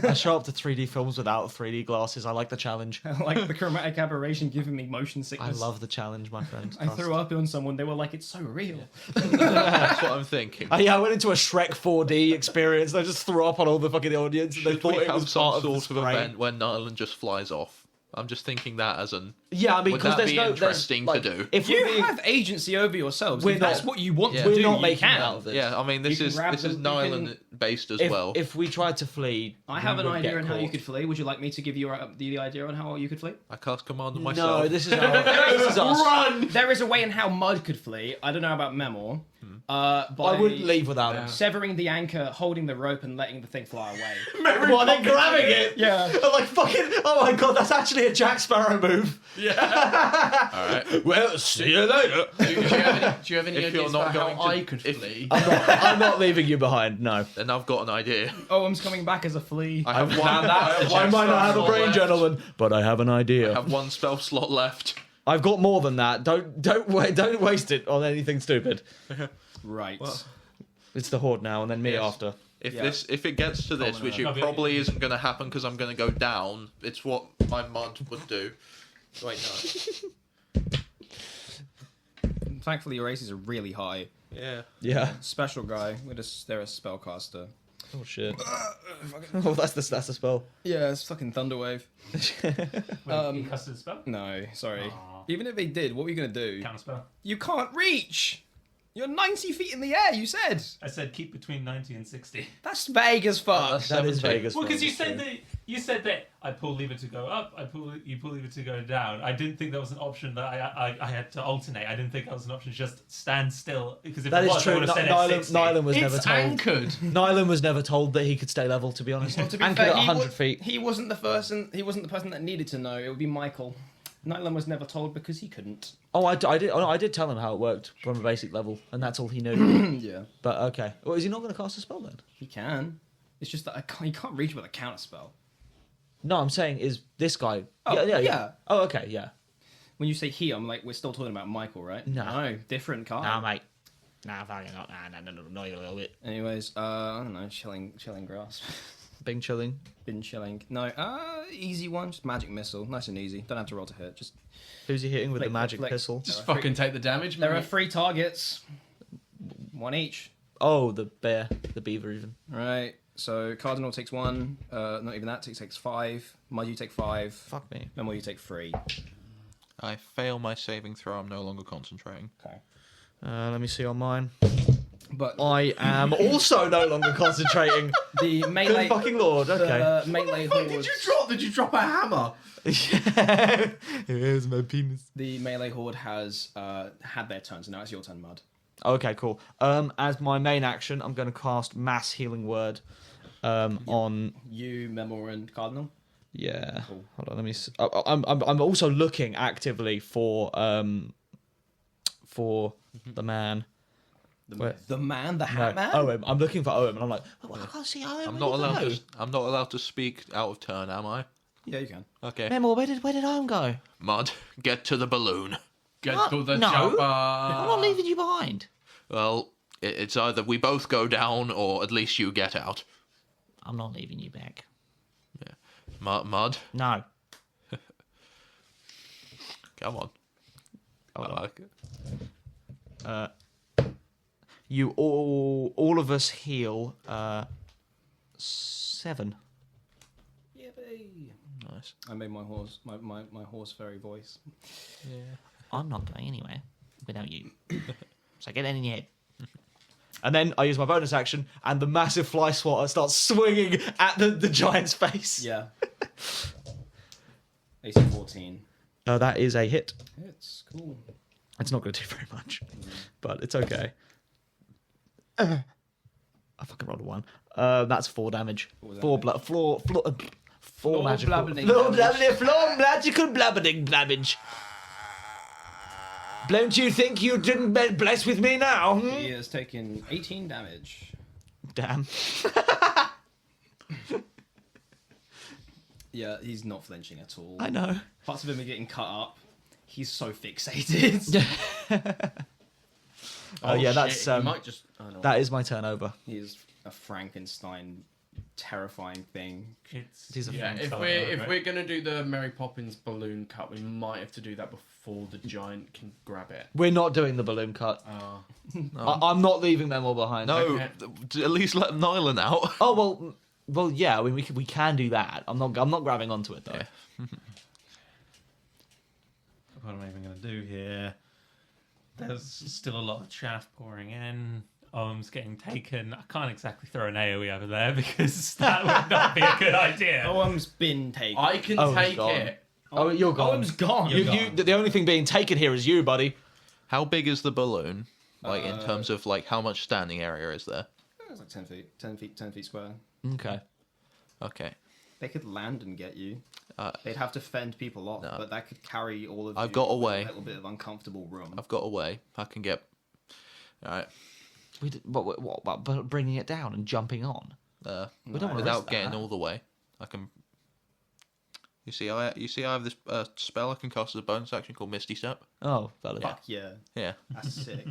I show up to 3D films without 3D glasses. I like the challenge. I like the chromatic aberration giving me motion I sickness. love the challenge, my friend. I threw up on someone. They were like, "It's so real." That's what I'm thinking. I went into a Shrek 4D experience and I just threw up on all the fucking audience and they Should thought we it have was some part of sort this of prank. event where Nylan just flies off? I'm just thinking that as an... Yeah, I mean, Would because that there's be no... interesting there's, to like, do? If You we're being, have agency over yourselves. We're If that's not- what you want Yeah. to we're do, not you making can. it out of this. Yeah, I mean, this You can is grab this is them, you Nylan can- based as if, well. if we tried to flee... I have we an would idea get on how you caught. could flee. Would you like me to give you the idea on how you could flee? I cast command on myself. No, this is our... this is us. There is a way in how Mud could flee. I don't know about Memor. By I wouldn't leave without him. severing the anchor, holding the rope, and letting the thing fly away. Well, then grabbing it. Yeah. I'm like, fucking... Oh my god, that's actually a Jack Sparrow move. Alright. Well, see you later. Do you have any If you're ideas not about how going to- I could if- flee? I'm not leaving you behind, no. Then I've got an idea. Owen's coming back as a flea. I have one. I might not have a brain, gentlemen, but I have an idea. I have one spell slot left. I've got more than that. Don't waste it on anything stupid. Right. It's the Horde now, and then me Yes. after. If it gets to this, which it Okay. probably isn't going to happen because I'm going to go down, it's what my Mud would do. Wait, no. Thankfully, your aces are really high. Yeah. Yeah. Special guy. They're a spellcaster. Oh shit. Oh, that's the spell. Yeah, it's fucking Thunderwave. Wait, you casted a spell? No, sorry. Aw. Even if they did, what were you going to do? Counter spell. You can't reach! You're 90 feet in the air, you said! I said keep between 90 and 60. That's vague as fuck. That's That is 70. Vegas. Well, because you That's said true. that I pull lever to go up, you pull lever to go down. I didn't think that was an option that I had to alternate. I didn't think that was an option. Just stand still. Because if That it is was, I true. would have said at 60. Nylan was never It's told. anchored. Nylan was never told that he could stay level. To be honest, To be anchored fair, at 100 feet. He wasn't the person. He wasn't the person that needed to know. It would be Michael. Nylan was never told because he couldn't. Oh, I did. Oh, no, I did tell him how it worked from a basic level, and that's all he knew. Yeah, But okay. Well, is he not going to cast a spell then? he can. It's just that he can't reach with a counter spell. No, I'm saying is this guy. Oh, yeah. yeah. Oh, okay, yeah. When you say he, I'm like, we're still talking about Michael, right? No. Different card. Nah, mate. Nah, fucking not. No, you a little bit. Anyways, I don't know, chilling grass. Bing chilling. Been chilling. No, easy one, just magic missile, nice and easy. Don't have to roll to hit. Just Who's he hitting with Flick, the magic flick. pistol? Just fucking take the damage, there are mate. 3 targets, 1 each. Oh, the bear, the beaver, even. Right. So Cardinal takes 1. Not even that. Takes 5. Mud, you take 5. Fuck me. Memor, you take 3. I fail my saving throw. I'm no longer concentrating. Okay. Let me see on mine. But I am also no longer concentrating. the Good melee, fucking lord. Okay. the melee hordes. Did you drop a hammer? Yeah. Here's my penis. The melee horde has had their turn, so now it's your turn, Mud. Okay, cool. As my main action, I'm going to cast Mass Healing Word on. You, Memor, and Cardinal. Yeah. Cool. Hold on. Let me. I'm also looking actively for the man. The man, the No, hat man. Owen. I'm looking for Owen, and I'm like, oh, I can't see Owen. I'm Where not did he allowed. go? I'm not allowed to speak out of turn, am I? Yeah, you can. Okay. Memor, where did Owen go? Mud, get to the balloon. Get What? to the No. chopper. I'm not leaving you behind. Well, it's either we both go down or at least you get out. I'm not leaving you back. Mud, No. come on. Hold I on. like it. You all of us heal 7. Nice. I made my horse my horse fairy voice. I'm not going anywhere without you. So get that in your head. And then I use my bonus action, and the massive fly swatter starts swinging at the giant's face. Yeah. AC 14. That is a hit. It's cool. It's not going to do very much, but it's okay. I fucking rolled a 1. That's 4 damage. Four magical blabbering magical blabbering damage. Don't you think you didn't bless with me now? He has taken 18 damage. Damn. Yeah, he's not flinching at all. I know. Parts of him are getting cut up. He's so fixated. Yeah, that's you might just. Oh, no. that is my turnover. He is a Frankenstein, terrifying thing. He's a Yeah, Frankenstein. if we're gonna do the Mary Poppins balloon cut, we might have to do that before the giant can grab it. We're not doing the balloon cut. I'm not leaving them all behind. No, Okay. at least let Nylan out. Oh well, yeah. I mean, we can do that. I'm not grabbing onto it though. Yeah. What am I even going to do here? There's still a lot of chaff pouring in. Ohm's getting taken. I can't exactly throw an AoE over there because that would not be a good idea. Oam's been taken. I can Oh, take gone. it. Oh, you're gone. Oam's gone. The only thing being taken here is you, buddy. How big is the balloon? Like in terms of like how much standing area is there? It's like 10 feet. 10 feet square. Okay. Okay. They could land and get you. They'd have to fend people off, No. but that could carry all of I've you got a with way. a little bit of uncomfortable room. I've got a way. I can get. All right. What about bringing it down and jumping on? We don't Without wanna risk getting that. all the way, I can. You see, I have this spell I can cast as a bonus action called Misty Step. Oh, valid. Fuck yeah. Yeah. That's sick.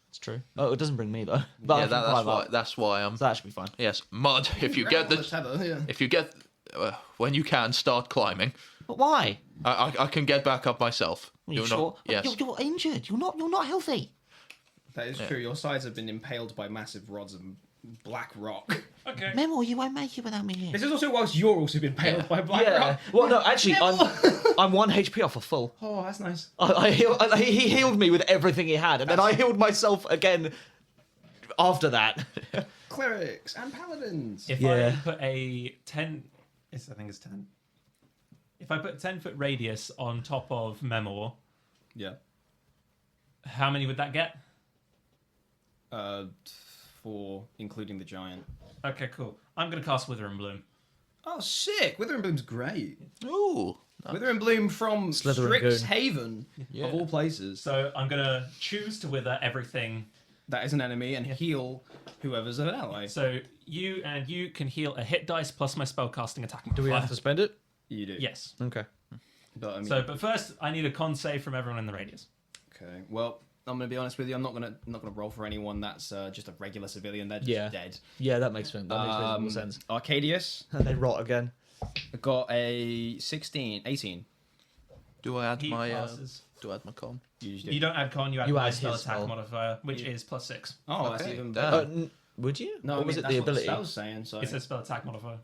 It's true. Oh, it doesn't bring me though. But I Yeah, can that's climb why. up. That's why I'm. So that should be fine. Yes, Mud. If you get the, yeah. if you get, when you can start climbing, But why? I can get back up myself. Are you You're sure? not. Yes. You're injured. You're not healthy. That is true. Your sides have been impaled by massive rods of black rock. Okay. Memor, you won't make it without me here. This is also whilst you're also been impaled by black rock. Well, no, actually, I'm 1 HP off a full. Oh, that's nice. He healed me with everything he had, and then I healed myself again after that. Clerics and paladins. If Yeah. I put a 10... I think it's 10. If I put a 10-foot radius on top of Memor, Yeah. how many would that get? 4, including the giant. Okay, cool. I'm going to cast Wither and Bloom. Oh, sick! Wither and Bloom's great. Ooh. Wither and Bloom from Slytherin goon. Strixhaven, of all places. So I'm going to choose to wither everything. That is an enemy and heal whoever's an ally. So you can heal a hit dice plus my spellcasting attack modifier. Do we have to spend it? You do. Yes. Okay. But I mean, But first, I need a con save from everyone in the radius. okay. Well, I'm gonna be honest with you. I'm not gonna roll for anyone that's just a regular civilian. They're just dead. Yeah, that makes sense. That makes reasonable sense. Arcadius And they rot again. got a 18. Do I add He my? passes. Do I add my con? You just do. You don't add con, you add You my add spell his attack spell. modifier, which is +6. Oh, that's Okay, even damn. better. Would you? No, Or I was mean, it that's the what the ability? spell's saying. So It says spell attack modifier.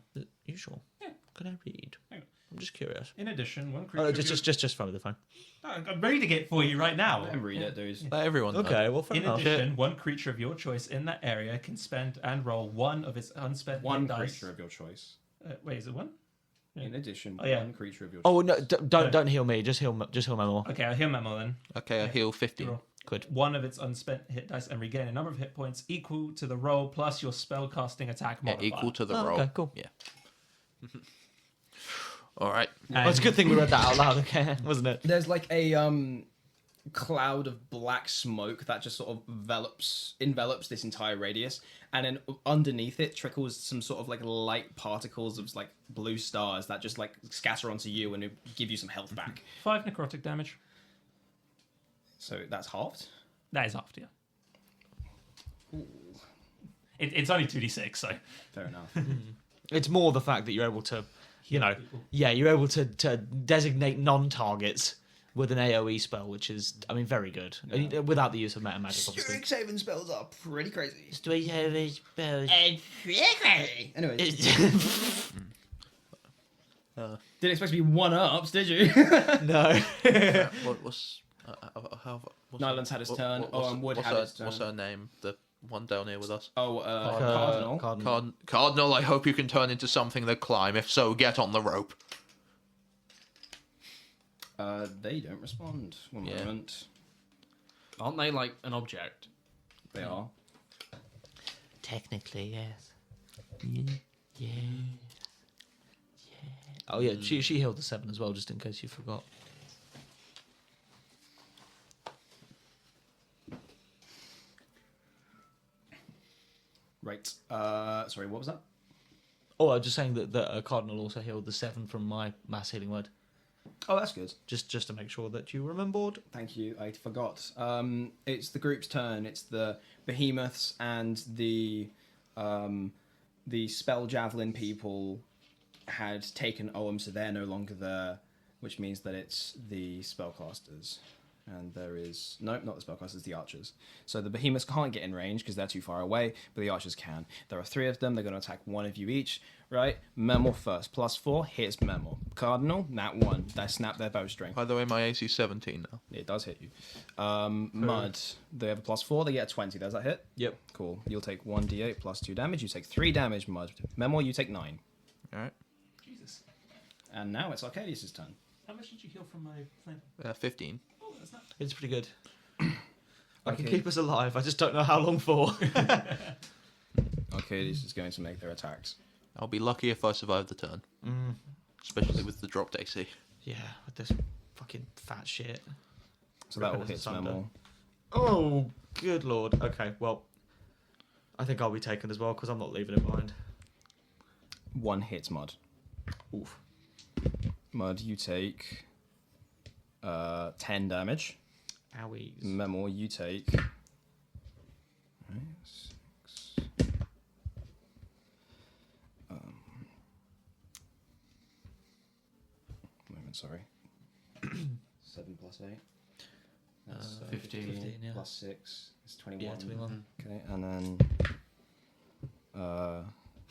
You sure? Yeah. Could I read? Hang on. I'm just curious. In addition, one creature. Oh, of just phone with the phone. I'm reading it for you right now. let him read it, dudes. Let everyone know. Okay, well, fair In enough. addition, one creature of your choice in that area can spend and roll one of its unspent One hit dice. creature of your choice. Wait, is it one? In addition, Oh, yeah. one creature of your choice. Oh no! Don't heal me. Just heal Memor. Okay, I'll heal Memo then. Okay, I heal You 15. roll Good. one of its unspent hit dice and regain a number of hit points equal to the roll plus your spellcasting attack Yeah, modifier. equal to the Oh, roll. okay, cool. Yeah. All right. Well, it's a good thing we read that out loud, okay? Wasn't it? There's like a cloud of black smoke that just sort of envelops this entire radius, and then underneath it trickles some sort of like light particles of like blue stars that just like scatter onto you and give you some health back. 5 necrotic damage. So that's halved. That is halved, yeah. It's only 2d6, so. Fair enough. It's more the fact that you're able to, Heal people. you're able to designate non-targets with an AoE spell, which is, I mean, very good. Without the use of meta magic, obviously. Strength saving spells are pretty crazy. Anyways. Didn't expect to be 1-ups, did you? No. What's Nyland's had his turn. Wood had his turn. What's her name? The one down here with us. Cardinal. Cardinal, I hope you can turn into something that climb. If so, get on the rope. They don't respond. One moment. Aren't they like an object? They are. Technically, yes. Yeah. Oh yeah, she healed the 7 as well, just in case you forgot. Right. Sorry, what was that? Oh, I was just saying that Cardinal also healed the 7 from my mass healing word. Oh, that's good. Just to make sure that you remembered. Thank you. I forgot. It's the group's turn. It's the behemoths and the spell javelin people had taken Ogham, so they're no longer there, which means that it's the spellcasters. And there is... Nope, not the spellcasters, the archers. So the behemoths can't get in range because they're too far away, but the archers can. There are 3 of them. They're going to attack 1 of you each, right? Memor first. +4 hits Memor. Cardinal, nat 1. They snap their bowstring. By the way, my AC 17 now. It does hit you. Mud, they have a +4. They get a 20. Does that hit? Yep. Cool. You'll take 1d8 plus 2 damage. You take 3 damage, Mud. Memor, you take 9. All right. Jesus. And now it's Arcadius' turn. How much did you heal from my flame? 15. Oh, that's not... It's pretty good. I can Okay. keep us alive. I just don't know how long for. Arcadius is going to make their attacks. I'll be lucky if I survive the turn. Especially with the dropped AC. Yeah, with this fucking fat shit. So that all Ripping hits us asunder. Memor. Oh, good lord. Okay, well, I think I'll be taken as well because I'm not leaving it behind. 1 hits Mud. Oof. Mud, you take 10 damage. Owies. Memor, you take... 6. Moment, sorry. 7 plus 8. That's 15. Yeah. Plus 6 is 21. Yeah, 21. Okay, and then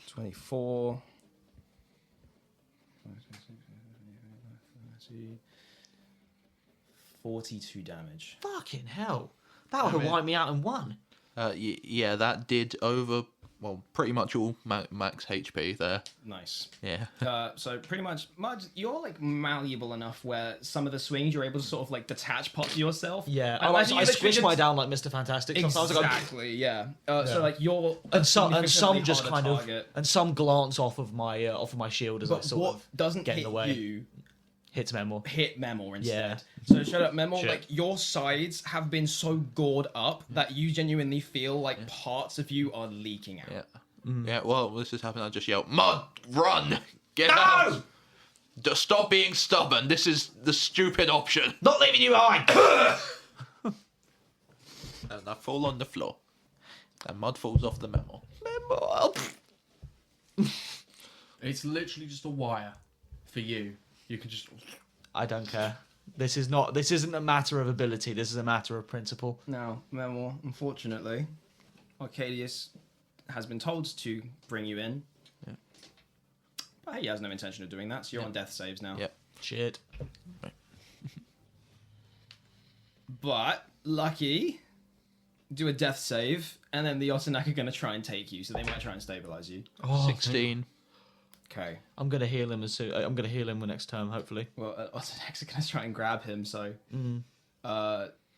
24. 42 damage. Fucking hell. That would have wiped me out in 1. Yeah, that did pretty much all max HP there. Nice. Yeah. So pretty much, Mud, you're like malleable enough where some of the swings you're able to sort of like detach parts of yourself. Yeah, I I imagine you literally squish my just- down like Mr. Fantastic. Sometimes I go, Exactly, yeah. So like you're and some significantly just harder kind of target. and some glance off of my shield as I But sort what of doesn't get in hit the way. you hits Memor. hit Memor instead. Yeah. So shut up, Memor. Shit. Like your sides have been so gored up that you genuinely feel like parts of you are leaking out. Yeah. Yeah, well, this has happened. I just yelled, Mud, run! Get out! Stop being stubborn. This is the stupid option. Not leaving you behind. And I fall on the floor. And Mud falls off the Memor. It's literally just a wire for you. You can just... I don't care. This isn't a matter of ability. This is a matter of principle. Now, Memor, unfortunately, Arcadius has been told to bring you in. Yeah. But he has no intention of doing that, so you're on death saves now. Yep. Shit. But, lucky, do a death save, and then the Otinac are going to try and take you, so they might try and stabilize you. Oh, 16. Okay. I'm gonna heal him I'm gonna heal him next term, hopefully. Well, Otinacs are going to try and grab him, so...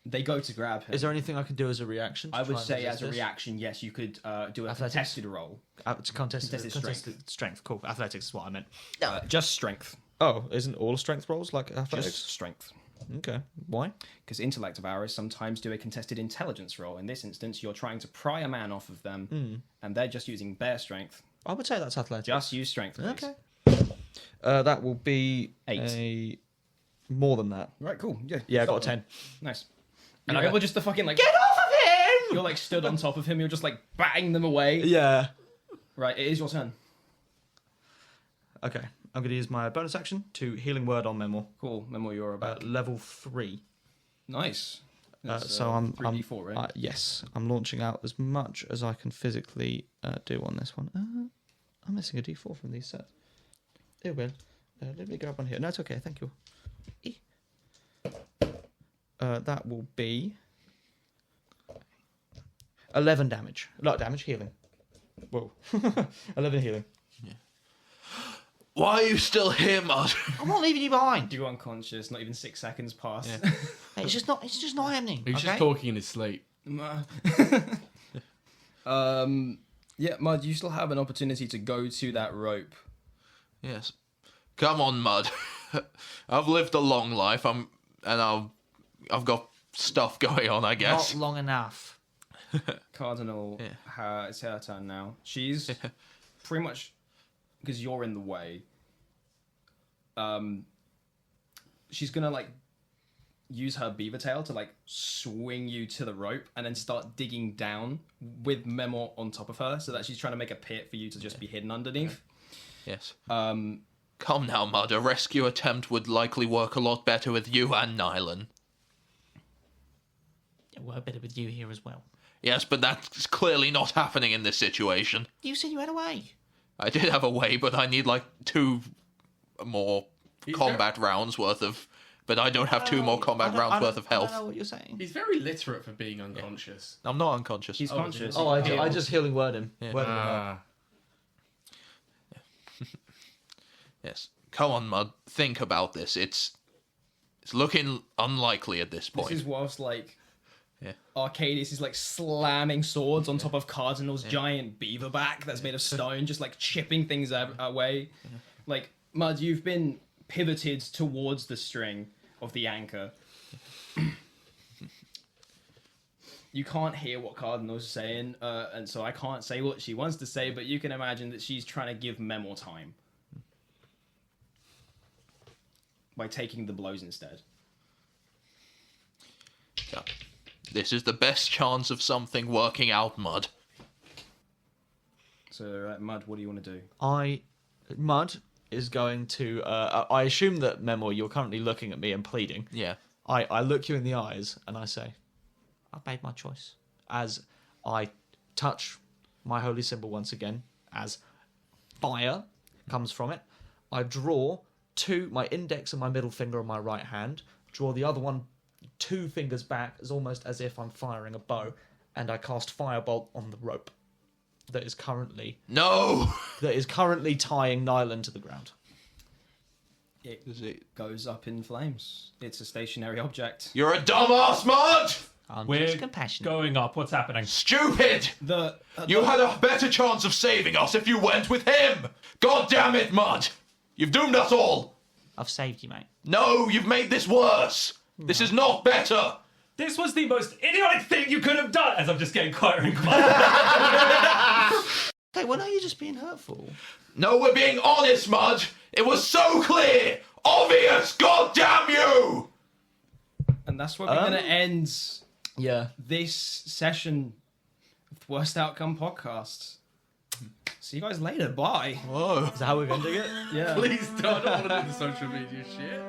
they go to grab him. Is there anything I can do as a reaction? I would try and say resist as a this? reaction, yes, you could do a Athletics? contested roll. It's contested Contested strength. Cool. Athletics is what I meant. Just strength. Oh, isn't all strength rolls like athletics? Just strength. Okay. Why? Because intellect devourers sometimes do a contested intelligence roll. In this instance, you're trying to pry a man off of them, and they're just using bare strength. I would say that's athletics. Just use strength, please. Okay. That will be 8. more than that. Right, cool. Yeah, Yeah, I got a 10. Nice. And you're able just to fucking like... Get off of him! You're like stood on top of him, you're just like batting them away. Yeah. Right, it is your turn. Okay, I'm going to use my bonus action to healing word on Memor. Cool. Memor, you're about Level 3. nice. So I'm 3d4, right? Yes, I'm launching out as much as I can physically do on this one. I'm missing a d4 from these sets. It will. Let me grab one here. No, it's okay. Thank you. That will be 11 damage. Not damage, healing. Whoa. 11 healing. Why are you still here, Mud? I'm not leaving you behind. You're unconscious. Not even 6 seconds pass. Yeah. Hey, it's just not happening. He's just talking in his sleep. Yeah, Mud, you still have an opportunity to go to that rope. Yes. Come on, Mud. I've lived a long life. I've got stuff going on, I guess. Not long enough. Cardinal, it's her turn now. She's pretty much, because you're in the way, she's gonna like use her beaver tail to like swing you to the rope and then start digging down with Memor on top of her, so that she's trying to make a pit for you to just be hidden underneath. Yes. Come now, Mud. A rescue attempt would likely work a lot better with you and Nylan. It worked better with you here as well. Yes, but that's clearly not happening in this situation. You said you had a way. I did have a way, but I need like 2 more combat rounds worth of... But I don't have 2 more combat rounds worth of health. I don't know what you're saying. He's very literate for being unconscious. I'm not unconscious. He's conscious. Oh, I just healing word him. Yeah. Word him up. Yes. Come on, Mud. Think about this. It's looking unlikely at this point. This is whilst like Arcadius is like slamming swords on top of Cardinal's giant beaver back that's made of stone, just like chipping things away. Like, Mud, you've been pivoted towards the string of the anchor. You can't hear what Cardinal's saying, and so I can't say what she wants to say, but you can imagine that she's trying to give Memor time by taking the blows instead. Yeah. This is the best chance of something working out, Mud. So, Mud, what do you want to do? Mud is going to... I assume that, Memor, you're currently looking at me and pleading. Yeah. I look you in the eyes and I say, I've made my choice. as I touch my holy symbol once again, as fire comes from it, I draw my index and my middle finger on my right hand, draw the other one 2 fingers back, as almost as if I'm firing a bow, and I cast firebolt on the rope that is currently tying Nylan to the ground. It goes up in flames. It's a stationary object. You're a dumbass, Mud! I'm We're just compassionate. going up. What's happening? Stupid! You had a better chance of saving us if you went with him! God damn it, Mud! You've doomed us all! I've saved you, mate. No, you've made this worse! This is not better! This was the most idiotic thing you could have done! As I'm just getting quieter and quieter. Okay, well, now you're just being hurtful. No, we're being honest, Mud! It was so clear! Obvious! God damn you! And that's where we're going to end this session of Worst Outcome Podcast. See you guys later. Bye. Whoa. Is that how we're ending it? Yeah. Please don't. I don't want to do the social media shit.